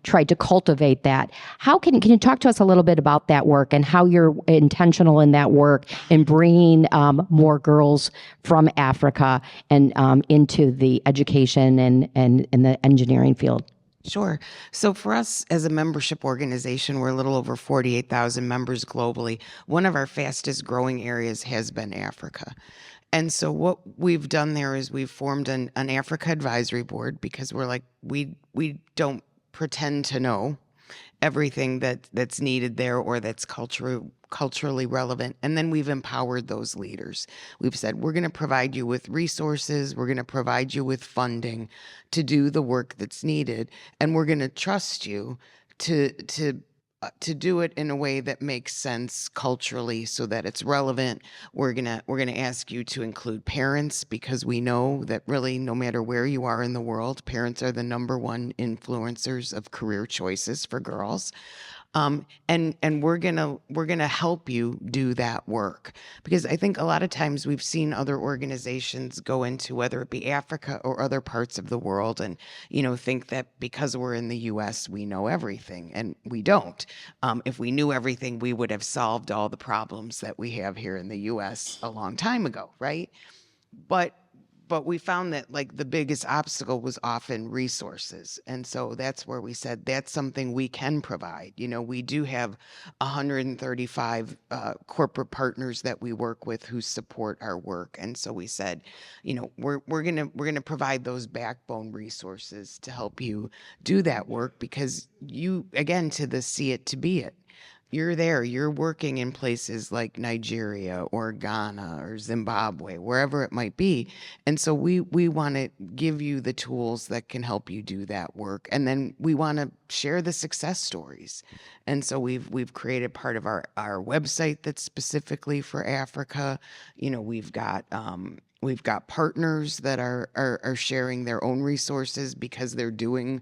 tried to cultivate that. How can you talk to us a little bit about that work and how you're intentional in that work in bringing more girls from Africa and into the education and the engineering field? Sure. So for us as a membership organization, we're a little over 48,000 members globally. One of our fastest growing areas has been Africa. And so what we've done there is we've formed an Africa advisory board, because we're like, we don't pretend to know everything that's needed there or that's culturally relevant. And then we've empowered those leaders. We've said, we're going to provide you with resources. We're going to provide you with funding to do the work that's needed. And we're going to trust you to do it in a way that makes sense culturally so that it's relevant. We're gonna ask you to include parents, because we know that really no matter where you are in the world, parents are the #1 influencers of career choices for girls. And we're gonna help you do that work, because I think a lot of times we've seen other organizations go into, whether it be Africa or other parts of the world, and think that because we're in the U.S. we know everything, and we don't. If we knew everything, we would have solved all the problems that we have here in the U.S. a long time ago, right? But but we found that like the biggest obstacle was often resources. And so that's where we said that's something we can provide. You know, we do have 135 corporate partners that we work with who support our work. And so we said, you know, we're gonna provide those backbone resources to help you do that work, because you, again, to the see it to be it. You're there, you're working in places like Nigeria or Ghana or Zimbabwe, wherever it might be. And so we want to give you the tools that can help you do that work. And then we want to share the success stories. And so we've created part of our website that's specifically for Africa. You know, we've got partners that are sharing their own resources because they're doing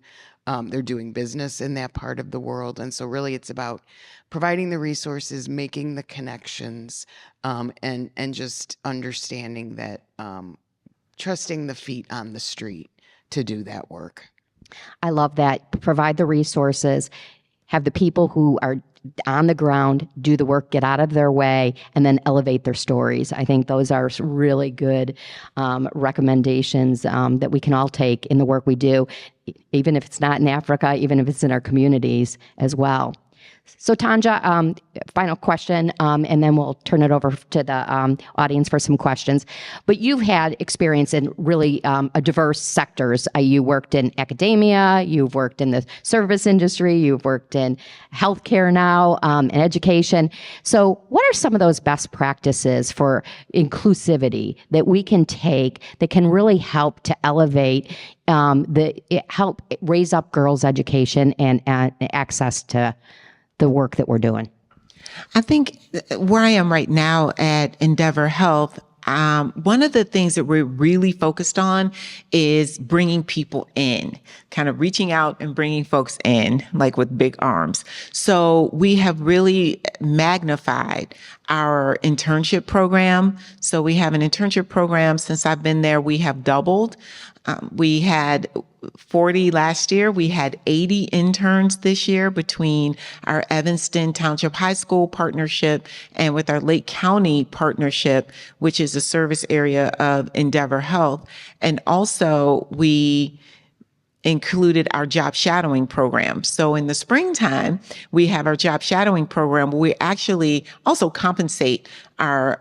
business in that part of the world. And so really it's about providing the resources, making the connections, and just understanding that, trusting the feet on the street to do that work. I love that. Provide the resources, have the people who are on the ground do the work, get out of their way, and then elevate their stories. I think those are really good recommendations that we can all take in the work we do, even if it's not in Africa, even if it's in our communities as well. So Tanja, final question, and then we'll turn it over to the audience for some questions. But you've had experience in really a diverse sectors. You worked in academia, you've worked in the service industry, you've worked in healthcare now, and education. So what are some of those best practices for inclusivity that we can take that can really help to elevate, help raise up girls' education and access to the work that we're doing? I think where I am right now at Endeavor Health, one of the things that we're really focused on is bringing people in, kind of reaching out and bringing folks in, like with big arms. So we have really magnified our internship program. So we have an internship program. Since I've been there, we have doubled. We had 40 last year. We had 80 interns this year between our Evanston Township High School partnership and with our Lake County partnership, which is a service area of Endeavor Health. And also we included our job shadowing program. So in the springtime, we have our job shadowing program where we actually also compensate our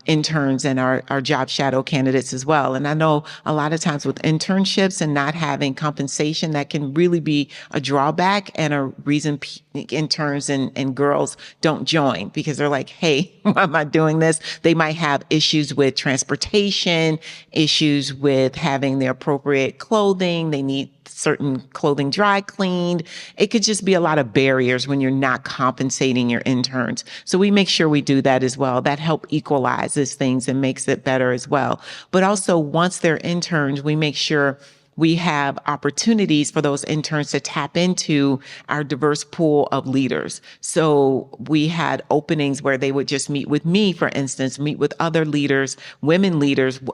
interns and our job shadow candidates as well. And I know a lot of times with internships and not having compensation, that can really be a drawback and a reason interns and girls don't join, because they're like, hey, why am I doing this? They might have issues with transportation, issues with having the appropriate clothing. They need certain clothing dry cleaned. It could just be a lot of barriers when you're not compensating your interns. So we make sure we do that as well. That help equalizes things and makes it better as well. But also once they're interns, we make sure we have opportunities for those interns to tap into our diverse pool of leaders. So we had openings where they would just meet with me, for instance, meet with other leaders,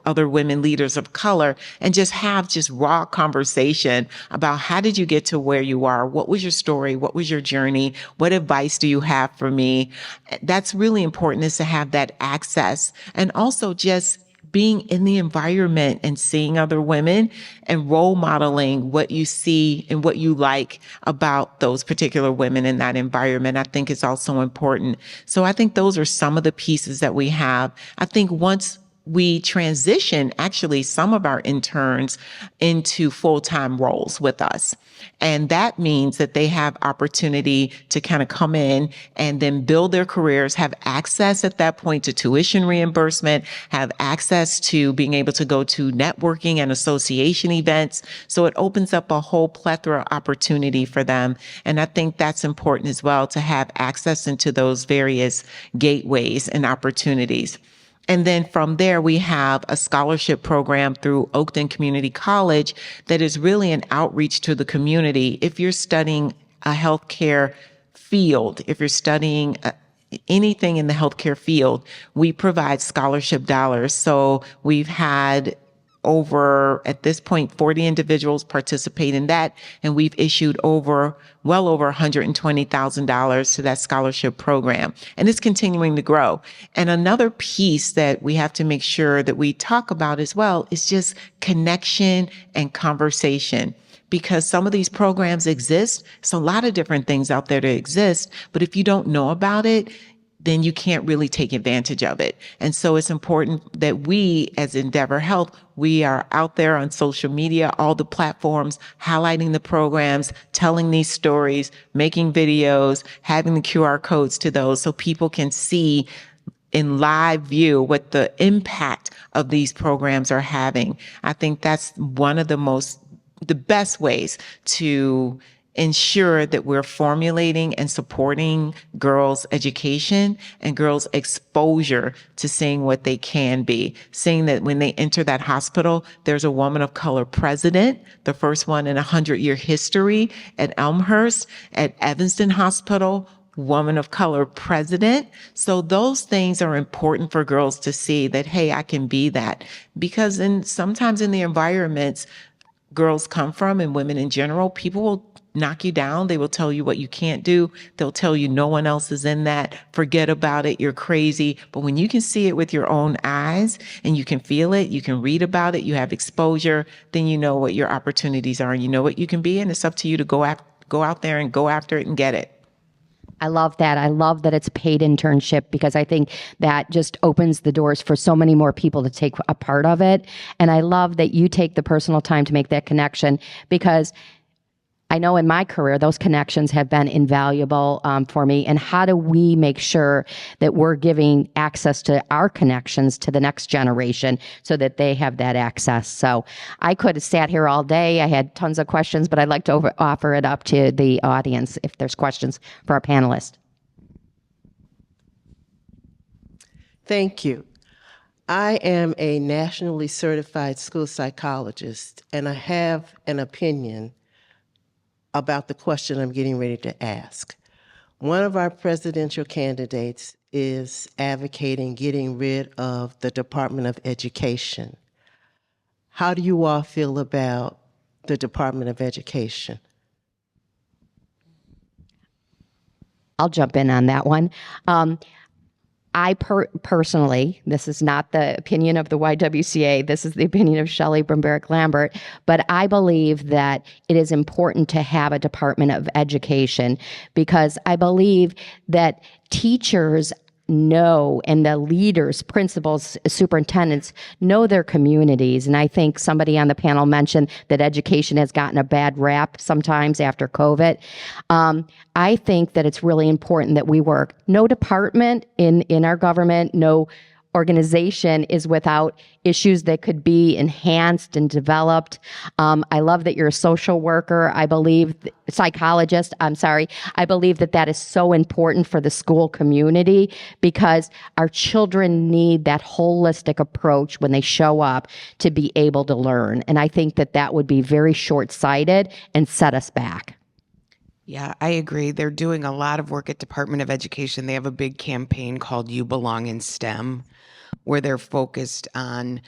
other women leaders of color, and just have just raw conversation about how did you get to where you are? What was your story? What was your journey? What advice do you have for me? That's really important, is to have that access, and also just being in the environment and seeing other women and role modeling what you see and what you like about those particular women in that environment, I think is also important. So I think those are some of the pieces that we have. I think once we transition actually some of our interns into full-time roles with us. And that means that they have opportunity to kind of come in and then build their careers, have access at that point to tuition reimbursement, have access to being able to go to networking and association events. So it opens up a whole plethora of opportunity for them. And I think that's important as well, to have access into those various gateways and opportunities. And then from there, we have a scholarship program through Oakton Community College that is really an outreach to the community. If you're studying a healthcare field, if you're studying anything in the healthcare field, we provide scholarship dollars. So we've had at this point, 40 individuals participate in that. And we've issued well over $120,000 to that scholarship program. And it's continuing to grow. And another piece that we have to make sure that we talk about as well is just connection and conversation. Because some of these programs exist. It's a lot of different things out there that exist. But if you don't know about it, then you can't really take advantage of it. And so it's important that we, as Endeavor Health, we are out there on social media, all the platforms, highlighting the programs, telling these stories, making videos, having the QR codes to those so people can see in live view what the impact of these programs are having. I think that's one of the best ways to ensure that we're formulating and supporting girls' education and girls' exposure to seeing what they can be, seeing that when they enter that hospital, there's a woman of color president, the first one in 100-year history at Elmhurst, at Evanston Hospital, woman of color president. So those things are important for girls to see that, hey, I can be that. Because sometimes in the environments girls come from and women in general, people will knock you down. They will tell you what you can't do. They'll tell you no one else is in that. Forget about it. You're crazy. But when you can see it with your own eyes and you can feel it, you can read about it, you have exposure, then you know what your opportunities are and you know what you can be. And it's up to you to go out there and go after it and get it. I love that. I love that it's paid internship because I think that just opens the doors for so many more people to take a part of it. And I love that you take the personal time to make that connection because I know in my career, those connections have been invaluable for me. And how do we make sure that we're giving access to our connections to the next generation so that they have that access? So I could have sat here all day. I had tons of questions, but I'd like to offer it up to the audience if there's questions for our panelists. Thank you. I am a nationally certified school psychologist, and I have an opinion about the question I'm getting ready to ask. One of our presidential candidates is advocating getting rid of the Department of Education. How do you all feel about the Department of Education? I'll jump in on that one. I personally, this is not the opinion of the YWCA, this is the opinion of Shelley Bromberg-Lambert, but I believe that it is important to have a Department of Education because I believe that teachers know and the leaders, principals, superintendents know their communities. And I think somebody on the panel mentioned that education has gotten a bad rap sometimes after COVID. I think that it's really important that we work. No department in our government, no organization is without issues that could be enhanced and developed. I love that you're a social worker. I believe psychologist. I believe that is so important for the school community because our children need that holistic approach when they show up to be able to learn. And I think that would be very short-sighted and set us back. Yeah, I agree. They're doing a lot of work at Department of Education. They have a big campaign called You Belong in STEM, where they're focused on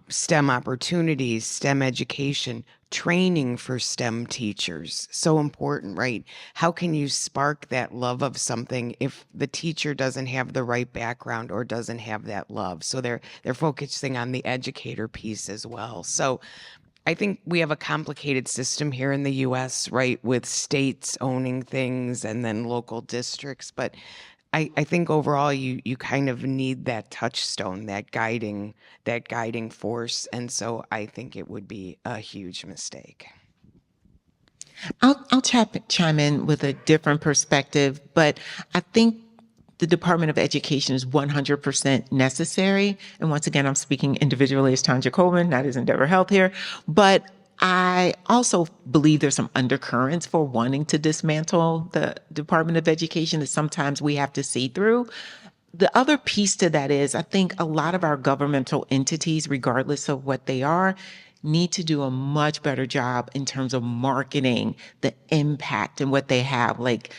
STEM opportunities, STEM education, training for STEM teachers. So important, right? How can you spark that love of something if the teacher doesn't have the right background or doesn't have that love? So they're focusing on the educator piece as well. So I think we have a complicated system here in the U.S., right, with states owning things and then local districts. But I think overall you kind of need that touchstone, that guiding force. And so I think it would be a huge mistake. I'll chime in with a different perspective, but I think the Department of Education is 100% necessary. And once again, I'm speaking individually as Tanja Coleman, not as Endeavor Health here. But I also believe there's some undercurrents for wanting to dismantle the Department of Education that sometimes we have to see through. The other piece to that is I think a lot of our governmental entities, regardless of what they are, need to do a much better job in terms of marketing the impact and what they have. Like,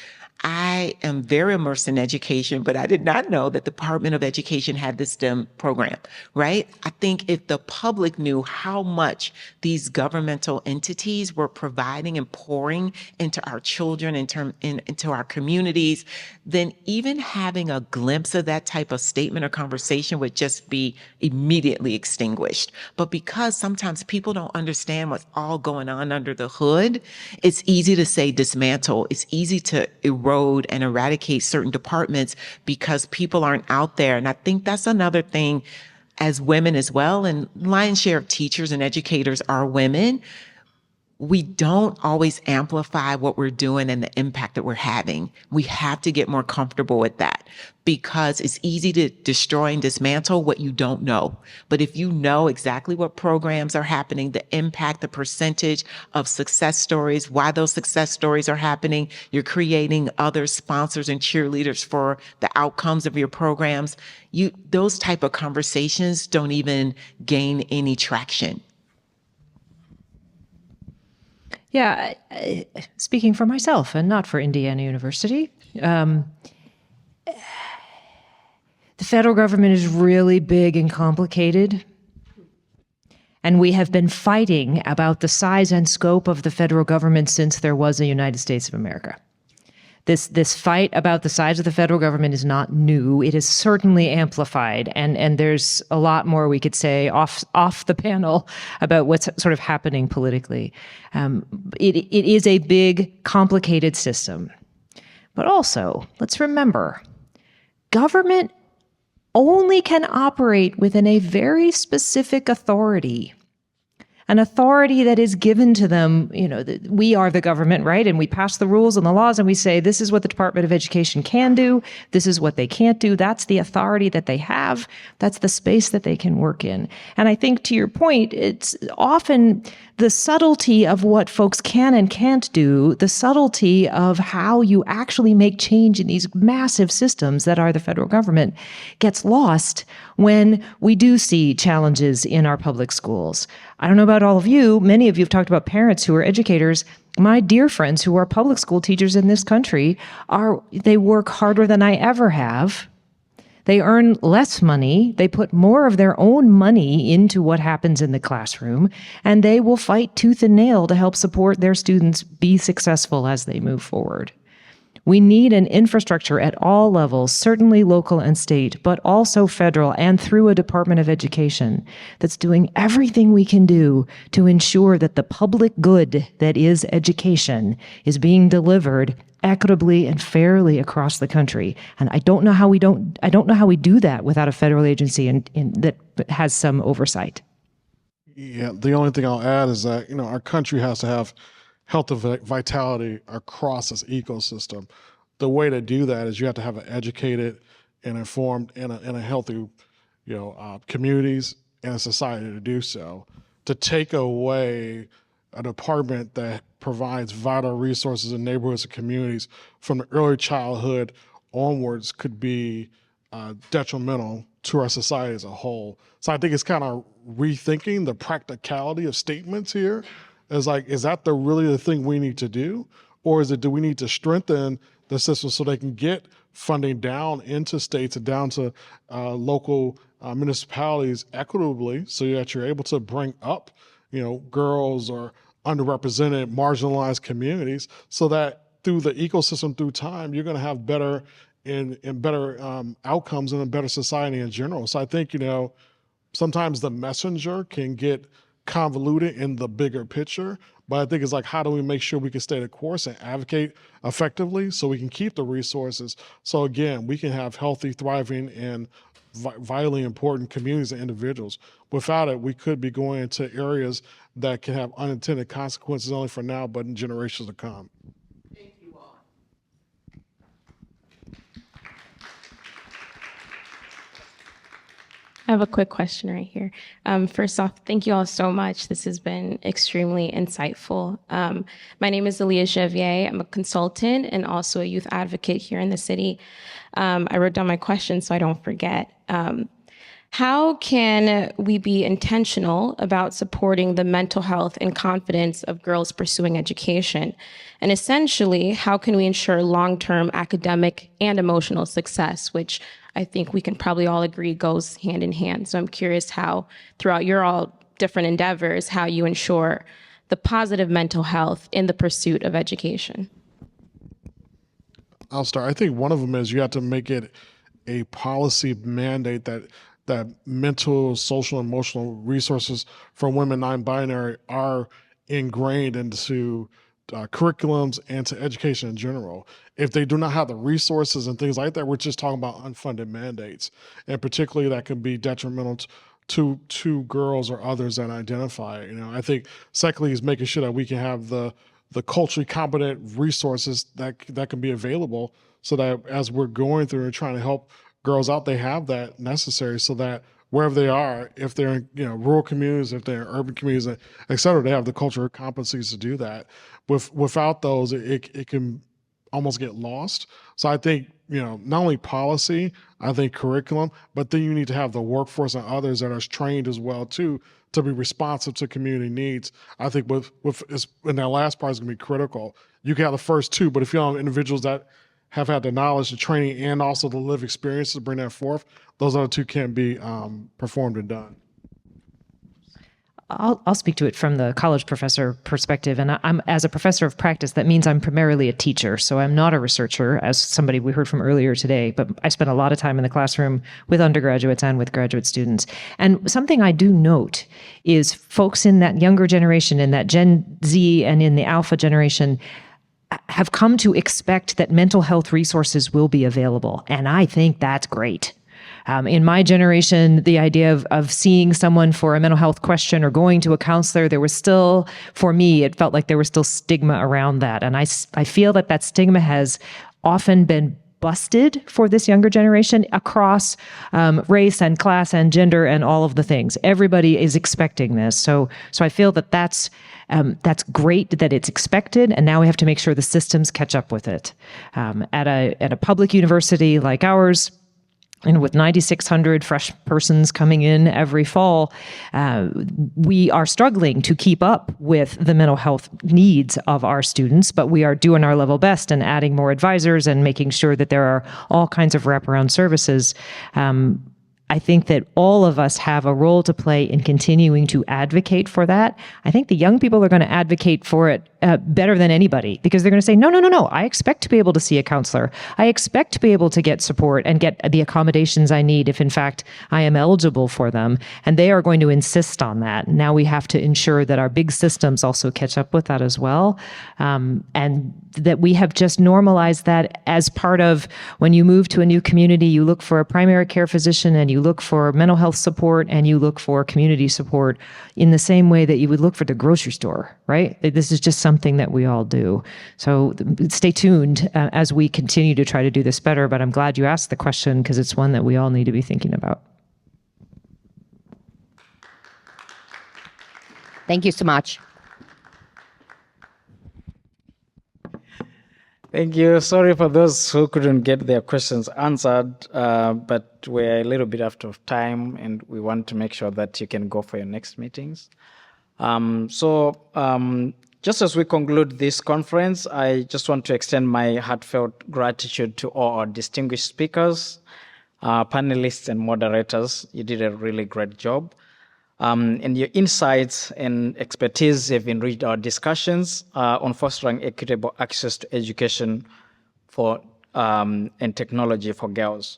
I am very immersed in education, but I did not know that the Department of Education had this STEM program, right? I think if the public knew how much these governmental entities were providing and pouring into our children, into our communities, then even having a glimpse of that type of statement or conversation would just be immediately extinguished. But because sometimes people don't understand what's all going on under the hood, it's easy to say dismantle. It's easy to erode and eradicate certain departments because people aren't out there. And I think that's another thing as women as well. And lion's share of teachers and educators are women. We don't always amplify what we're doing and the impact that we're having. We have to get more comfortable with that because it's easy to destroy and dismantle what you don't know. But if you know exactly what programs are happening, the impact, the percentage of success stories, why those success stories are happening, you're creating other sponsors and cheerleaders for the outcomes of your programs. Those type of conversations don't even gain any traction. Yeah, speaking for myself and not for Indiana University, the federal government is really big and complicated. And we have been fighting about the size and scope of the federal government since there was a United States of America. This fight about the size of the federal government is not new. It is certainly amplified, and there's a lot more we could say off the panel about what's sort of happening politically. It is a big, complicated system. But also, let's remember, government only can operate within a very specific authority. An authority that is given to them, we are the government, right? And we pass the rules and the laws and we say, this is what the Department of Education can do. This is what they can't do. That's the authority that they have. That's the space that they can work in. And I think to your point, it's often the subtlety of what folks can and can't do, the subtlety of how you actually make change in these massive systems that are the federal government gets lost when we do see challenges in our public schools. I don't know about all of you. Many of you have talked about parents who are educators. My dear friends who are public school teachers in this country they work harder than I ever have. They earn less money. They put more of their own money into what happens in the classroom, and they will fight tooth and nail to help support their students be successful as they move forward. We need an infrastructure at all levels, certainly local and state, but also federal and through a Department of Education that's doing everything we can do to ensure that the public good that is education is being delivered equitably and fairly across the country. And I don't know how we do that without a federal agency and that has some oversight. Yeah, the only thing I'll add is that, our country has to have health and vitality across its ecosystem. The way to do that is you have to have an educated and informed and a healthy, communities and a society to do so. To take away a department that provides vital resources in neighborhoods and communities from the early childhood onwards could be detrimental to our society as a whole. So I think it's kind of rethinking the practicality of statements here. Is that really the thing we need to do? Or do we need to strengthen the system so they can get funding down into states and down to local municipalities equitably so that you're able to bring up, girls or underrepresented, marginalized communities so that through the ecosystem, through time, you're going to have better and better outcomes and a better society in general. So I think, sometimes the messenger can get convoluted in the bigger picture, but I think it's how do we make sure we can stay the course and advocate effectively so we can keep the resources. So again, we can have healthy, thriving, and vitally important communities and individuals. Without it, we could be going into areas that can have unintended consequences only for now, but in generations to come. I have a quick question right here. First off, thank you all so much. This has been extremely insightful. My name is Aaliyah Chevier. I'm a consultant and also a youth advocate here in the city. I wrote down my question so I don't forget. How can we be intentional about supporting the mental health and confidence of girls pursuing education? And essentially, how can we ensure long-term academic and emotional success, which I think we can probably all agree goes hand in hand. So I'm curious how, throughout your all different endeavors, how you ensure the positive mental health in the pursuit of education. I'll start. I think one of them is you have to make it a policy mandate that mental, social, emotional resources for women non-binary are ingrained into curriculums and to education in general. If they do not have the resources and things like that, we're just talking about unfunded mandates, and particularly that can be detrimental to girls or others that identify. I think secondly is making sure that we can have the culturally competent resources that can be available, so that as we're going through and trying to help girls out, they have that necessary, so that wherever they are, if they're in rural communities, if they're in urban communities, et cetera, they have the cultural competencies to do that. Without those, it can almost get lost. So I think, not only policy, I think curriculum, but then you need to have the workforce and others that are trained as well too, to be responsive to community needs. I think and that last part is gonna be critical. You can have the first two, but if you don't have individuals that have had the knowledge, the training, and also the lived experience to bring that forth, those other two can be performed and done. I'll speak to it from the college professor perspective. And I'm, as a professor of practice, that means I'm primarily a teacher. So I'm not a researcher, as somebody we heard from earlier today, but I spend a lot of time in the classroom with undergraduates and with graduate students. And something I do note is folks in that younger generation, in that Gen Z and in the Alpha generation, have come to expect that mental health resources will be available. And I think that's great. In my generation, the idea of seeing someone for a mental health question or going to a counselor, there was still, for me, it felt like there was still stigma around that. And I feel that stigma has often been busted for this younger generation across race and class and gender and all of the things. Everybody is expecting this. So I feel that's great that it's expected, and now we have to make sure the systems catch up with it. At a public university like ours, and with 9,600 fresh persons coming in every fall, we are struggling to keep up with the mental health needs of our students, but we are doing our level best and adding more advisors and making sure that there are all kinds of wraparound services. I think that all of us have a role to play in continuing to advocate for that. I think the young people are going to advocate for it better than anybody, because they're going to say, no, I expect to be able to see a counselor. I expect to be able to get support and get the accommodations I need if in fact I am eligible for them. And they are going to insist on that. Now we have to ensure that our big systems also catch up with that as well. And that we have just normalized that as part of when you move to a new community, you look for a primary care physician and you look for mental health support and you look for community support in the same way that you would look for the grocery store, right? This is just something that we all do. So stay tuned as we continue to try to do this better, but I'm glad you asked the question because it's one that we all need to be thinking about. Thank you so much. Thank you. Sorry for those who couldn't get their questions answered, but we're a little bit out of time and we want to make sure that you can go for your next meetings. Just as we conclude this conference, I just want to extend my heartfelt gratitude to all our distinguished speakers, panelists and moderators. You did a really great job. And your insights and expertise have enriched our discussions on fostering equitable access to education for and technology for girls.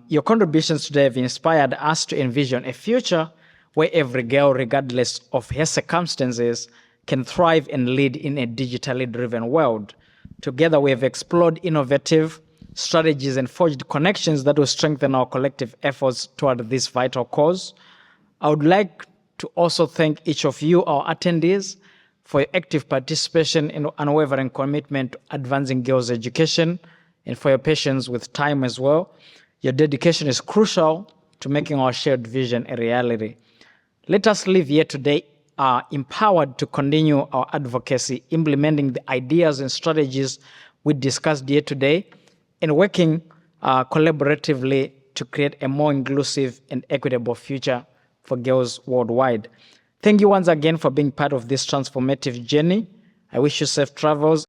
Your contributions today have inspired us to envision a future where every girl, regardless of her circumstances, can thrive and lead in a digitally driven world. Together, we have explored innovative strategies and forged connections that will strengthen our collective efforts toward this vital cause. I would like to also thank each of you, our attendees, for your active participation and unwavering commitment to advancing girls' education, and for your patience with time as well. Your dedication is crucial to making our shared vision a reality. Let us leave here today empowered to continue our advocacy, implementing the ideas and strategies we discussed here today, and working collaboratively to create a more inclusive and equitable future for girls worldwide. Thank you once again for being part of this transformative journey. I wish you safe travels.